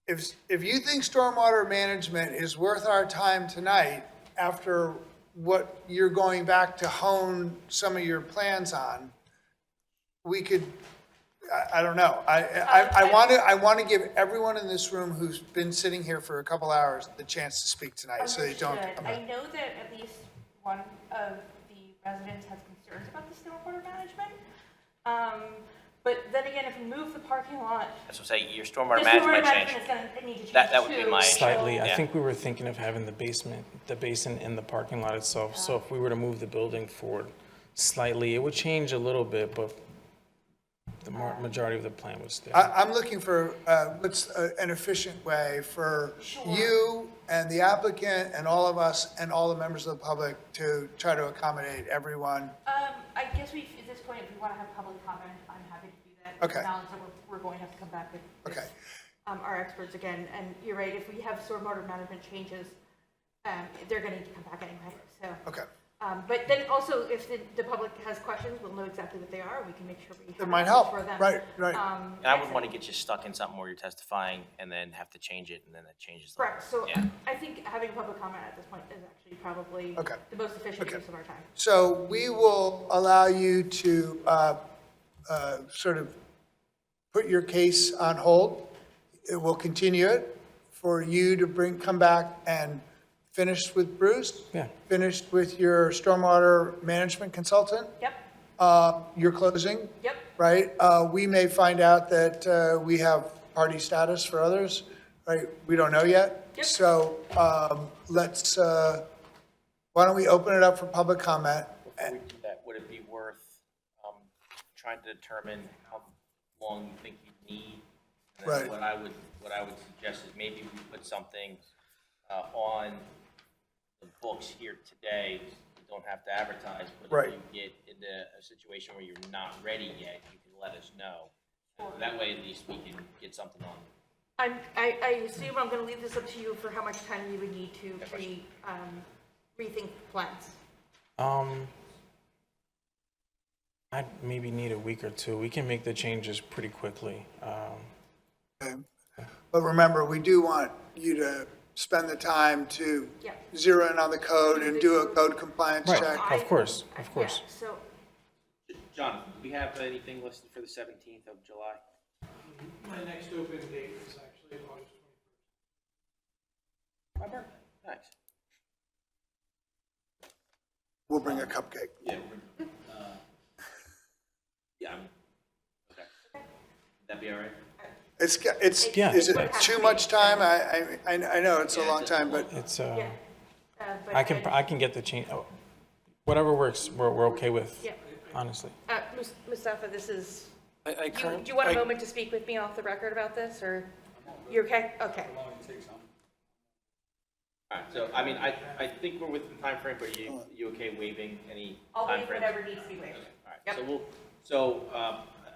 If you think stormwater management is worth our time tonight, after what you're going back to hone some of your plans on, we could, I don't know. I want to give everyone in this room who's been sitting here for a couple hours the chance to speak tonight, so they don't. Understood. I know that at least one of the residents has concerns about the stormwater management. But then again, if we move the parking lot, That's what I'm saying, your the stormwater stormwater management might change. management is going to need to change That would be too. my- Slightly, I Yeah. think we were thinking of having the basin in the parking lot itself. So if we were to move the building forward slightly, it would change a little bit, but the majority of the plan would stay. I'm looking for what's an efficient way for you and the applicant and all of us and all the members of the public to try to accommodate everyone. I guess at this point, if we want to have public comment, I'm happy to do that. Okay. Acknowledge that we're going to have to come back with Okay. our experts again. And you're right, if we have stormwater management changes, they're going to need to come back anyway, so. Okay. But then also, if the public has questions, we'll know exactly what they are, and we can make sure we have. That might answers help. for them. Right, right. And I wouldn't want to get you stuck in something where you're testifying and then have to change it, and then that changes. the- Correct, so Yeah. I think having public comment at this point is actually probably Okay. the most efficient Okay. use of our time. So we will allow you to sort of put your case on hold. It will continue it for you to come back and finish with Bruce. Yeah. Finish with your stormwater management consultant. Yep, Your closing, yep. right? We may find out that we have party status for others, right? We don't know yet. Yep. So let's, why don't we open it up for public comment? Before we do that, would it be worth trying to determine how long you think you need? And then Right. what I would suggest is maybe we put something on the books here today. You don't have to advertise, but Right. if you get into a situation where you're not ready yet, you can let us know. That way, at least we can get something on I assume I'm going to leave this up to you for how much time you would need to rethink plans. I'd maybe need a week or two. We can make the changes pretty quickly. But remember, we do want you to spend the time to Yeah. zero in on the code and do a code compliance check. Of course, of course. Yeah, so, John, do we have anything listed for the 17th of July? My next open date is actually August 21st. Nice. We'll bring a cupcake. Yeah. Yeah. Okay. That'd be all right? Yeah. Is it too much time? I know it's a long time, but It's, but I can get the change, whatever works, we're okay with, Yeah. honestly. Mustafa, this is, I do you want a moment to speak with me off the record about this, or you're okay? Okay. All right, so, I mean, I think we're within the timeframe, but you okay waiving any I'll waive timeframe? whatever needs to be waived. All right, Yep. so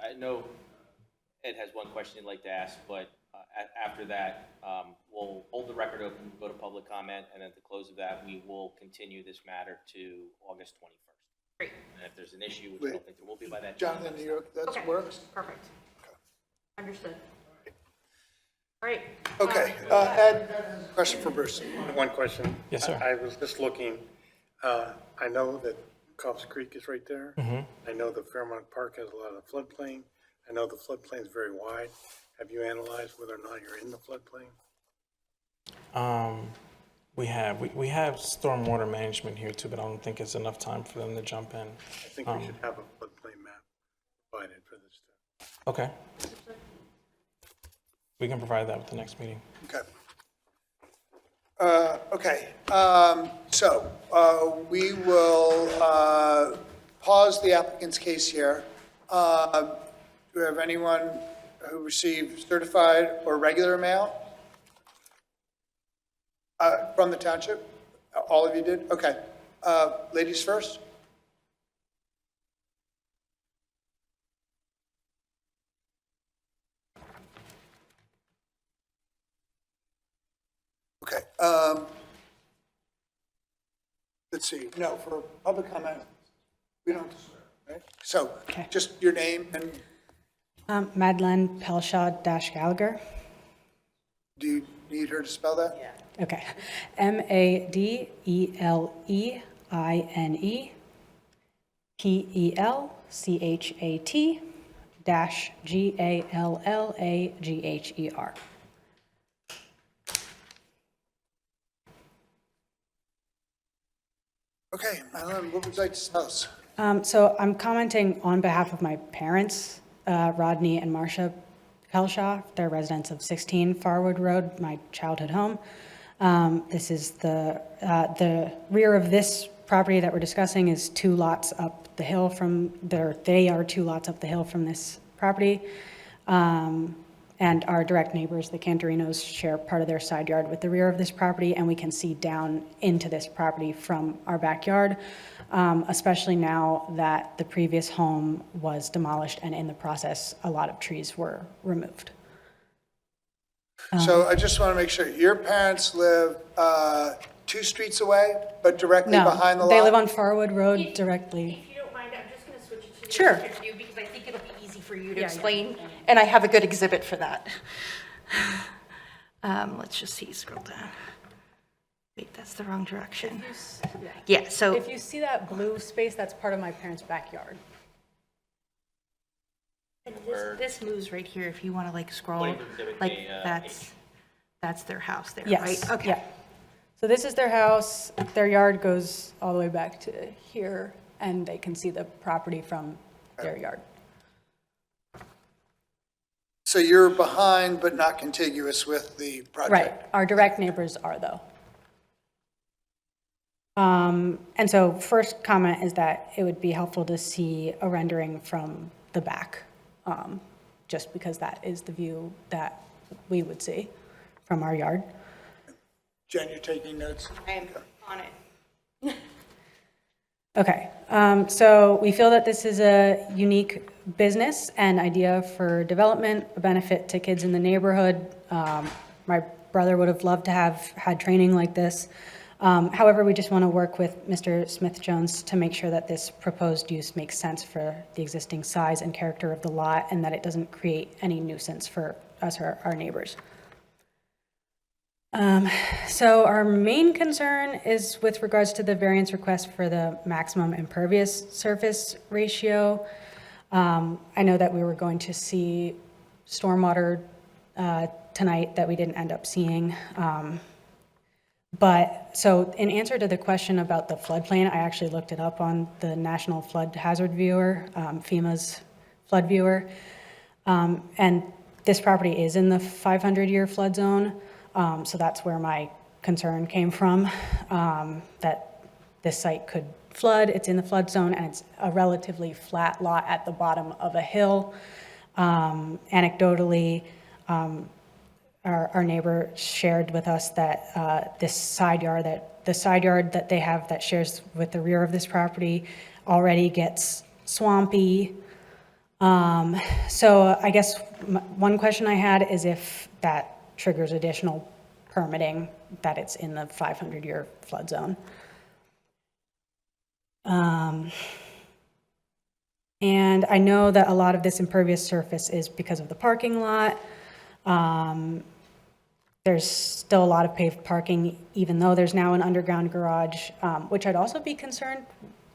I know Ed has one question he'd like to ask, but after that, we'll hold the record open, go to public comment, and at the close of that, we will continue this matter to August 21st. Great. And if there's an issue, which I don't think there will be by that. Jonathan, that Okay. works? Perfect. Understood. All right. Okay, Ed, question for Bruce. One question. Yes, sir. I was just looking, I know that Cobb's Creek is right there. I know the Fairmont Park has a lot of floodplain. I know the floodplain is very wide. Have you analyzed whether or not you're in the floodplain? We have stormwater management here too, but I don't think it's enough time for them to jump in. I think we should have a floodplain map provided for this too. Okay. We can provide that with the next meeting. Okay. Okay, so we will pause the applicant's case here. Do we have anyone who received certified or regular mail from the township? All of you did? Okay. Ladies first? Okay. Let's see, no, for public comment, we don't, right? So, just your name and Madeleine Pelshaw-Gallagher. do you need her to spell that? Okay. Madeleine Pelshat-Gallagher. Okay, Madeline, what would you like to tell us? So I'm commenting on behalf of my parents, Rodney and Marcia Pelshaw. They're residents of 16 Farwood Road, my childhood home. This is the rear of this property that we're discussing is 2 lots up the hill from there. They are 2 lots up the hill from this property. And our direct neighbors, the Cantarinos, share part of their side yard with the rear of this property, and we can see down into this property from our backyard, especially now that the previous home was demolished, and in the process, a lot of trees were removed. So I just want to make sure, your parents live 2 streets away, but directly behind the lot? No, they live on Farwood Road directly. If you don't mind, I'm just going to switch it to the Sure. exhibit view because I think it'll be easy for you to explain, and I have a good exhibit for that. Let's just see, scroll down. Wait, that's the wrong direction. Yeah, so. If you see that blue space, that's part of my parents' backyard. And this moves right here, if you want to like scroll, According to Exhibit like A, that's their house there, Yes. right? Okay. Yeah. So this is their house. Their yard goes all the way back to here, and they can see the property from their yard. So you're behind but not contiguous with the project? Right. Our direct neighbors are, though. And so first comment is that it would be helpful to see a rendering from the back, just because that is the view that we would see from our yard. Jen, you're taking notes? I am on it. Okay, so we feel that this is a unique business and idea for development, a benefit to kids in the neighborhood. My brother would have loved to have had training like this. However, we just want to work with Mr. Smith-Jones to make sure that this proposed use makes sense for the existing size and character of the lot and that it doesn't create any nuisance for us or our neighbors. So our main concern is with regards to the variance request for the maximum impervious surface ratio. I know that we were going to see stormwater tonight that we didn't end up seeing. But so in answer to the question about the floodplain, I actually looked it up on the National Flood Hazard Viewer, FEMA's flood viewer. And this property is in the 500-year flood zone. So that's where my concern came from, that this site could flood. It's in the flood zone and it's a relatively flat lot at the bottom of a hill. Anecdotally, our neighbor shared with us that the side yard that they have that shares with the rear of this property already gets swampy. So I guess one question I had is if that triggers additional permitting, that it's in the 500-year flood zone. And I know that a lot of this impervious surface is because of the parking lot. There's still a lot of paved parking, even though there's now an underground garage, which I'd also be concerned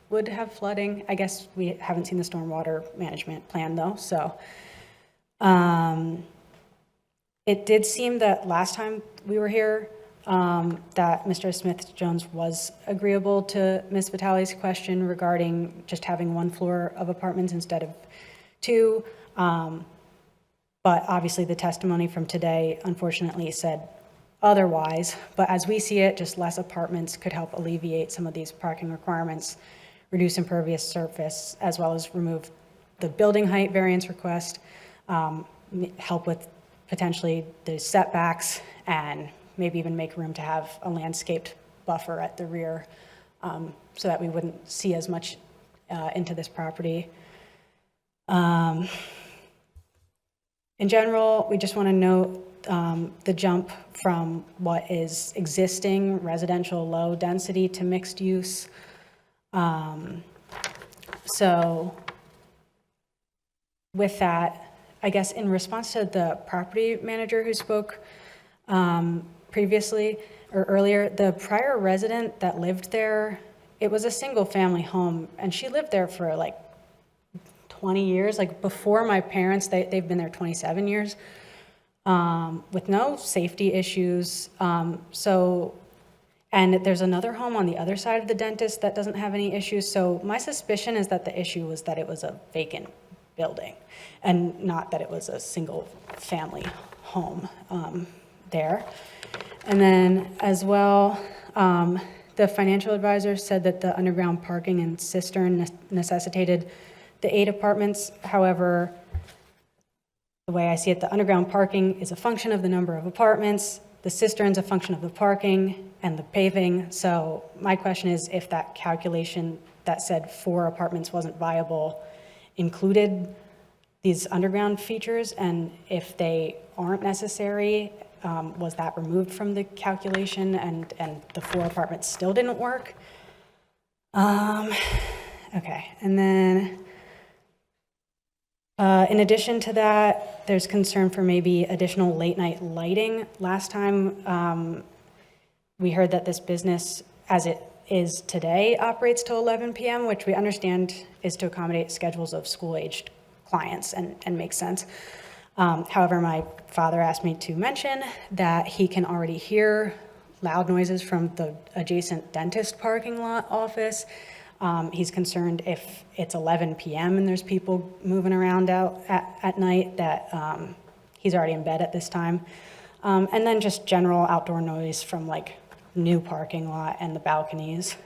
would have flooding. I guess we haven't seen the stormwater management plan though, so. It did seem that last time we were here, that Mr. Smith-Jones was agreeable to Ms. Vitale's question regarding just having one floor of apartments instead of two. But obviously the testimony from today unfortunately said otherwise. But as we see it, just less apartments could help alleviate some of these parking requirements, reduce impervious surface, as well as remove the building height variance request, help with potentially the setbacks, and maybe even make room to have a landscaped buffer at the rear, so that we wouldn't see as much into this property. In general, we just want to note the jump from what is existing residential low density to mixed use. So with that, I guess in response to the property manager who spoke previously or earlier, the prior resident that lived there, it was a single family home and she lived there for like 20 years, like before my parents, they've been there 27 years with no safety issues. And there's another home on the other side of the dentist that doesn't have any issues. So my suspicion is that the issue was that it was a vacant building and not that it was a single family home there. And then as well, the financial advisor said that the underground parking and cistern necessitated the 8 apartments. However, the way I see it, the underground parking is a function of the number of apartments, the cistern's a function of the parking and the paving. So my question is if that calculation that said 4 apartments wasn't viable included these underground features, and if they aren't necessary, was that removed from the calculation and the 4 apartments still didn't work? Okay, and then in addition to that, there's concern for maybe additional late night lighting. Last time we heard that this business, as it is today, operates till 11 p.m., which we understand is to accommodate schedules of school-aged clients and makes sense. However, my father asked me to mention that he can already hear loud noises from the adjacent dentist parking lot office. He's concerned if it's 11 p.m. and there's people moving around out at night that he's already in bed at this time. And then just general outdoor noise from like new parking lot and the balconies.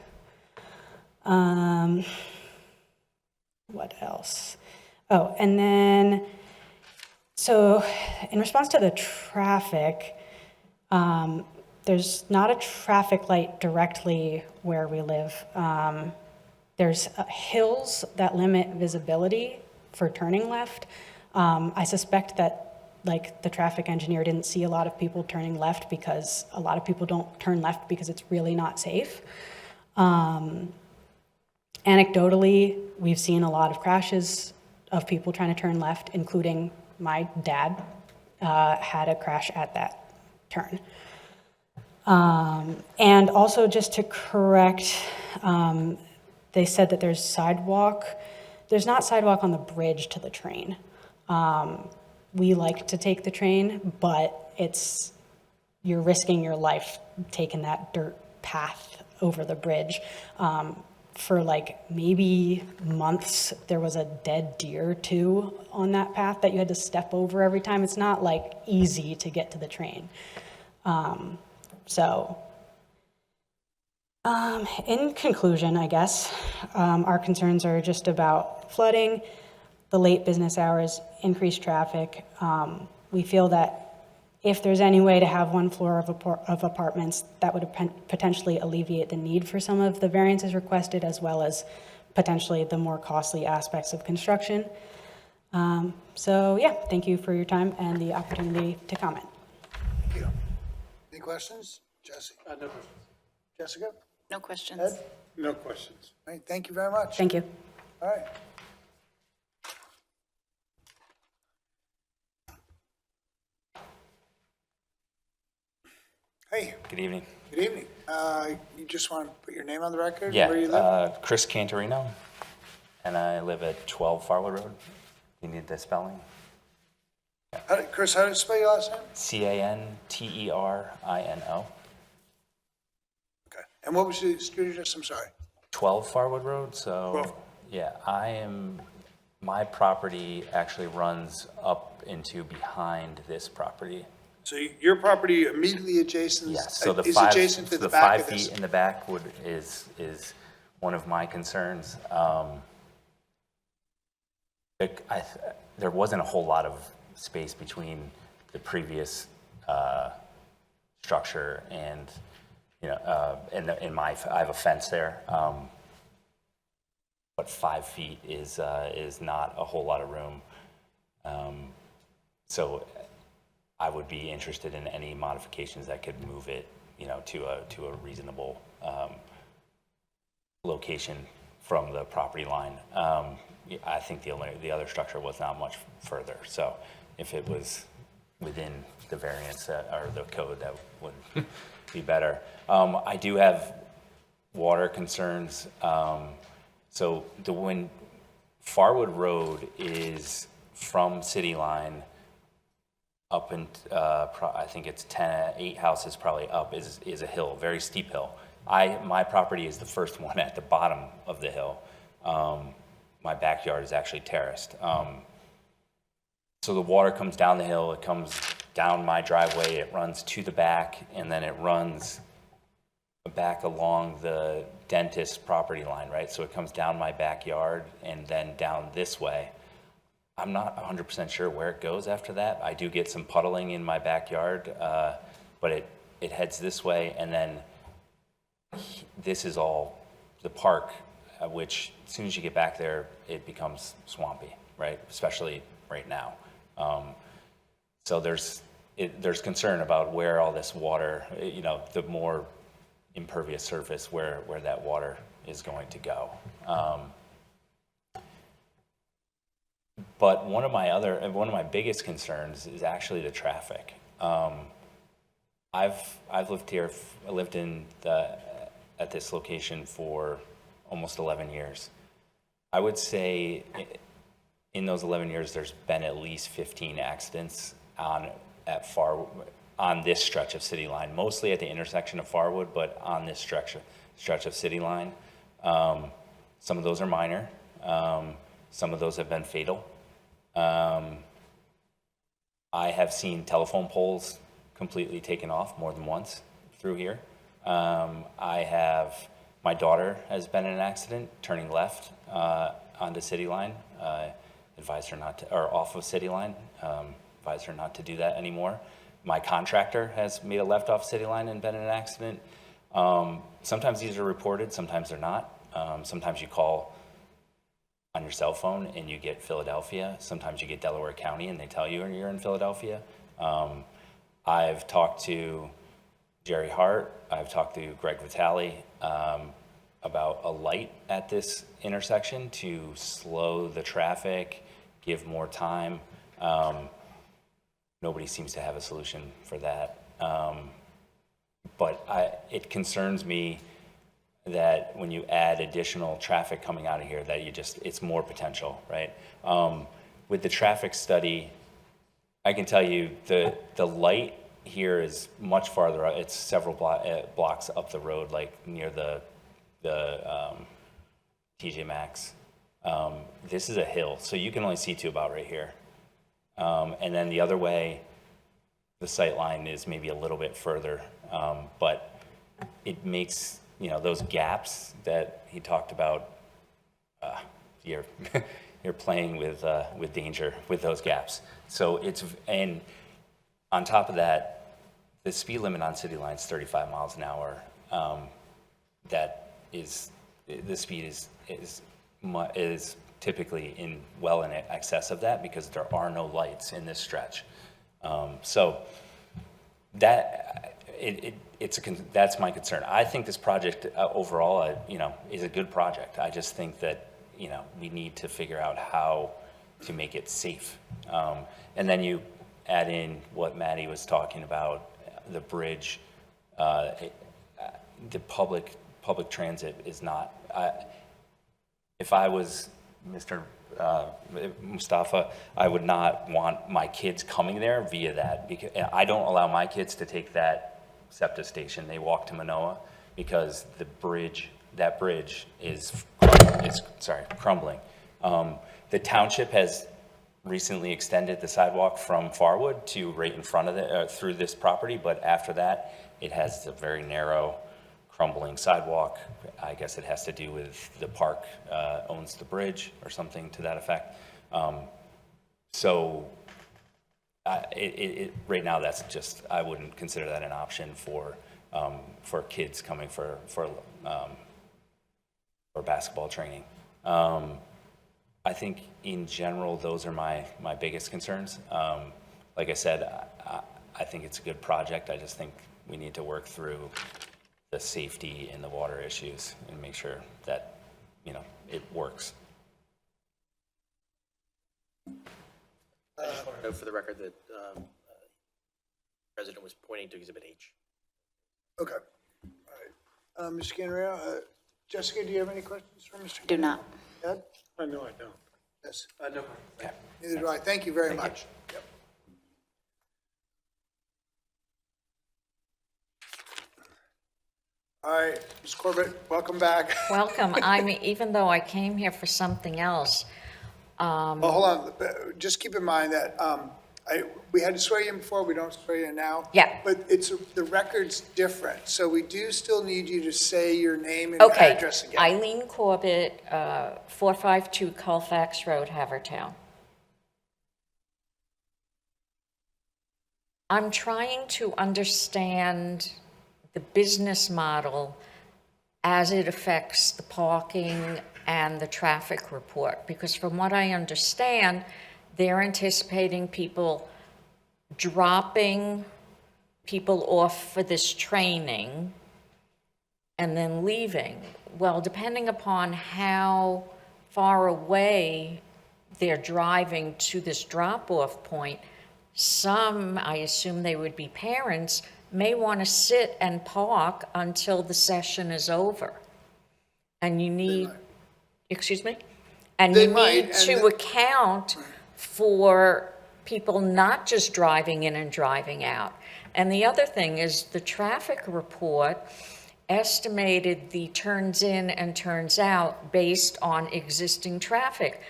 What else? Oh, and then, so in response to the traffic, there's not a traffic light directly where we live. There's hills that limit visibility for turning left. I suspect that, like, the traffic engineer didn't see a lot of people turning left because a lot of people don't turn left because it's really not safe. Anecdotally, we've seen a lot of crashes of people trying to turn left, including my dad had a crash at that turn. And also, just to correct, they said that there's sidewalk. There's not sidewalk on the bridge to the train. We like to take the train, but you're risking your life taking that dirt path over the bridge. For like maybe months, there was a dead deer too on that path that you had to step over every time. It's not like easy to get to the train. In conclusion, I guess, our concerns are just about flooding, the late business hours, increased traffic. We feel that if there's any way to have one floor of apartments, that would potentially alleviate the need for some of the variances requested, as well as potentially the more costly aspects of construction. Yeah, thank you for your time and the opportunity to comment. Thank you. Any questions? Jesse? No questions. Jessica? No questions. Ed? No questions. All right, thank you very much. Thank you. All right. Hey, Good evening. good evening. You just want to put your name on the record? Yeah, Where you live? Chris Cantorino, and I live at 12 Farwood Road. You need the spelling? Chris, how do you spell your last name? Canterino. Okay. And what was the street address? I'm sorry. 12 Farwood Road, so, 12. yeah, my property actually runs up into behind this property. So your property immediately adjacent? Yes, so the is five, adjacent to the the back 5 of this? feet in the back is one of my concerns. There wasn't a whole lot of space between the previous structure and, you know, I have a fence there. But 5 feet is not a whole lot of room. So I would be interested in any modifications that could move it, you know, to a reasonable location from the property line. I think the other structure was not much further. So if it was within the variance or the code, that would be better. I do have water concerns. So when Farwood Road is from City Line up and I think it's 8 houses probably up is a hill, very steep hill. My property is the first one at the bottom of the hill. My backyard is actually terraced. So the water comes down the hill, it comes down my driveway, it runs to the back, and then it runs back along the dentist property line, right? So it comes down my backyard and then down this way. I'm not 100% sure where it goes after that. I do get some puddling in my backyard, but it heads this way, and then this is all the park, which as soon as you get back there, it becomes swampy, right? Especially right now. So there's concern about where all this water, you know, the more impervious surface, where that water is going to go. But one of my biggest concerns is actually the traffic. I've lived at this location for almost 11 years. I would say in those 11 years, there's been at least 15 accidents on this stretch of City Line, mostly at the intersection of Farwood, but on this stretch of City Line. Some of those are minor. Some of those have been fatal. I have seen telephone poles completely taken off more than once through here. My daughter has been in an accident turning left onto City Line. Advised her not to, or off of City Line. Advised her not to do that anymore. My contractor has made a left off City Line and been in an accident. Sometimes these are reported, sometimes they're not. Sometimes you call on your cell phone and you get Philadelphia. Sometimes you get Delaware County and they tell you you're in Philadelphia. I've talked to Jerry Hart, I've talked to Greg Vitale about a light at this intersection to slow the traffic, give more time. Nobody seems to have a solution for that. But it concerns me that when you add additional traffic coming out of here, that it's more potential, right? With the traffic study, I can tell you the light here is much farther out. It's several blocks up the road, like near the TJ Maxx. This is a hill, so you can only see to about right here. And then the other way, the sight line is maybe a little bit further, but it makes, those gaps that he talked about, you're playing with danger with those gaps. So and on top of that, the speed limit on city line is 35 miles an hour. The speed is typically well in excess of that because there are no lights in this stretch. So that's my concern. I think this project overall, is a good project. I just think that, we need to figure out how to make it safe. And then you add in what Maddie was talking about, the bridge, the public transit is not, if I was Mr. Mustafa, I would not want my kids coming there via that, because I don't allow my kids to take that SEPTA station. They walk to Manoa because that bridge is crumbling. The township has recently extended the sidewalk from Farwood to right in front of through this property, but after that, it has a very narrow, crumbling sidewalk. I guess it has to do with the park owns the bridge or something to that effect. So right now, that's just, I wouldn't consider that an option for kids coming for basketball training. I think in general, those are my biggest concerns. Like I said, I think it's a good project. I just think we need to work through the safety and the water issues and make sure that, it works. I just want to note for the record that the President was pointing to Exhibit H. Okay. All right. Mr. Canarero, Jessica, do you have any questions for Mr. Do not. Ed? No, I don't. Yes. No. Okay. Neither do I. Thank you very much. Yep. All right, Ms. Corbett, welcome back. Welcome. Even though I came here for something else. Well, hold on. Just keep in mind that we had to swear you in before. We don't swear you in now. Yeah. But the record's different, so we do still need you to say your name and your address again. Eileen Corbett, 452 Colfax Road, Havertown. I'm trying to understand the business model as it affects the parking and the traffic report, because from what I understand, they're anticipating people dropping people off for this training and then leaving. Well, depending upon how far away they're driving to this drop-off point, some, I assume they would be parents, may want to sit and park until the session is over. And you need, excuse me? And you need to account for people not just driving in and driving out. And the other thing is the traffic report estimated the turns in and turns out based on existing traffic.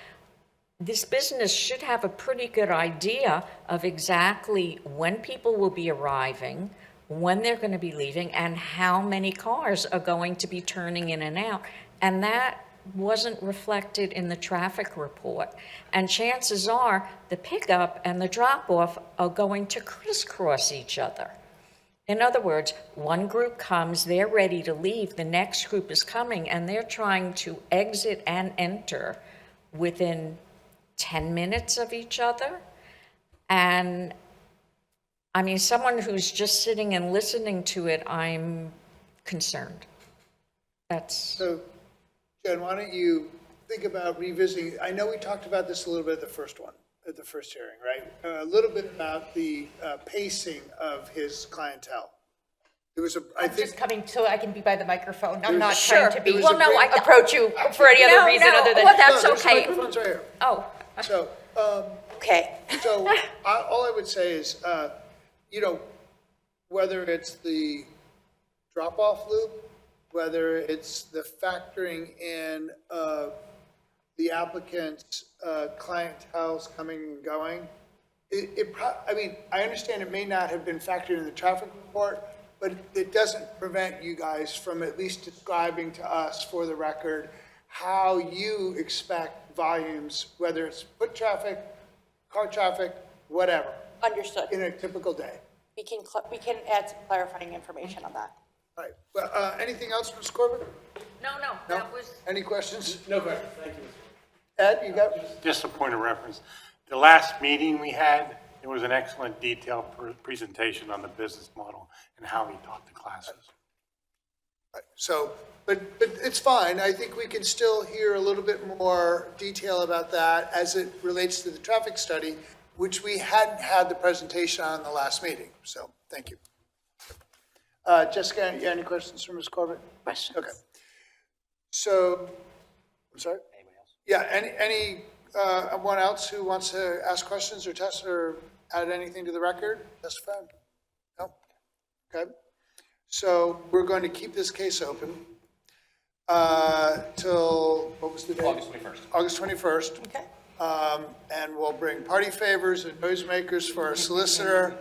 This business should have a pretty good idea of exactly when people will be arriving, when they're going to be leaving, and how many cars are going to be turning in and out. And that wasn't reflected in the traffic report. And chances are the pickup and the drop-off are going to crisscross each other. In other words, one group comes, they're ready to leave, the next group is coming, and they're trying to exit and enter within 10 minutes of each other. And, I mean, someone who's just sitting and listening to it, I'm concerned. That's, So, Jen, why don't you think about revisiting, I know we talked about this a little bit at the first hearing, right? A little bit about the pacing of his clientele. There was I'm just coming so I can be by the microphone. I'm not Sure. trying to be, Well, no, approach you for any other reason other than. well, that's there's okay. microphones right here. Oh, So, Okay. so all I would say is, you know, whether it's the drop-off loop, whether it's the factoring in the applicant's clientele's coming and going, I mean, I understand it may not have been factored in the traffic report, but it doesn't prevent you guys from at least describing to us for the record how you expect volumes, whether it's foot traffic, car traffic, whatever, Understood. in a typical day. We can add some clarifying information on that. All right, well, anything else, Ms. Corbett? no, that was. Any questions? No question, thank you. Ed, you got? Just a point of reference. The last meeting we had, there was an excellent detailed presentation on the business model and how he taught the classes. So, but it's fine. I think we can still hear a little bit more detail about that as it relates to the traffic study, which we hadn't had the presentation on the last meeting. So, thank you. Jessica, any questions for Ms. Corbett? Questions? Okay. So, I'm sorry? Anybody else? Yeah, anyone else who wants to ask questions or test or add anything to the record? Testify? No? Okay. So we're going to keep this case open till, what was the date? August 21st. August 21st. Okay. And we'll bring party favors and noisemakers for our solicitor.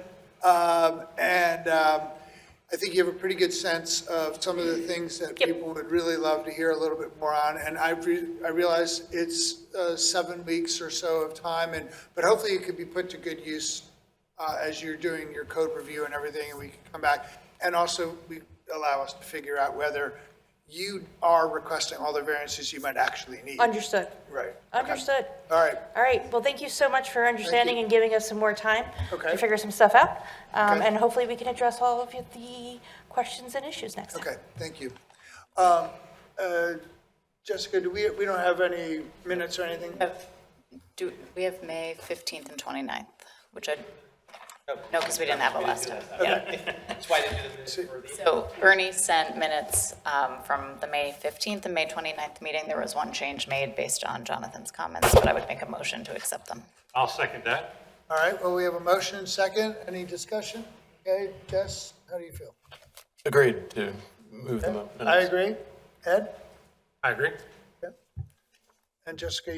I think you have a pretty good sense of some of the things that people would really love to hear a little bit more on. And I realize it's 7 weeks or so of time, but hopefully it could be put to good use as you're doing your code review and everything, and we can come back. And also, allow us to figure out whether you are requesting all the variances you might actually need. Understood. Right. Understood. All right. All right. Well, thank you so much for understanding and giving us some more time Okay. to figure some stuff out. Okay. And hopefully we can address all of the questions and issues next time. Okay, thank you. Jessica, we don't have any minutes or anything? We have May 15th and 29th, which no, because we didn't have it last time. Yeah. That's why they do the minutes for the. So Ernie sent minutes from the May 15th and May 29th meeting. There was one change made based on Jonathan's comments, but I would make a motion to accept them. I'll second that. All right, well, we have a motion and second. Any discussion? Okay, Jess, how do you feel? Agreed to move them up. I agree. Ed? I agree. Okay. And Jessica,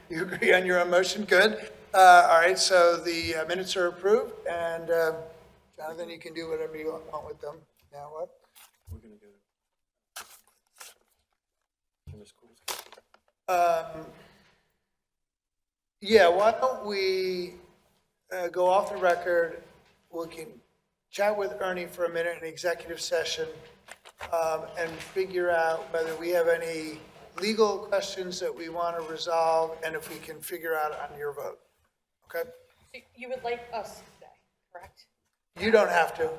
you agree on your own motion? Good. All right, so the minutes are approved, and Jonathan, you can do whatever you want with them. Now what? We're gonna go. Yeah, why don't we go off the record? We can chat with Ernie for a minute in executive session and figure out whether we have any legal questions that we want to resolve and if we can figure out on your vote. Okay? You would like us to stay, correct? You don't have to.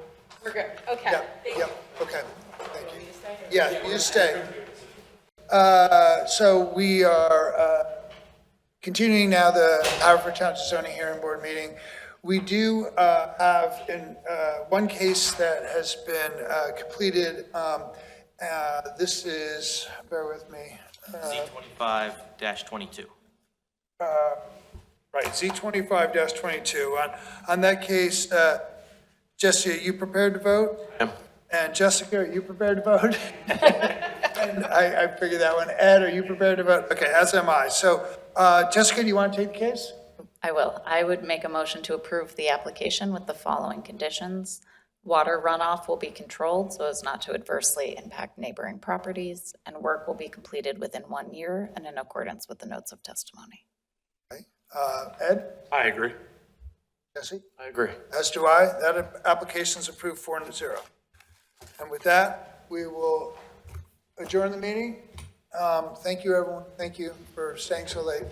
We're good. Okay. Yep, okay. Thank you. Yeah, you stay. So we are continuing now the Haverford Township Zoning Hearing Board meeting. We do have in one case that has been completed. This is, bear with me. Z25-22. Right, Z25-22. On that case, Jesse, are you prepared to vote? Yeah. And Jessica, are you prepared to vote? And I figured that one. Ed, are you prepared to vote? Okay, as am I. So, Jessica, do you want to take the case? I will. I would make a motion to approve the application with the following conditions. Water runoff will be controlled so as not to adversely impact neighboring properties, and work will be completed within 1 year and in accordance with the notes of testimony. Okay. Ed? I agree. Jesse? I agree. As do I. That application is approved 4-0. And with that, we will adjourn the meeting Thank you, everyone. Thank you for staying so late.